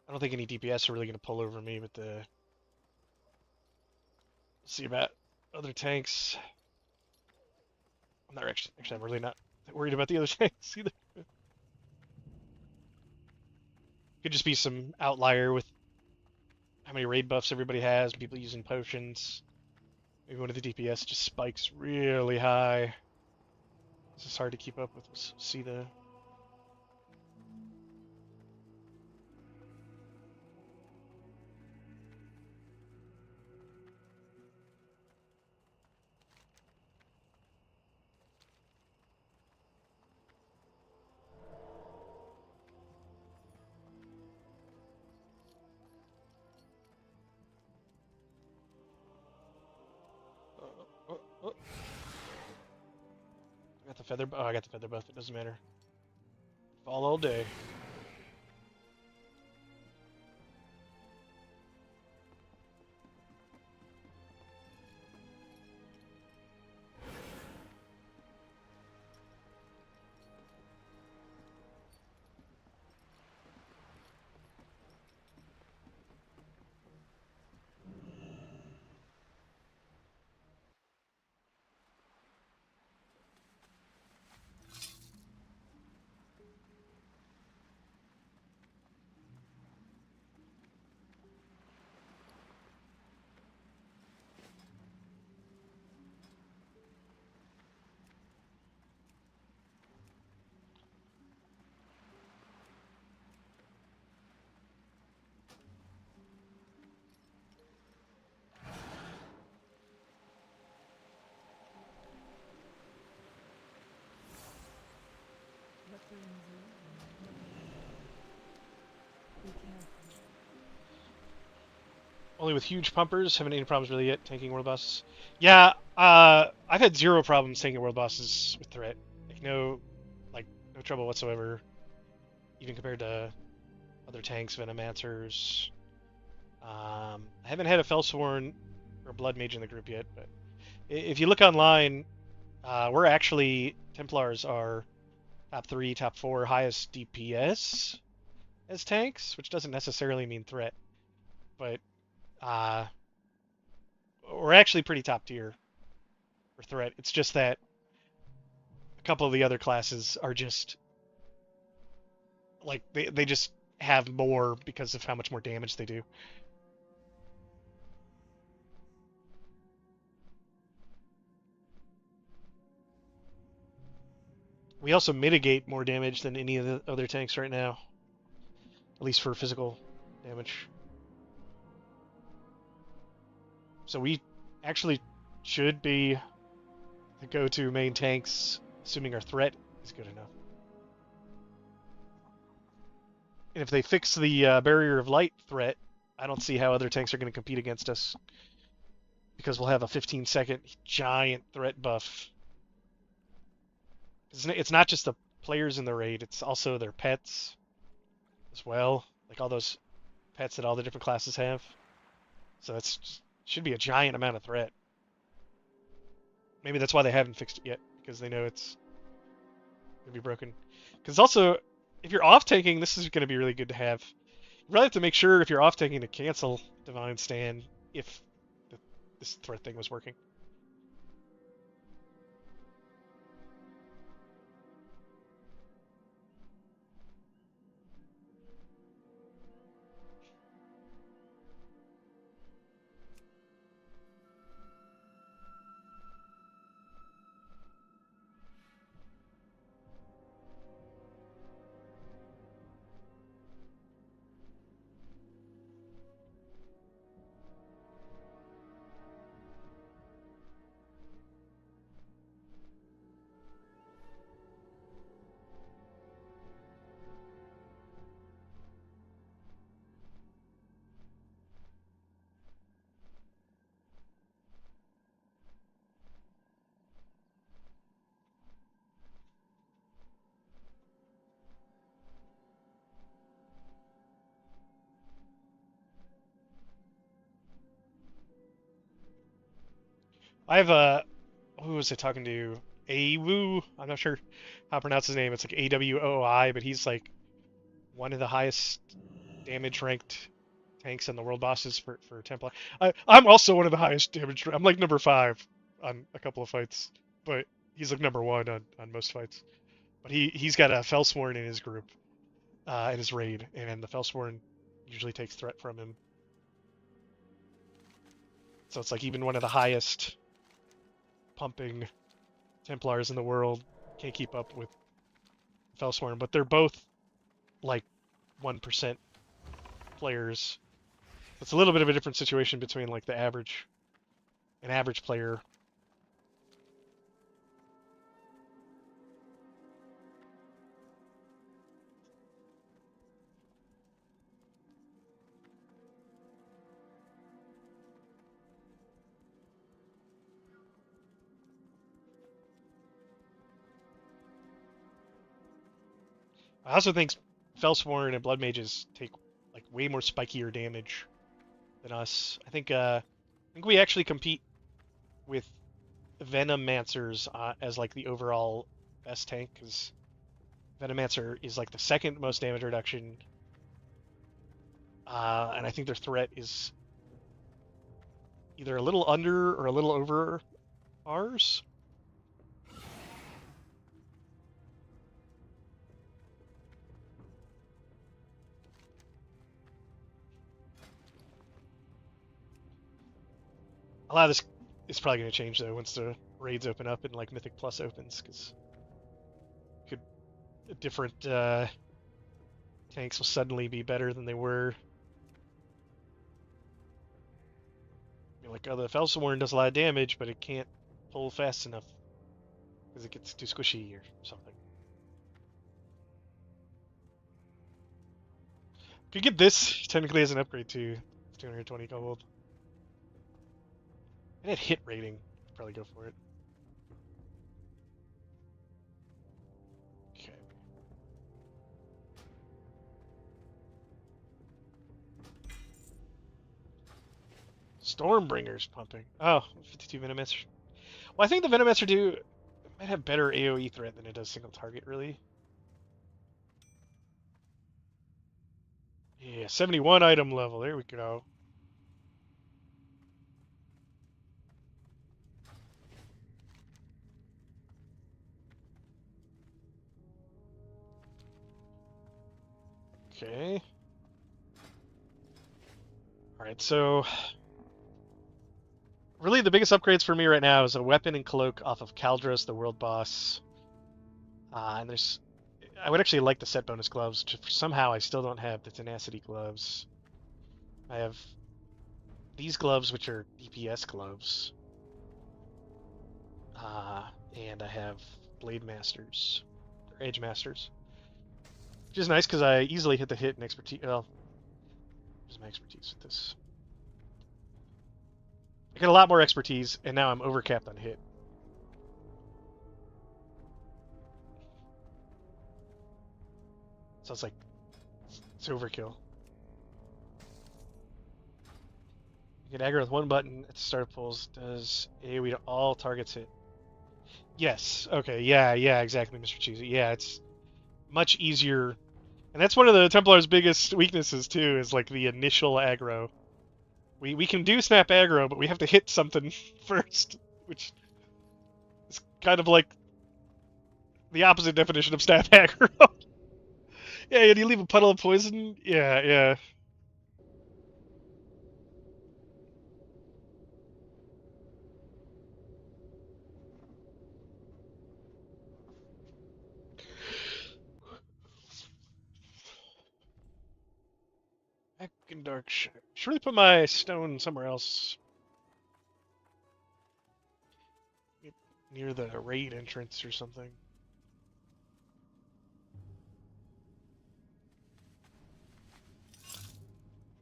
I don't think any DPS are really going to pull over me, but we'll see about other tanks. I'm not actually, I'm really not worried about the other tanks either. Could just be some outlier with how many raid buffs everybody has, people using potions. Maybe one of the DPS just spikes really high. It's just hard to keep up with. We'll see the. Oh. I got the feather. Oh, I got the feather buff. It doesn't matter. Fall all day. What brings you? Be careful. Only with huge pumpers. Haven't any problems really yet tanking world bosses. Yeah, I've had zero problems tanking world bosses with threat. Like no trouble whatsoever. Even compared to other tanks, Venomancers. I haven't had a Fellsworn or Blood Mage in the group yet, but if you look online, we're actually Templars are top 3, top 4 highest DPS as tanks, which doesn't necessarily mean threat, but uh, we're actually pretty top tier for threat. It's just that a couple of the other classes are just like they just have more because of how much more damage they do. We also mitigate more damage than any of the other tanks right now, at least for physical damage. So we actually should be the go-to main tanks, assuming our threat is good enough. And if they fix the barrier of light threat, I don't see how other tanks are going to compete against us, because we'll have a 15-second giant threat buff. It's not just the players in the raid, it's also their pets as well, like all those pets that all the different classes have. So it should be a giant amount of threat. Maybe that's why they haven't fixed it yet, because they know it's going to be broken. Because also, if you're off-tanking, this is going to be really good to have. You really have to make sure if you're off-tanking to cancel Divine Stand if this threat thing was working. I have who was I talking to? Awu? I'm not sure how to pronounce his name. It's like AWOI, but he's like one of the highest damage ranked tanks and the world bosses for Templar. I'm also one of the highest damage. I'm like number 5 on a couple of fights, but he's like number 1 on most fights. But he's got a Felsworn in his group, in his raid, and the Felsworn usually takes threat from him. So it's like even one of the highest pumping Templars in the world can't keep up with Felsworn, but they're both like 1% players. It's a little bit of a different situation between like an average player. I also think Felsworn and Blood Mages take like way more spikier damage than us. I think we actually compete with Venomancers as like the overall best tank, because Venomancer is like the second most damage reduction, and I think their threat is either a little under or a little over ours. A lot of this is probably going to change though once the raids open up and like Mythic Plus opens, because different tanks will suddenly be better than they were. You're like, oh, the Felsworn does a lot of damage, but it can't pull fast enough because it gets too squishy or something. Could get this technically as an upgrade to 220 gold. And at hit rating, probably go for it. Okay. Stormbringer's pumping. Oh, 52 Venomancer. Well, I think the Venomancer might have better AoE threat than it does single target, really. Yeah, 71 item level. There we go. Okay. Alright, so really the biggest upgrades for me right now is a weapon and cloak off of Kaldros, the world boss. And I would actually like the set bonus gloves. Somehow I still don't have the tenacity gloves. I have these gloves, which are DPS gloves. And I have Blade Masters, or Edge Masters. Which is nice because I easily hit the hit and expertise. Well, where's my expertise with this? I get a lot more expertise, and now I'm overcapped on hit. So it's like, it's overkill. You can aggro with one button at the start of pulls. Does AoE to all targets hit? Yes. Okay. Yeah. Exactly, Mr. Cheesy. Yeah, it's much easier, and that's one of the Templar's biggest weaknesses too. Is like the initial aggro. We can do snap aggro, but we have to hit something first, which is kind of like the opposite definition of snap aggro. Yeah, and you leave a puddle of poison. Yeah. Back in dark. Should really put my stone somewhere else. Near the raid entrance or something.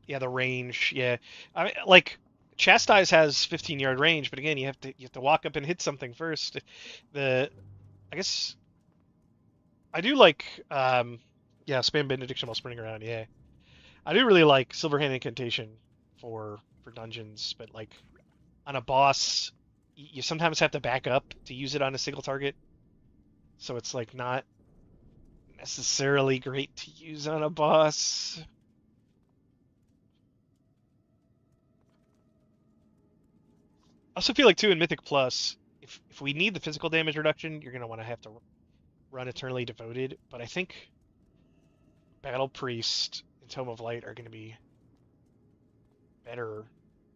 Yeah, the range. Yeah, I mean, like Chastise has 15-yard range, but again, you have to walk up and hit something first. I guess I do like yeah, spam benediction while sprinting around. Yeah, I do really like Silverhand Incantation for dungeons, but like on a boss, you sometimes have to back up to use it on a single target, so it's like not necessarily great to use on a boss. also feel like too in Mythic Plus, if we need the physical damage reduction, you're gonna want to have to run Eternally Devoted. But I think Battle Priest and Tome of Light are gonna be better,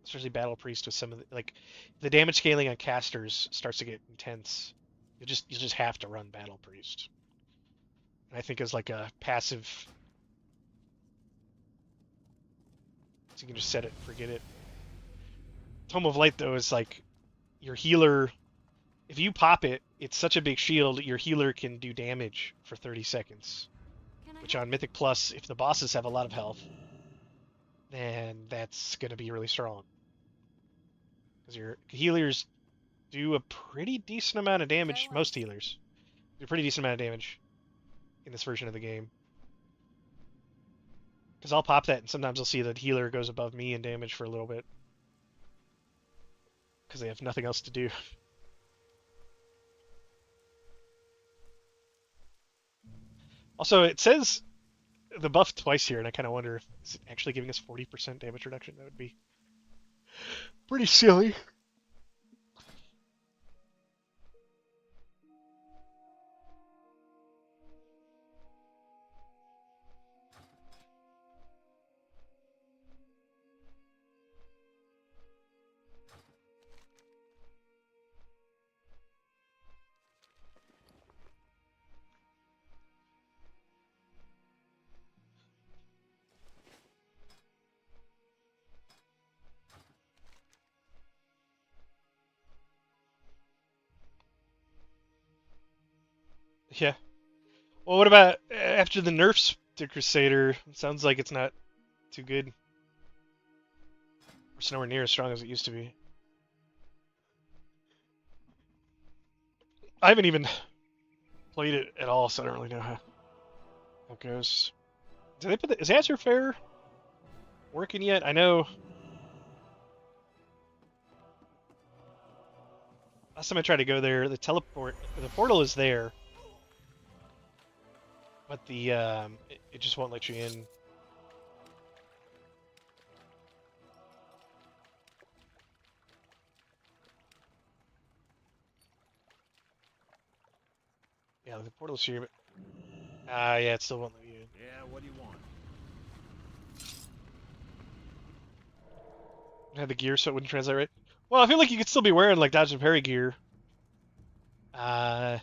especially Battle Priest with some of like the damage scaling on casters starts to get intense. You just have to run Battle Priest. And I think as like a passive, so you can just set it and forget it. Tome of Light though is like your healer. If you pop it, it's such a big shield. Your healer can do damage for 30 seconds, Can I which help? on Mythic Plus, if the bosses have a lot of health, then that's gonna be really strong. Because your healers do a pretty decent amount of damage. Farewell. Most healers do a pretty decent amount of damage in this version of the game. Because I'll pop that, and sometimes I'll see that healer goes above me in damage for a little bit. Because they have nothing else to do. Also, it says the buff twice here, and I kind of wonder if it's actually giving us 40% damage reduction. That would be pretty silly. Yeah. Well, what about after the nerfs to Crusader? It sounds like it's not too good. It's nowhere near as strong as it used to be. I haven't even played it at all, so I don't really know how it goes. Did they put is Azure Fair working yet? I know last time I tried to go there, the portal is there, but it just won't let you in. Yeah, the portal's here, but yeah, it still won't let you in. Yeah, what do you want? I had the gear, so it wouldn't translate right. Well, I feel like you could still be wearing like dodge and parry gear. Uh,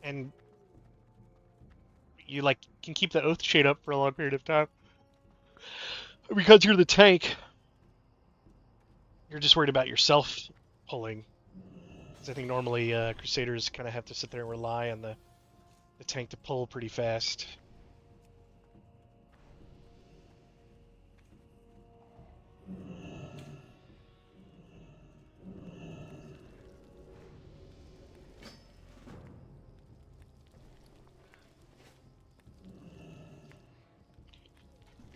and you like can keep the oath shade up for a long period of time because you're the tank. You're just worried about yourself pulling. Because I think normally Crusaders kind of have to sit there and rely on the tank to pull pretty fast.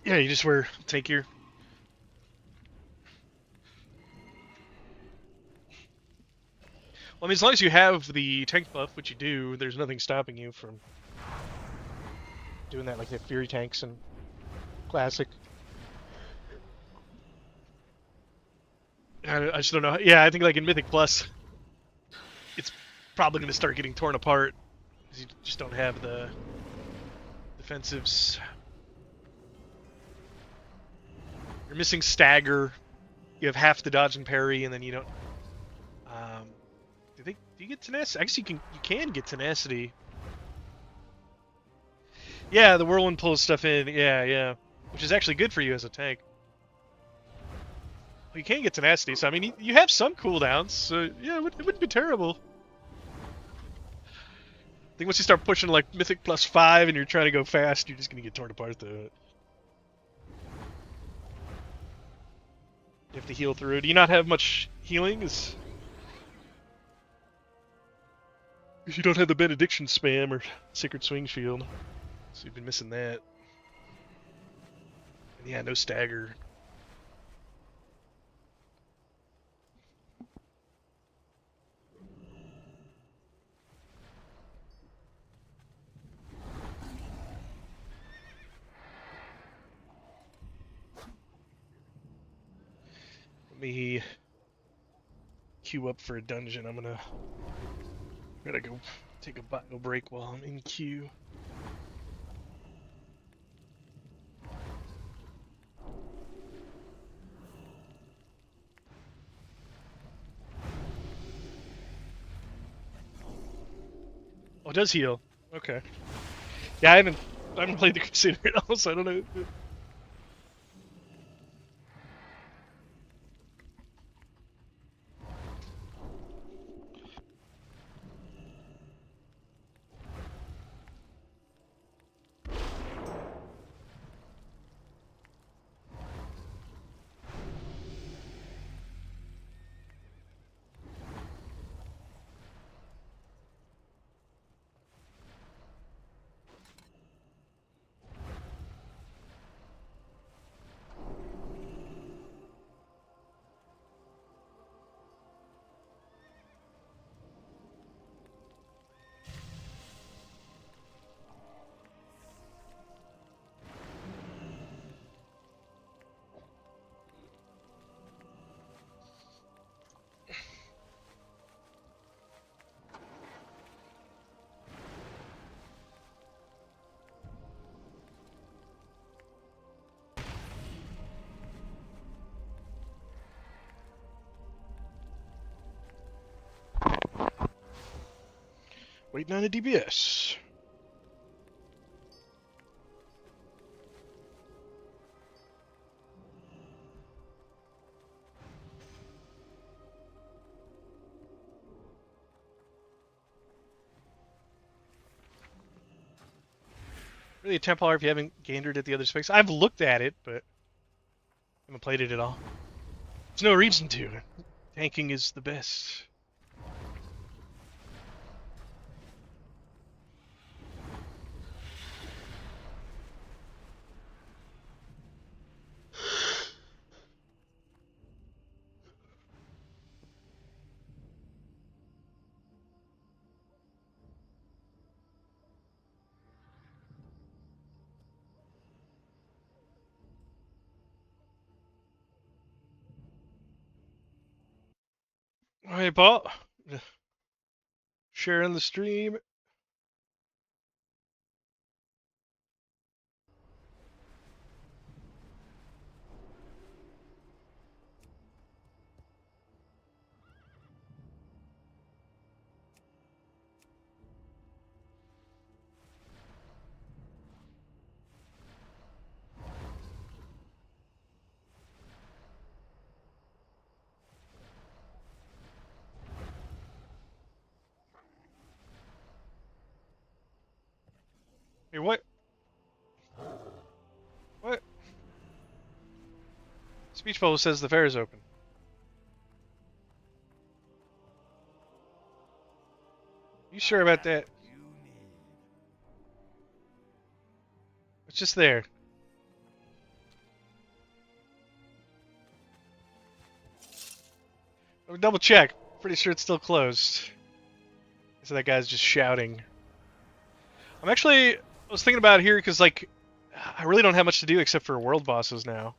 Yeah, you just wear tank gear. Well, I mean, as long as you have the tank buff, which you do, there's nothing stopping you from doing that like the Fury tanks and Classic. I just don't know. Yeah, I think like in Mythic Plus, it's probably going to start getting torn apart because you just don't have the defensives. You're missing stagger. You have half the dodge and parry, and then you don't. Do you get tenacity? I guess you can get tenacity. Yeah, the whirlwind pulls stuff in. Yeah, which is actually good for you as a tank. Well, you can get tenacity, so I mean, you have some cooldowns. So yeah, it wouldn't be terrible. I think once you start pushing like Mythic plus 5 and you're trying to go fast, you're just gonna get torn apart though. You have to heal through. Do you not have much healing? Because you don't have the Benediction spam or Sacred Swing Shield. So you've been missing that. And yeah, no stagger. Let me queue up for a dungeon. Gotta go take a bio break while I'm in queue. Oh, it does heal. Okay. Yeah, I haven't played the Crusader at all, so I don't know. Waiting on a DBS. Really a Templar if you haven't gandered at the other specs. I've looked at it, but haven't played it at all. There's no reason to. Tanking is the best. Hey, Paul. Sharing the stream. Hey, what? What? Speech bubble says the fair is open. You sure about that? It's just there. I'll double check. Pretty sure it's still closed. So that guy's just shouting. I was thinking about it here because, like, I really don't have much to do except for world bosses now.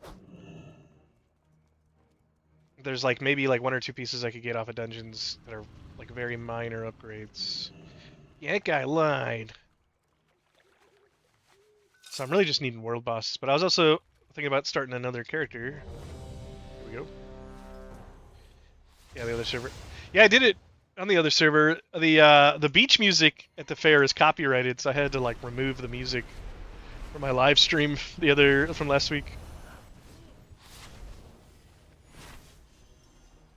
There's, like, maybe, like, one or two pieces I could get off of dungeons that are, like, very minor upgrades. Yeah, that guy lied. So I'm really just needing world bosses. But I was also thinking about starting another character. Here we go. Yeah, the other server. Yeah, I did it on the other server. The beach music at the fair is copyrighted, so I had to like remove the music from my live stream from last week.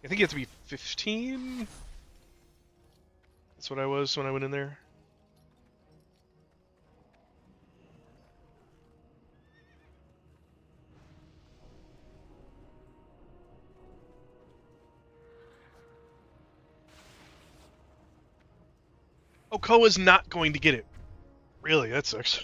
I think you have to be 15. That's what I was when I went in there. Oh, CoA's not going to get it. Really, that sucks.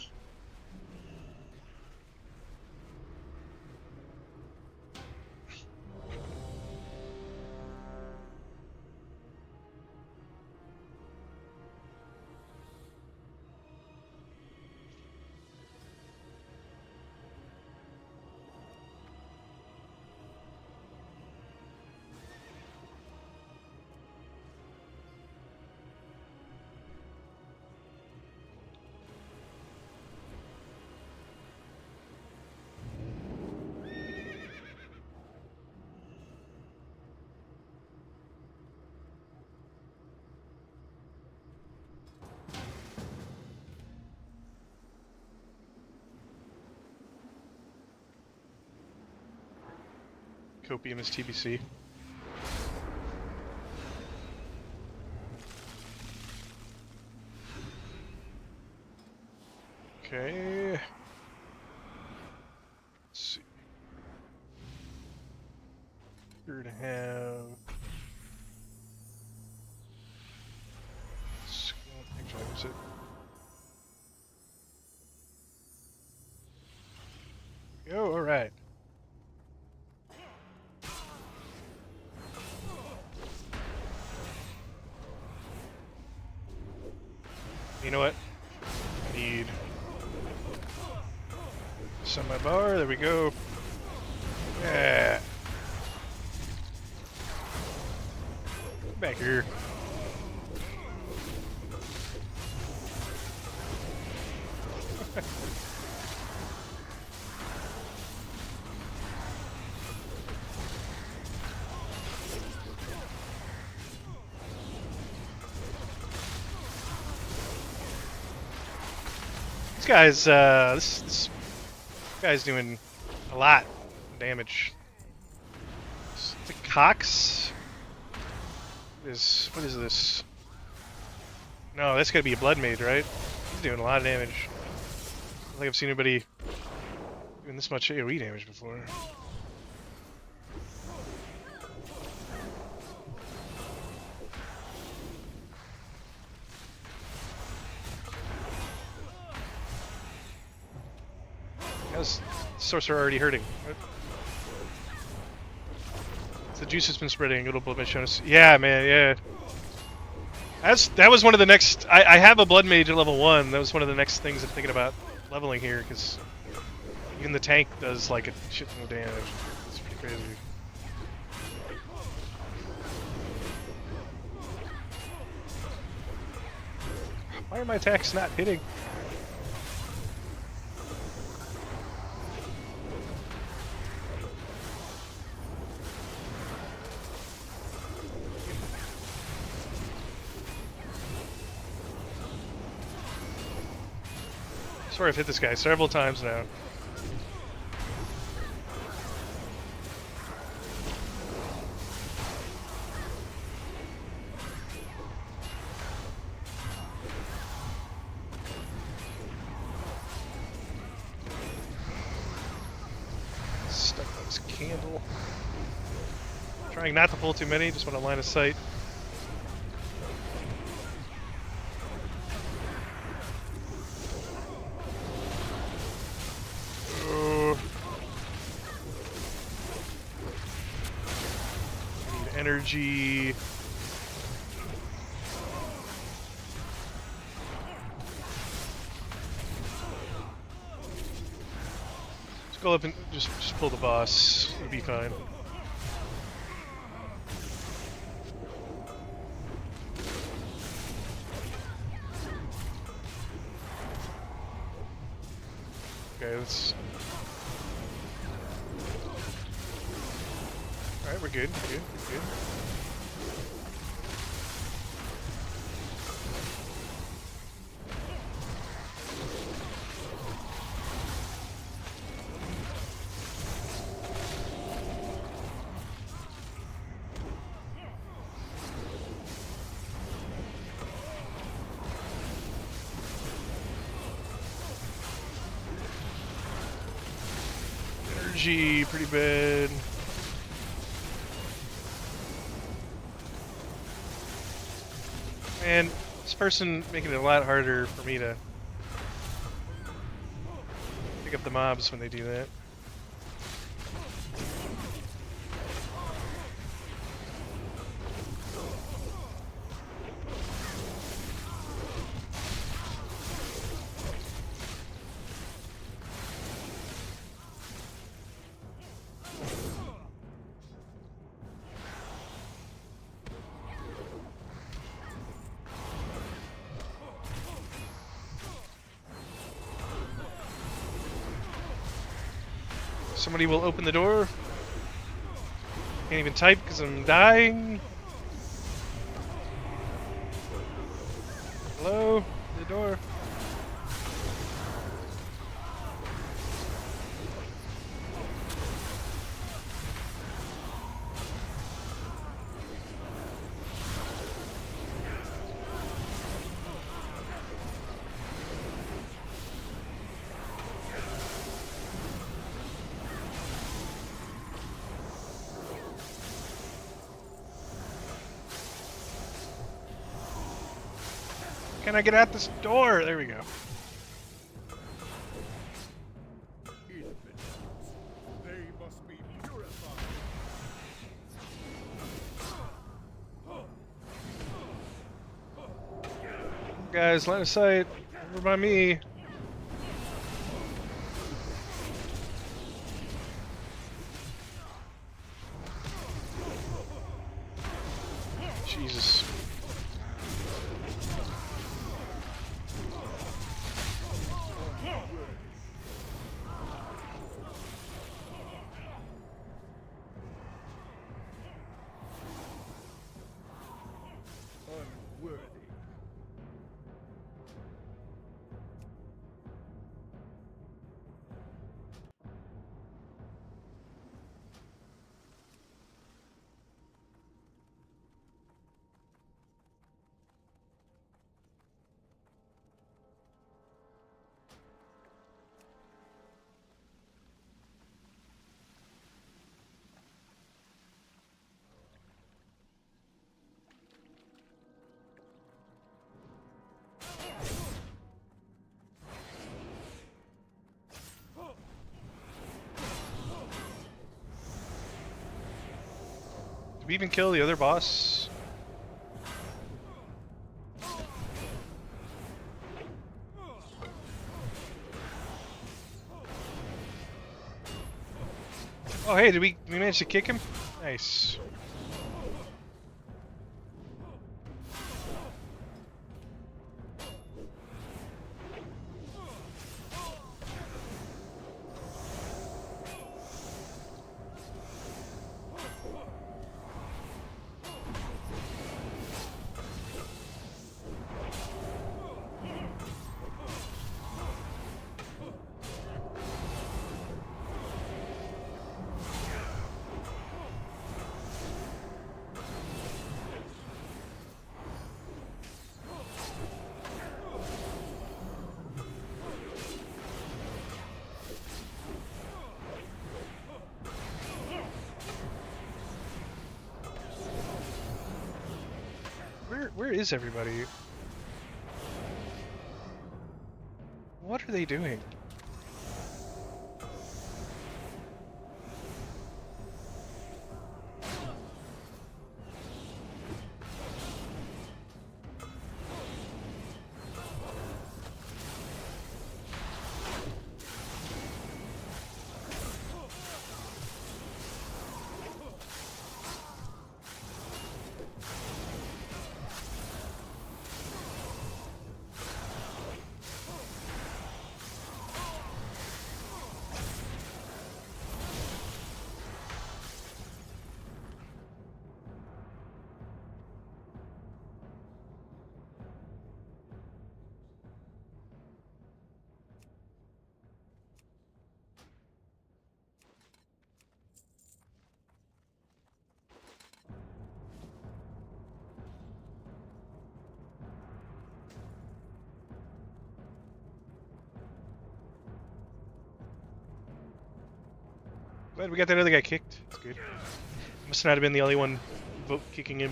copium as TBC. Okay. Let's see. Here to have. Actually, was it? Oh, all right. You know what? I need some my bar. There we go. Yeah. Come back here. This guy's doing a lot of damage. The Cox is what is this? No, that's gotta be a blood mage, right? He's doing a lot of damage. I don't think I've seen anybody doing this much AoE damage before. How's Sorcerer already hurting? The juice has been spreading. It'll blood mage shown us. Yeah, man, yeah. That was one of the next. I have a blood mage at level 1. That was one of the next things I'm thinking about leveling here, because even the tank does like a shit ton of damage. It's pretty crazy. Why are my attacks not hitting? I swear I've hit this guy several times now. Stuck on this candle. Trying not to pull too many, just want to line of sight. Energy. Just go up and just pull the boss. It'll be fine. Okay, let's. Alright, we're good, we're good, we're good. Energy, pretty bad. And this person making it a lot harder for me to pick up the mobs when they do that. Somebody will open the door. Can't even type because I'm dying. Hello? The door. Can I get out this door? There we go. They must be purified. Guys, line of sight. Over by me. Jesus. Unworthy. Did we even kill the other boss? Oh hey, did we manage to kick him? Nice. Where is everybody? What are they doing? Glad we got that other guy kicked. That's good. Must not have been the only one vote kicking him.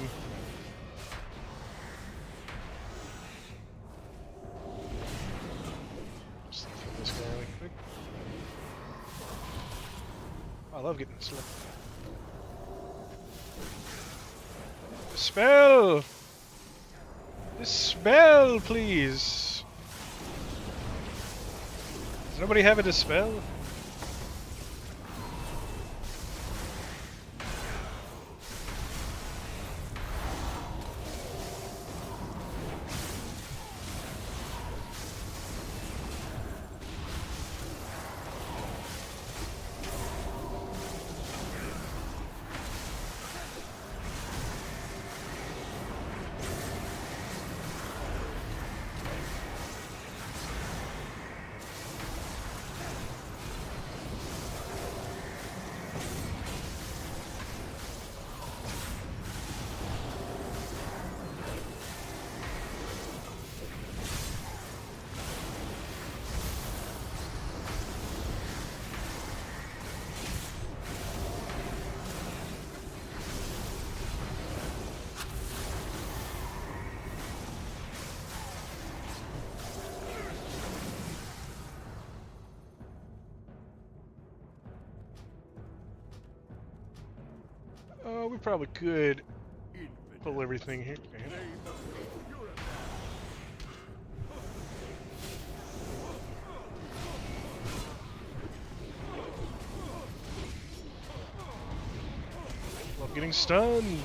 Just kill this guy really quick. Oh, I love getting slow. Dispel! Dispel, please! Does nobody have a dispel? We probably could Infidels. pull everything here. Okay. They must be purified. Love getting stunned.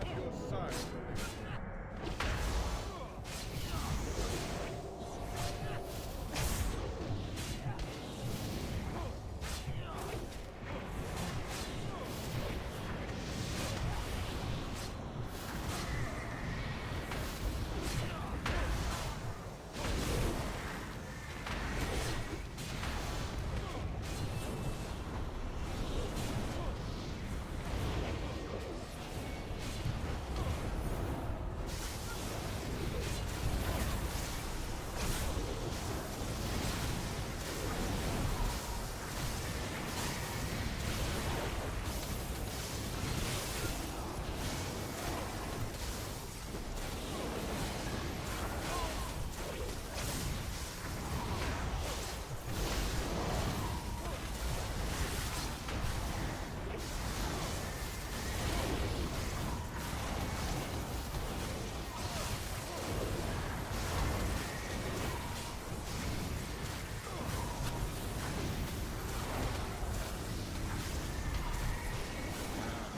At your side.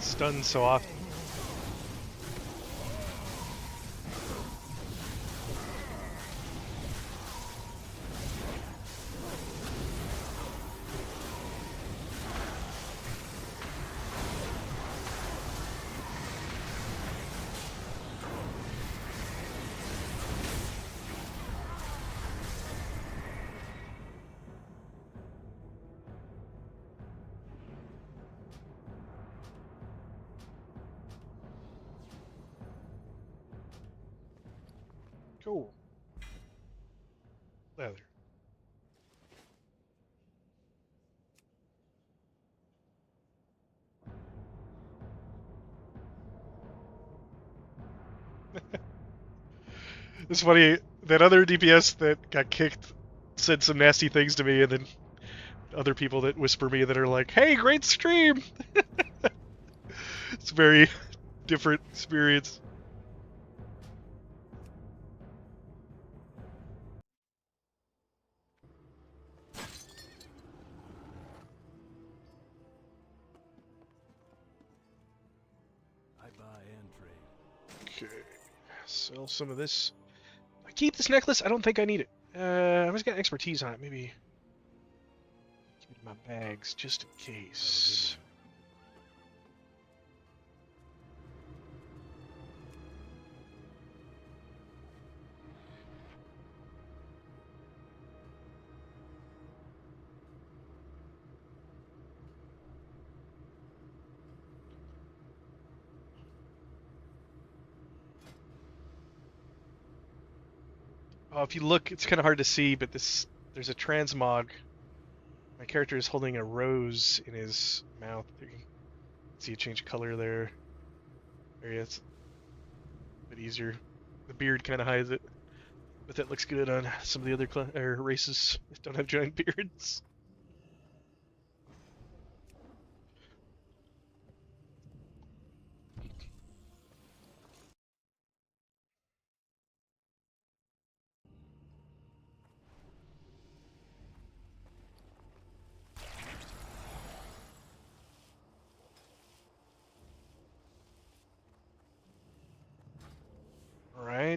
Stunned so often. Cool. Leather. It's funny, that other DPS that got kicked said some nasty things to me, and then other people that whisper me that are like, "Hey, great stream!" It's a very different experience. I buy and trade. Okay, sell some of this. I keep this necklace. I don't think I need it. I've just got expertise on it. Maybe keep it in my bags just in case. If you look, it's kind of hard to see, but there's a transmog. My character is holding a rose in his mouth. You can see a change of color there. There he is. A bit easier. The beard kind of hides it, but that looks good on some of the other races that don't have giant beards.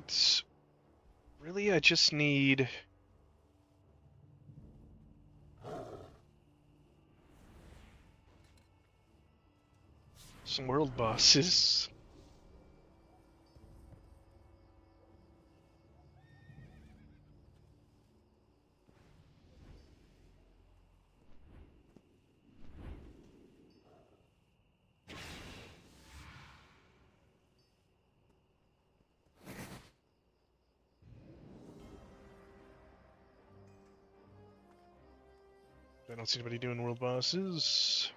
Alright. Really, I just need... some world bosses. I don't see anybody doing world bosses.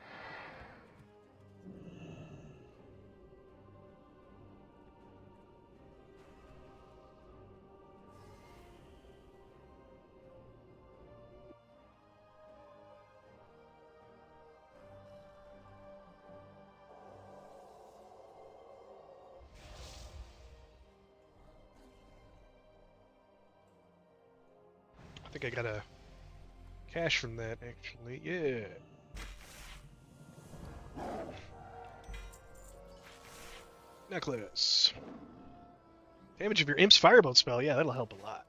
I think I got a cash from that, actually. Yeah. Necklace. Damage of your Imp's Firebolt spell. Yeah, that'll help a lot.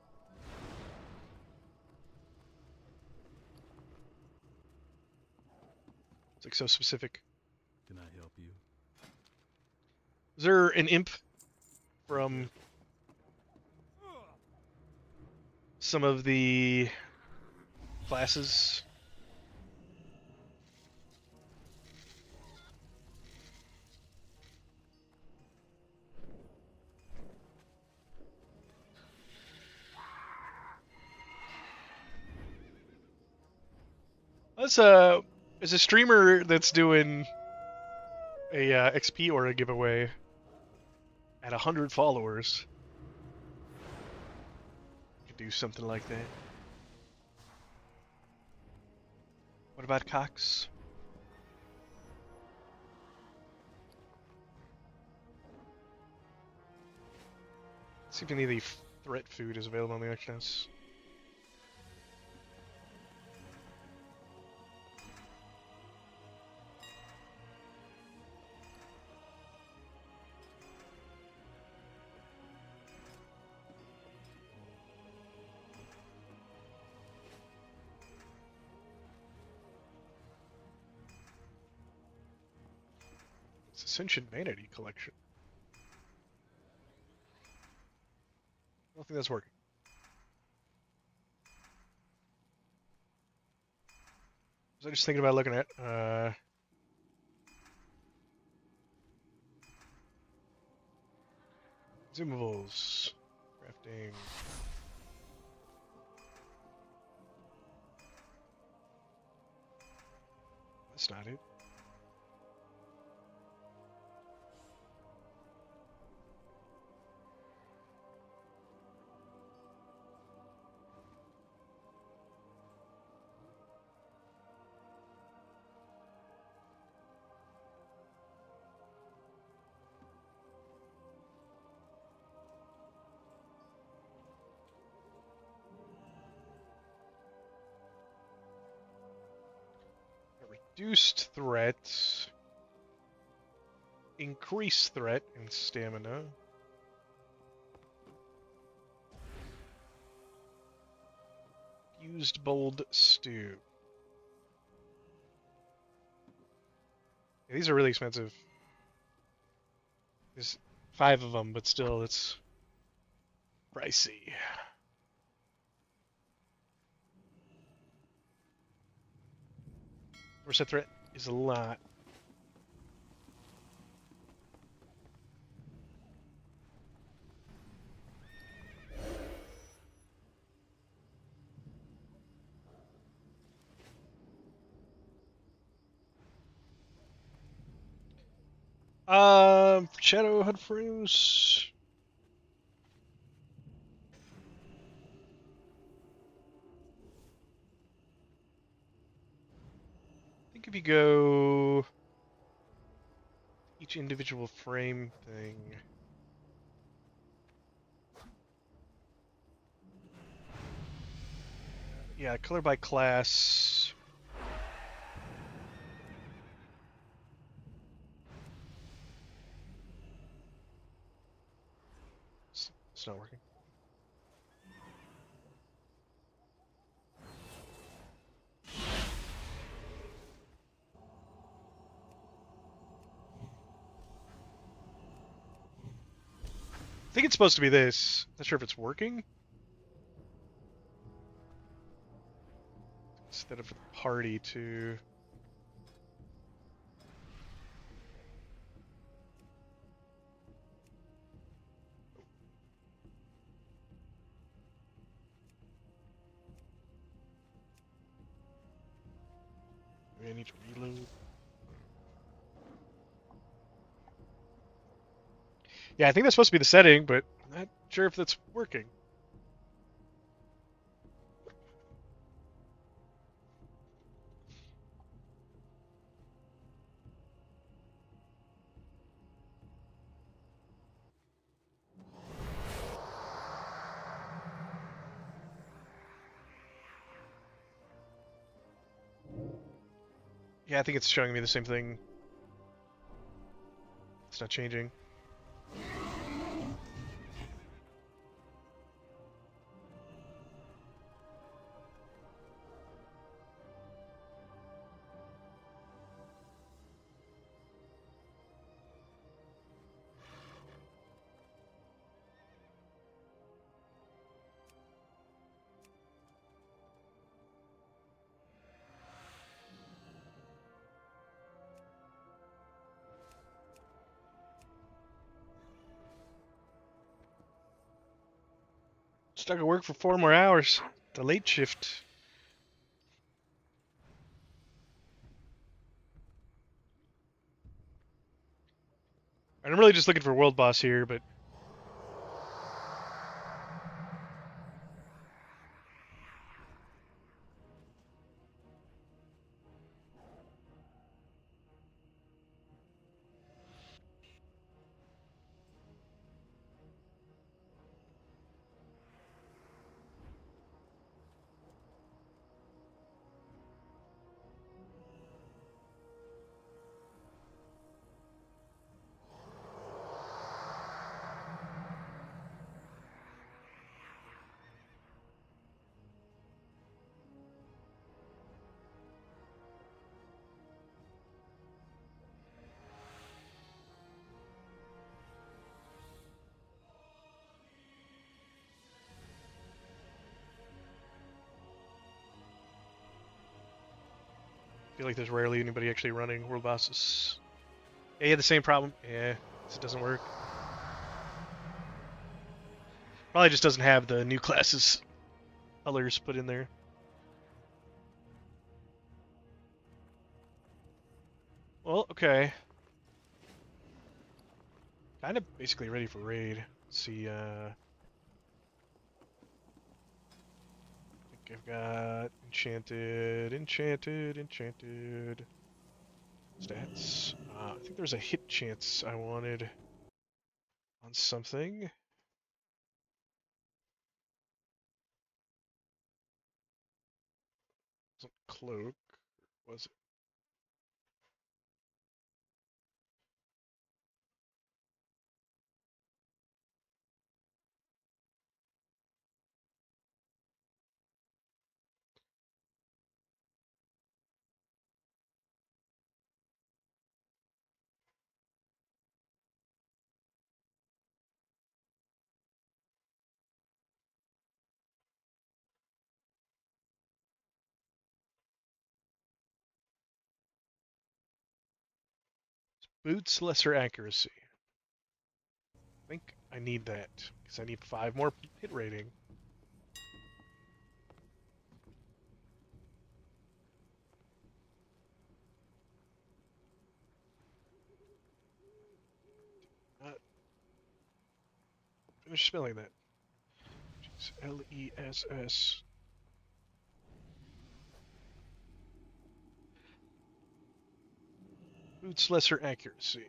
It's like so specific. Can I help you? Is there an Imp from some of the classes? There's a streamer that's doing a XP aura giveaway at 100 followers. Could do something like that. What about Cox? Let's see if any of the threat food is available on the auction house. It's Ascension Vanity Collection. I don't think that's working. Was I just thinking about looking at consumables, crafting. That's not it. Reduced threat, increased threat and stamina. Used bold stew. Yeah, these are really expensive. There's 5 of them, but still, it's pricey. Reset threat is a lot. Shadow Hood Frames. I think if you go each individual frame thing. Yeah, color by class. it's not working. I think it's supposed to be this. Not sure if it's working. Instead of the party to... Maybe I need to reload. Yeah, I think that's supposed to be the setting, but I'm not sure if that's working. Yeah, I think it's showing me the same thing. It's not changing. Stuck at work for 4 more hours. The late shift. And I'm really just looking for world boss here, but I feel like there's rarely anybody actually running world bosses. Yeah, you had the same problem. Yeah, it doesn't work. Probably just doesn't have the new classes colors put in there. Well, okay. Kind of basically ready for raid. Let's see, I think I've got enchanted stats. I think there's a hit chance I wanted on something. Wasn't cloak, was it? Boots lesser accuracy. I think I need that because I need 5 more hit rating. Finish spelling that. Jeez. Less. Boots lesser accuracy.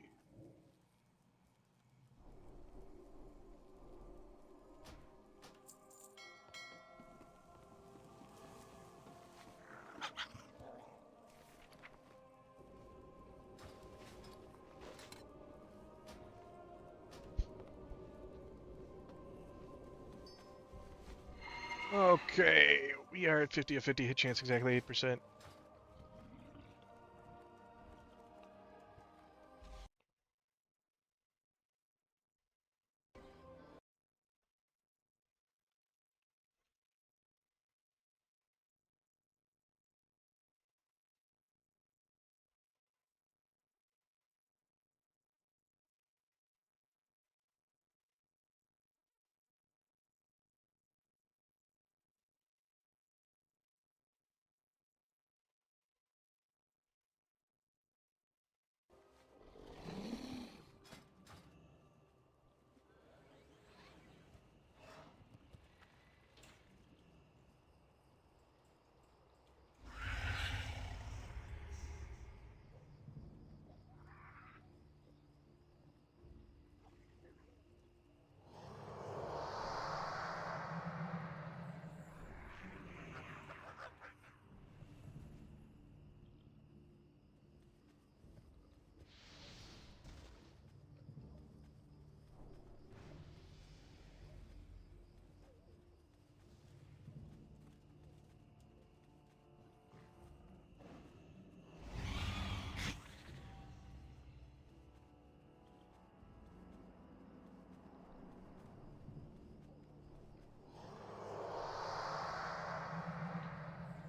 Okay, we are at 50 a 50 hit chance, exactly 8%.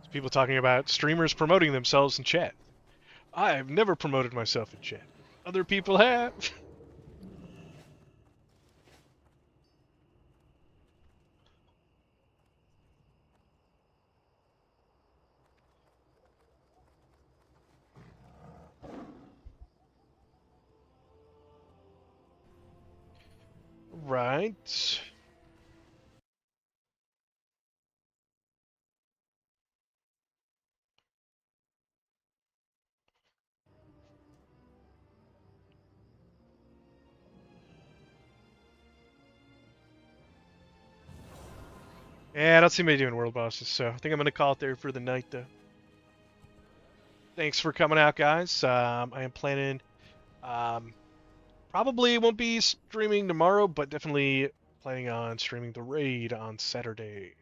People talking about streamers promoting themselves in chat. I've never promoted myself in chat. Other people have. Right. Yeah, I don't see me doing world bosses, so I think I'm going to call it there for the night, though. Thanks for coming out, guys. I am planning, probably won't be streaming tomorrow, but definitely planning on streaming the raid on Saturday.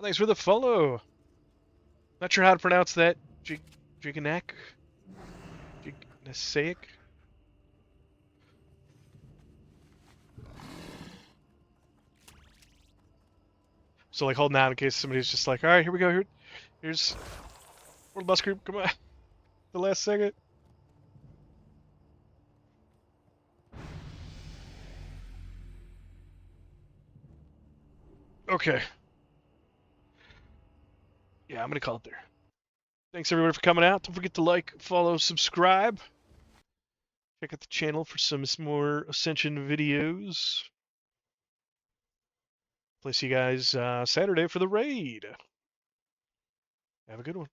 Thanks for the follow. Not sure how to pronounce that. Jiganak? Jignasaic? So like holding out in case somebody's just like, all right, here we go. Here's World Bus Group. Come on, the last second. Okay. Yeah, I'm gonna call it there. Thanks everybody for coming out. Don't forget to like, follow, subscribe. Check out the channel for some more Ascension videos. Play see you guys Saturday for the raid. Have a good one.